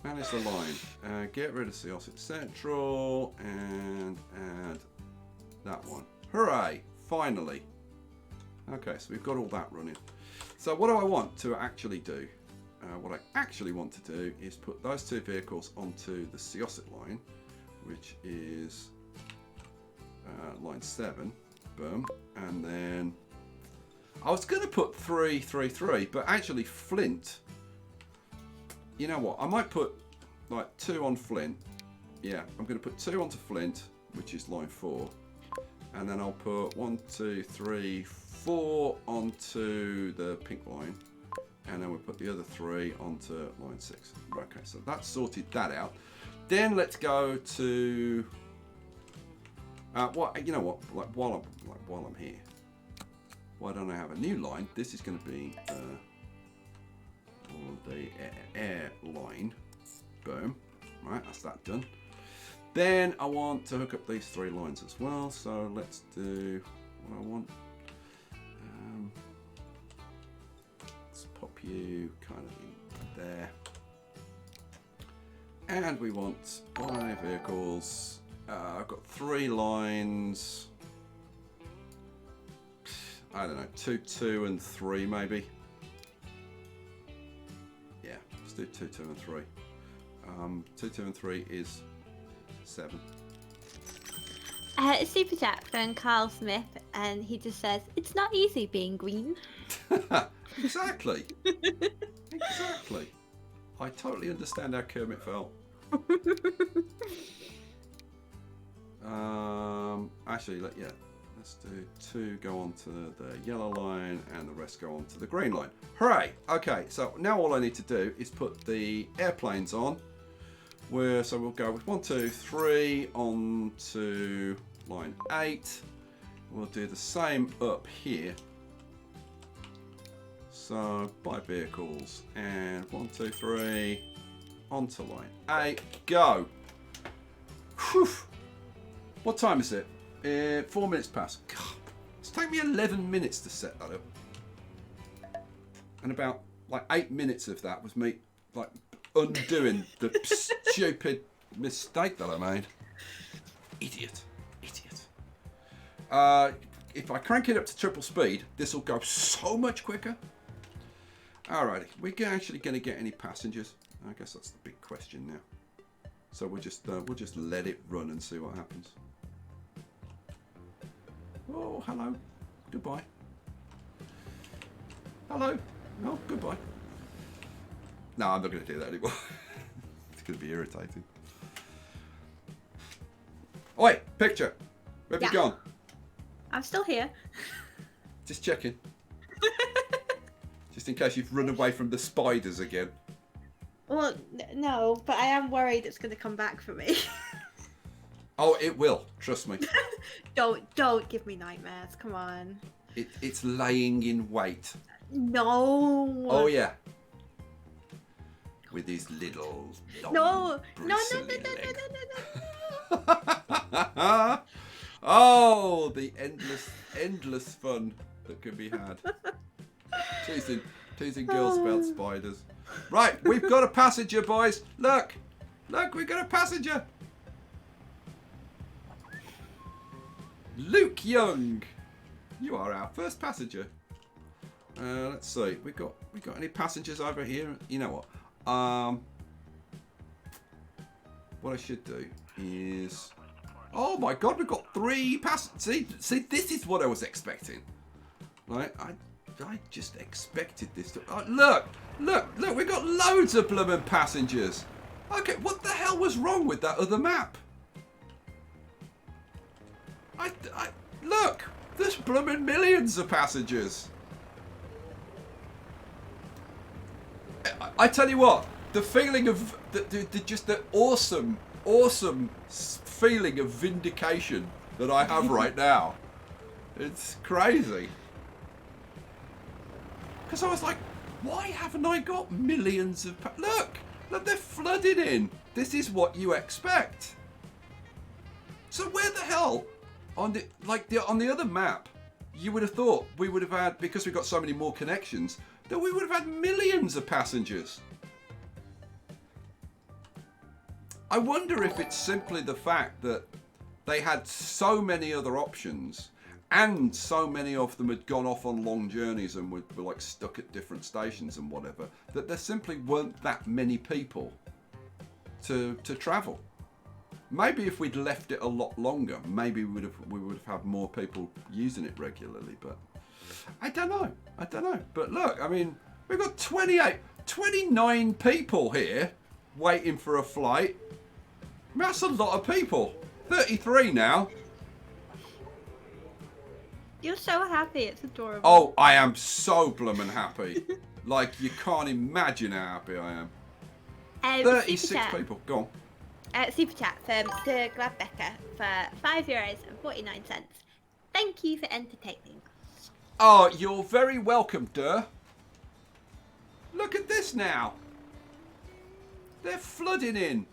Manage the line. Get rid of Ciosit Central and add that one. Hooray! Finally. Okay, so we've got all that running. So what do I want to actually do? What I actually want to do is put those 2 vehicles onto the Ciosit line, which is line 7. Boom. And then I was going to put 3, 3, 3, but actually Flint. You know what? I might put like 2 on Flint. Yeah, I'm going to put 2 onto Flint, which is line 4. And then I'll put 1, 2, 3, 4 onto the pink line. And then we'll put the other 3 onto line 6. Okay, so that's sorted that out. Then let's go to... you know what? While I'm here, why don't I have a new line? This is going to be... the Airline. Boom. Right, that's that done. Then I want to hook up these 3 lines as well. So let's do what I want. Let's pop you kind of in there. And we want 5 vehicles. I've got 3 lines. I don't know, 2, 2, and 3 maybe. Let's do 2, 2, and 3. 2, 2, and 3 is 7.
Super chat from Carl Smith, and he just says, "It's not easy being green."
Exactly. Exactly. I totally understand how Kermit felt. Actually, let's do 2 go onto the yellow line and the rest go onto the green line. Hooray! Okay, so now all I need to do is put the airplanes on. So we'll go with 1, 2, 3 onto line 8. We'll do the same up here. So buy vehicles and 1, 2, 3 onto line 8. Go! Whew. What time is it? 4 minutes past. God, it's taken me 11 minutes to set that up. And about like 8 minutes of that was me like undoing the stupid mistake that I made. Idiot. If I crank it up to triple speed, this will go so much quicker. Alrighty, we're actually going to get any passengers? I guess that's the big question now. So we'll just let it run and see what happens. Oh, hello. Goodbye. Hello. Oh, goodbye. No, I'm not going to do that anymore. It's going to be irritating. Oi, picture. Where have you gone?
I'm still here.
Just checking. Just in case you've run away from the spiders again.
Well, no, but I am worried it's going to come back for me.
Oh, it will. Trust me.
Don't give me nightmares. Come on.
It's laying in wait.
No.
Oh yeah. With his little long,
No.
Oh, the endless fun that can be had. Teasing girls about spiders. Right, we've got a passenger, boys. Look, we've got a passenger. Luke Young, you are our first passenger. Let's see, we got any passengers over here? You know what? What I should do is, oh my God, we've got 3 passengers. See, this is what I was expecting. Right, I just expected this to. Oh, look, we got loads of blooming passengers. Okay, what the hell was wrong with that other map? Look, there's blooming millions of passengers. I tell you what, the feeling of just the awesome feeling of vindication that I have right now, it's crazy. Because I was like, why haven't I got millions of... Look, they're flooding in. This is what you expect. So where the hell, on the other map, you would have thought we would have had, because we've got so many more connections, that we would have had millions of passengers. I wonder if it's simply the fact that they had so many other options, and so many of them had gone off on long journeys and were like stuck at different stations and whatever, that there simply weren't that many people to travel. Maybe if we'd left it a lot longer, maybe we would have had more people using it regularly, but I don't know. But look, I mean, we've got 29 people here waiting for a flight. I mean, that's a lot of people. 33 now.
You're so happy, it's adorable.
Oh, I am so bloomin' happy. Like, you can't imagine how happy I am. 36 people, go on.
Super chat from the Gladbecker for €5.49. Thank you for entertaining us.
Oh, you're very welcome, Durr. Look at this now. They're flooding in.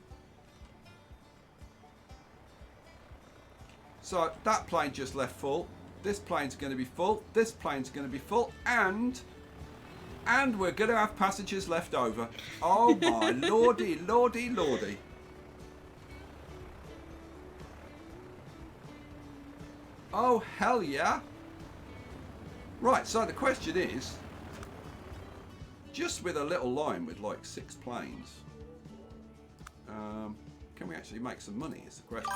So, that plane just left full. This plane's going to be full. This plane's going to be full. And we're going to have passengers left over. Oh my lordy. Oh, hell yeah. Right, so the question is, just with a little line with like 6 planes, can we actually make some money is the question.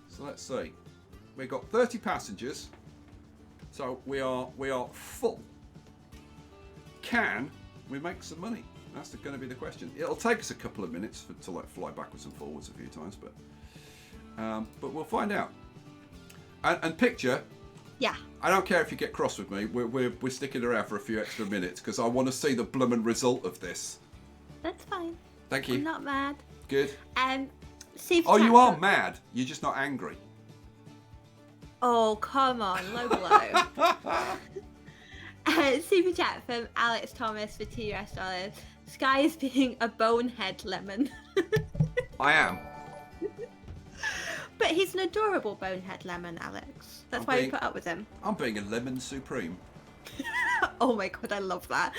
So let's see. We've got 30 passengers, so we are full. Can we make some money? That's going to be the question. It'll take us a couple of minutes to like fly backwards and forwards a few times, but we'll find out. And picture.
Yeah.
I don't care if you get cross with me. We're sticking around for a few extra minutes because I want to see the bloomin' result of this.
That's fine.
Thank you.
I'm not mad.
Good.
Super
Oh,
chat
you are
from-
mad. You're just not angry.
Oh, come on, low blow. Super chat from Alex Thomas for $2. Sky is being a bonehead lemon.
I am.
But he's an adorable bonehead lemon, Alex. That's why you put up with him.
I'm being a lemon supreme.
Oh my God, I love that.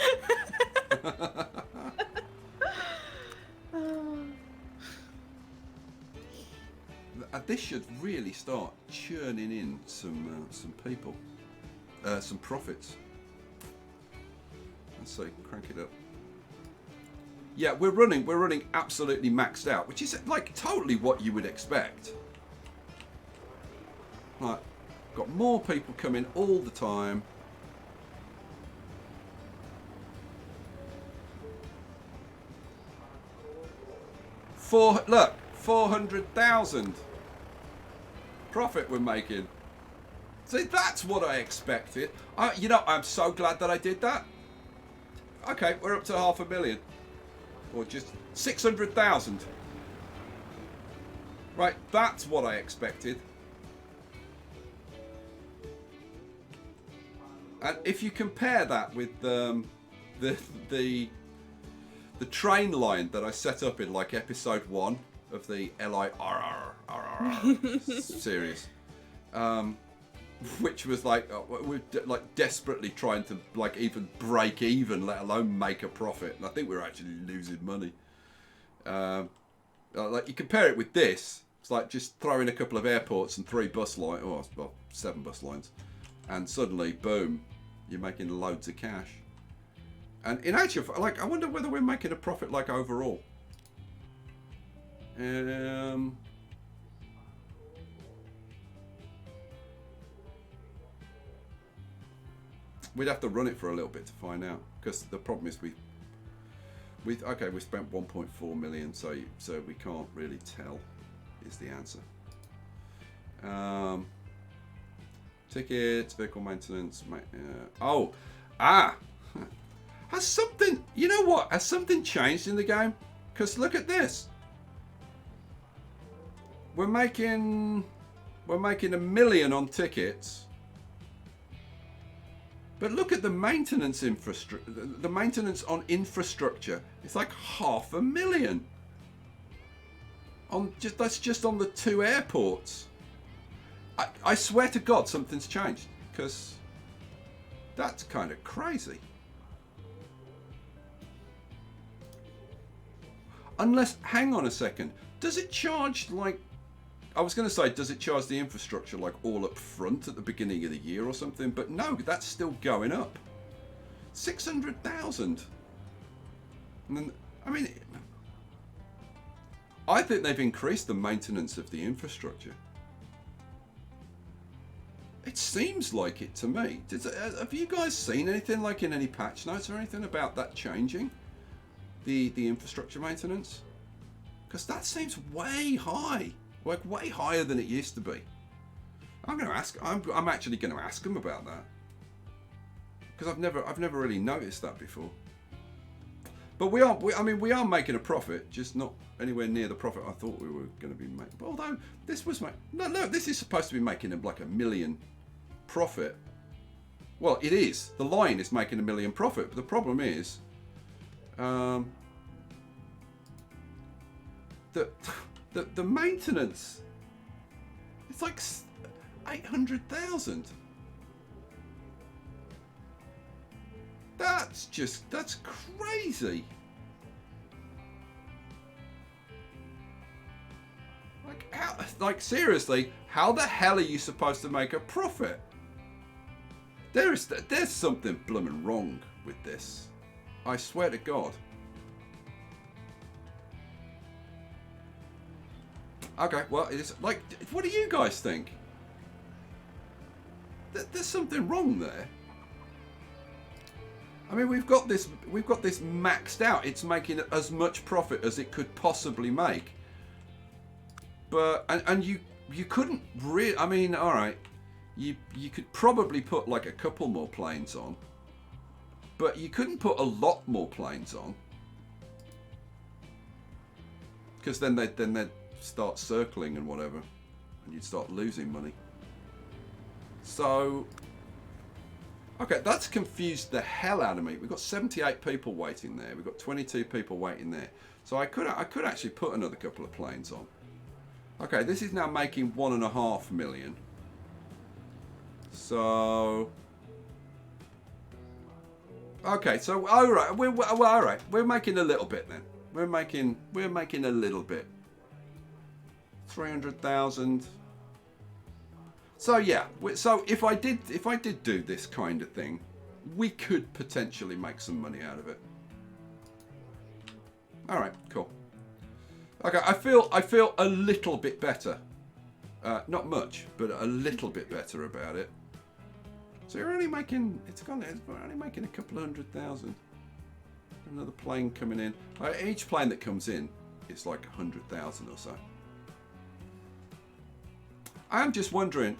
This should really start churning in some people, some profits. Let's see, crank it up. Yeah, we're running absolutely maxed out, which is like totally what you would expect. Like, got more people coming all the time. Look, 400,000 profit we're making. See, that's what I expected. You know, I'm so glad that I did that. Okay, we're up to 500,000. Or just 600,000. Right, that's what I expected. And if you compare that with the train line that I set up in like episode 1 of the LIRR series, which was like we're like desperately trying to like even break even, let alone make a profit. And I think we're actually losing money. Like you compare it with this, it's like just throw in a couple of airports and 3 bus lines, or well, 7 bus lines, and suddenly, boom, you're making loads of cash. And in actual, like, I wonder whether we're making a profit like overall. We'd have to run it for a little bit to find out, because the problem is we spent 1.4 million, so we can't really tell. Is the answer. Tickets, vehicle maintenance. Has something? You know what? Has something changed in the game? Because look at this. We're making $1 million on tickets. But look at the maintenance infrastructure. The maintenance on infrastructure. It's like 500,000. That's just on the 2 airports. I swear to God, something's changed, because that's kind of crazy. Unless, hang on a second, does it charge like? I was going to say, does it charge the infrastructure like all up front at the beginning of the year or something? But no, that's still going up. 600,000. And then, I mean, I think they've increased the maintenance of the infrastructure. It seems like it to me. Have you guys seen anything like in any patch notes or anything about that changing? The infrastructure maintenance? Because that seems way high. Like way higher than it used to be. I'm actually going to ask them about that. Because I've never really noticed that before. But we are making a profit, just not anywhere near the profit I thought we were going to be making. But although this was this is supposed to be making like $1 million profit. Well, it is. The line is making $1 million profit, but the problem is, the maintenance. It's like 800,000. That's crazy. Like seriously, how the hell are you supposed to make a profit? There's something blooming wrong with this. I swear to God. Okay, well, it's like, what do you guys think? There's something wrong there. I mean, we've got this maxed out. It's making as much profit as it could possibly make. But and you couldn't really. I mean, all right, you could probably put like a couple more planes on, but you couldn't put a lot more planes on, because then they'd start circling and whatever, and you'd start losing money. So, okay, that's confused the hell out of me. We've got 78 people waiting there. We've got 22 people waiting there. So I could actually put another couple of planes on. Okay, this is now making 1.5 million. So, okay, so all right, all right. We're making a little bit then. We're making a little bit. 300,000. So yeah, so if I did do this kind of thing, we could potentially make some money out of it. All right, cool. Okay, I feel a little bit better. Not much, but a little bit better about it. So you're only making, it's only making a couple of 100,000. Another plane coming in. Each plane that comes in is like 100,000 or so. I am just wondering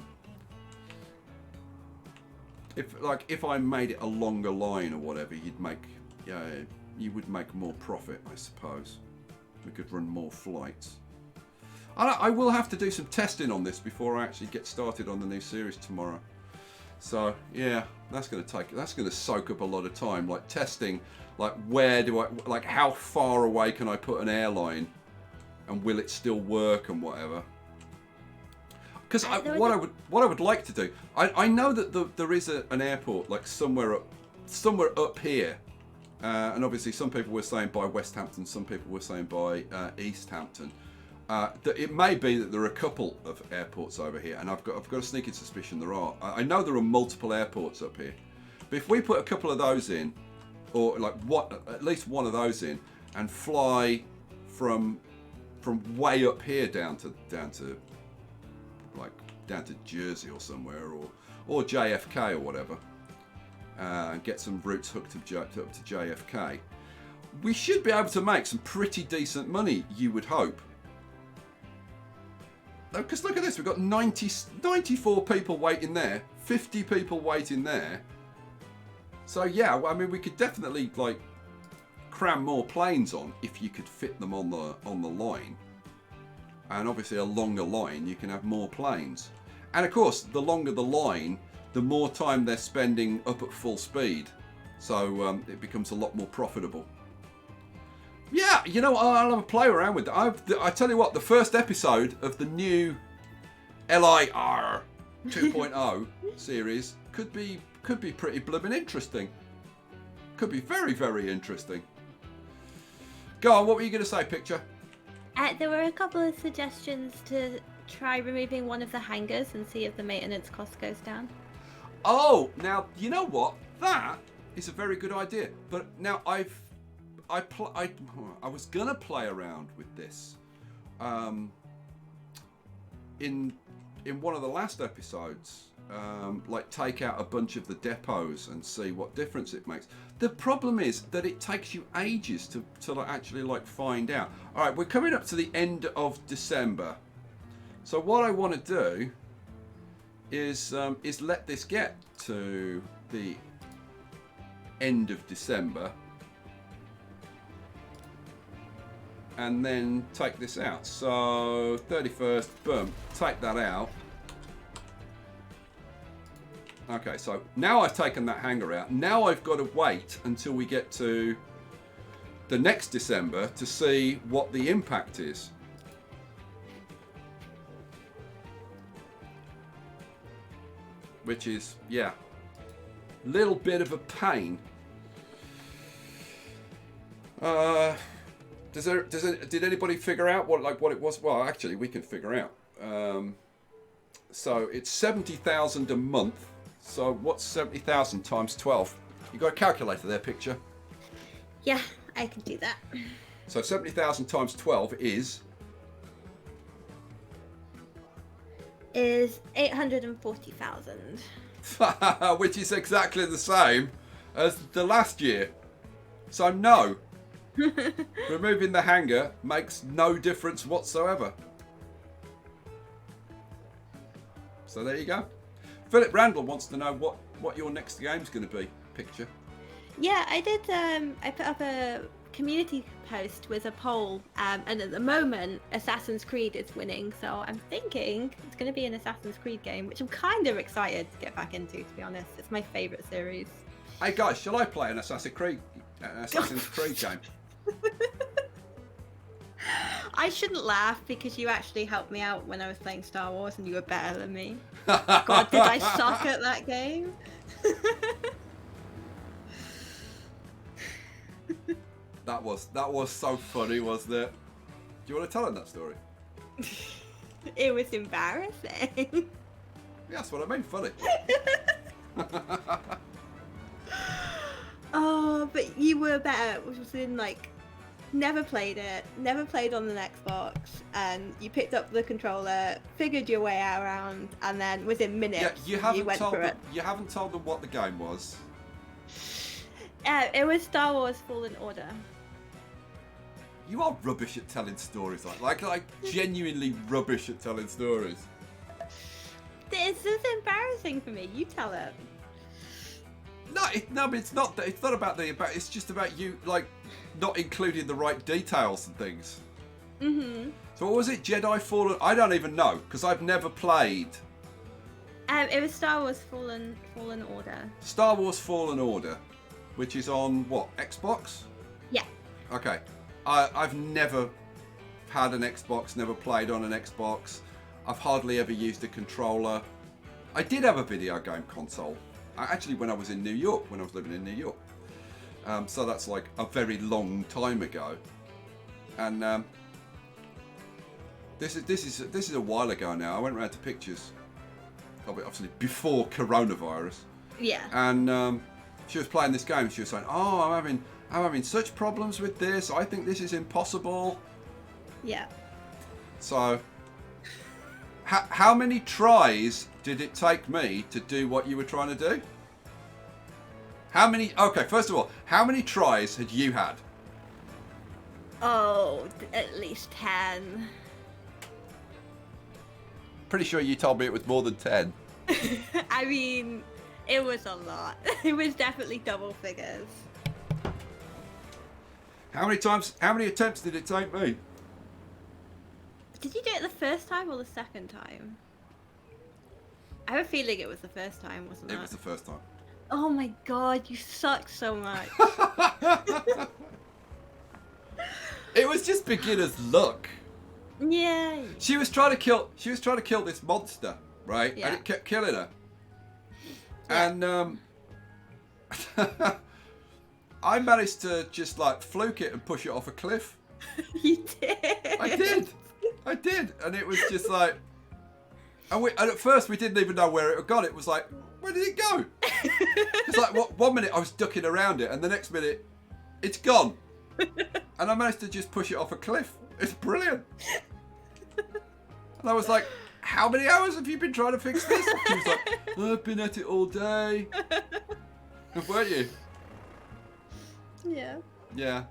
if I made it a longer line or whatever, you would make more profit, I suppose. We could run more flights. I will have to do some testing on this before I actually get started on the new series tomorrow. So yeah, that's going to soak up a lot of time, like testing, like how far away can I put an airline, and will it still work and whatever. Because what I would like to do, I know that there is an airport like somewhere up here, and obviously some people were saying by West Hampton, some people were saying by East Hampton. That it may be that there are a couple of airports over here, and I've got a sneaking suspicion there are. I know there are multiple airports up here, but if we put a couple of those in, or like at least one of those in, and fly from way up here down to Jersey or somewhere, or JFK or whatever, and get some routes hooked up to JFK, we should be able to make some pretty decent money, you would hope. Because look at this, we've got 94 people waiting there, 50 people waiting there. So yeah, I mean, we could definitely like cram more planes on if you could fit them on the line. And obviously a longer line, you can have more planes. And of course, the longer the line, the more time they're spending up at full speed. So it becomes a lot more profitable. Yeah, you know, I'll have a play around with that. I tell you what, the first episode of the new LIRR 2.0 series could be pretty blooming interesting. Could be very, very interesting. Go on, what were you going to say, Picture?
There were a couple of suggestions to try removing one of the hangars and see if the maintenance cost goes down.
Oh, now, you know what? That is a very good idea. But now I was gonna play around with this in one of the last episodes, like take out a bunch of the depots and see what difference it makes. The problem is that it takes you ages to like, actually like find out. All right, we're coming up to the end of December, so what I want to do is let this get to the end of December. And then take this out. So 31st, boom, take that out. Okay, so now I've taken that hanger out. Now I've got to wait until we get to the next December to see what the impact is. Which is, yeah, a little bit of a pain. Did anybody figure out what it was? Well, actually, we can figure out. So it's 70,000 a month. So what's 70,000 times 12? You got a calculator there, Picture?
Yeah, I can do that.
So 70,000 times 12 is
840,000.
which is exactly the same as the last year. So no. Removing the hanger makes no difference whatsoever. So there you go. Philip Randall wants to know what your next game's going to be, Picture.
Yeah, I did. I put up a community post with a poll, and at the moment, Assassin's Creed is winning. So I'm thinking it's going to be an Assassin's Creed game, which I'm kind of excited to get back into. To be honest, it's my favourite series. Hey
guys, shall I play an Assassin's Creed game?
I shouldn't laugh because you actually helped me out when I was playing Star Wars and you were better than me. God, did I suck at that game?
That was so funny, wasn't it? Do you want to tell him that story?
It was embarrassing.
Yeah, that's what I mean, funny.
Oh, but you were better, which was in like never played it, never played on an Xbox, and you picked up the controller, figured your way around, and then within minutes
Yeah,
you went through it.
you haven't told them what the game was.
It was Star Wars Fallen Order.
You are rubbish at telling stories, like genuinely rubbish at telling stories.
This is embarrassing for me. You tell it.
No, but it's not. It's not about It's just about you, like, not including the right details and things.
Mhm.
So what was it? Jedi Fallen? I don't even know because I've never played.
It was Star Wars Fallen Order.
Star Wars Fallen Order, which is on what, Xbox?
Yeah.
Okay. I've never had an Xbox. Never played on an Xbox. I've hardly ever used a controller. I did have a video game console. Actually, when I was in New York, when I was living in New York. So that's like a very long time ago. And this is a while ago now. I went around to pictures of it, obviously before coronavirus.
Yeah.
And she was playing this game. She was saying, "Oh, I'm having such problems with this. I think this is impossible."
Yeah.
So, how many tries did it take me to do what you were trying to do? Okay, first of all, how many tries had you had?
Oh, at least 10.
Pretty sure you told me it was more than 10.
I mean, it was a lot. It was definitely double figures.
How many attempts did it take me?
Did you do it the first time or the second time? I have a feeling it was the first time, wasn't it?
It was the first time.
Oh my god, you suck so much.
It was just beginner's luck.
Yeah.
She was trying to kill this monster, right?
Yeah.
And it kept killing her.
Yeah.
And I managed to just like fluke it and push it off a cliff.
You did.
I did, and it was just like, and at first we didn't even know where it had gone. It was like, where did it go? It's like one minute I was ducking around it, and the next minute it's gone, and I managed to just push it off a cliff. It's brilliant. And I was like, how many hours have you been trying to fix this? And she was like, I've been at it all day. Weren't you?
Yeah.
Yeah.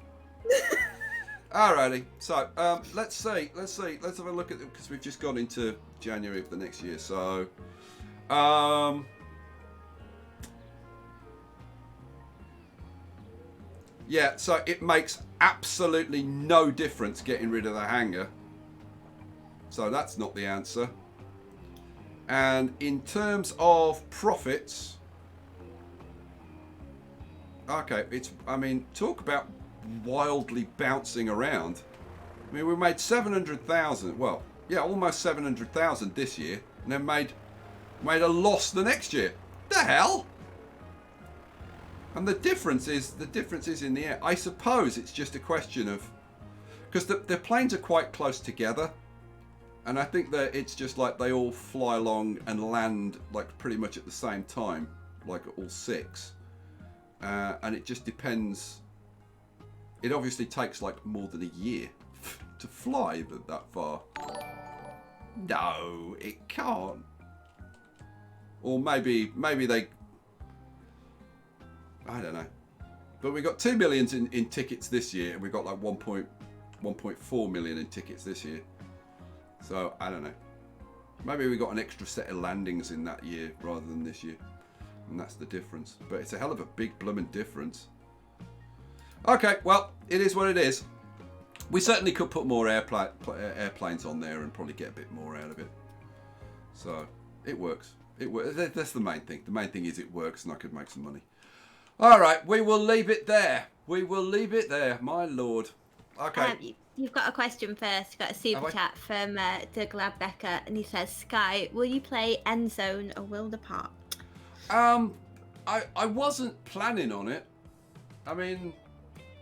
Alrighty. So let's have a look at it because we've just gone into January of the next year. So yeah. So it makes absolutely no difference getting rid of the hanger. So that's not the answer. And in terms of profits, okay, talk about wildly bouncing around. I mean, we made 700,000. Well, yeah, almost 700,000 this year, and then made a loss the next year. The hell? And the difference is in the air. I suppose it's just a question of because the planes are quite close together, and I think that it's just like they all fly along and land like pretty much at the same time, like all six, and it just depends. It obviously takes like more than a year to fly that far. No, it can't. Or maybe they. I don't know. But we got 2 million in tickets this year, and we got like 1.4 million in tickets this year. So I don't know. Maybe we got an extra set of landings in that year rather than this year, and that's the difference. But it's a hell of a big blooming difference. Okay, well, it is what it is. We certainly could put more airplanes on there and probably get a bit more out of it. So it works. It works. That's the main thing. The main thing is it works, and I could make some money. All right, we will leave it there. We will leave it there, my lord. Okay.
You've got a question first. You've got a super chat from Doug Ladbecker, and he says, Sky, will you play Endzone or World Apart?
I wasn't planning on it. I mean,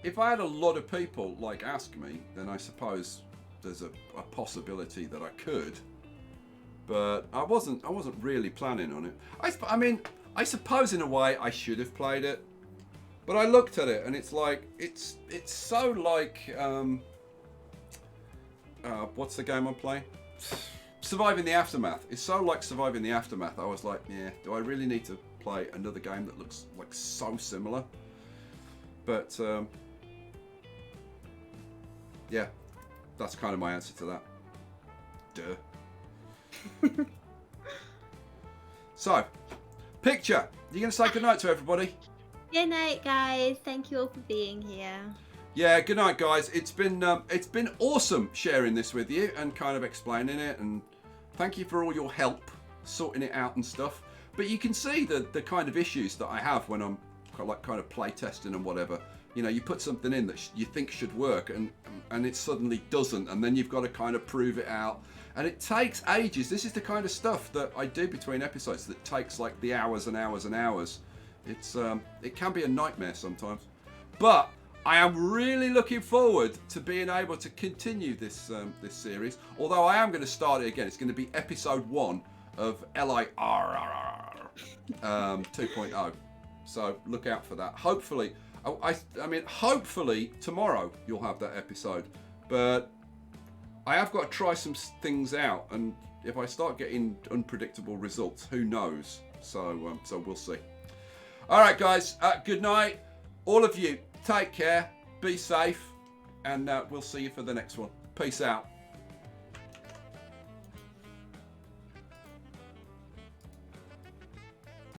if I had a lot of people like ask me, then I suppose there's a possibility that I could. But I wasn't really planning on it. I suppose in a way I should have played it. But I looked at it and it's like, it's so like, what's the game I'm playing? Surviving the Aftermath. It's so like Surviving the Aftermath. I was like, yeah, do I really need to play another game that looks like so similar? But yeah, that's kind of my answer to that. Duh. So, picture. You gonna say goodnight to everybody?
Good night, guys. Thank you all for being here.
Yeah, good night, guys. It's been awesome sharing this with you and kind of explaining it, and thank you for all your help sorting it out and stuff. But you can see the kind of issues that I have when I'm kind of play testing and whatever. You know, you put something in that you think should work, and it suddenly doesn't, and then you've got to kind of prove it out, and it takes ages. This is the kind of stuff that I do between episodes that takes like the hours and hours and hours. It can be a nightmare sometimes, but I am really looking forward to being able to continue this this series. Although I am going to start it again. It's going to be episode 1 of LIRR 2.0. So look out for that. Hopefully, I mean, hopefully tomorrow you'll have that episode. But I have got to try some things out, and if I start getting unpredictable results, who knows? So we'll see. All right, guys. Good night, all of you. Take care. Be safe, and we'll see you for the next one. Peace out.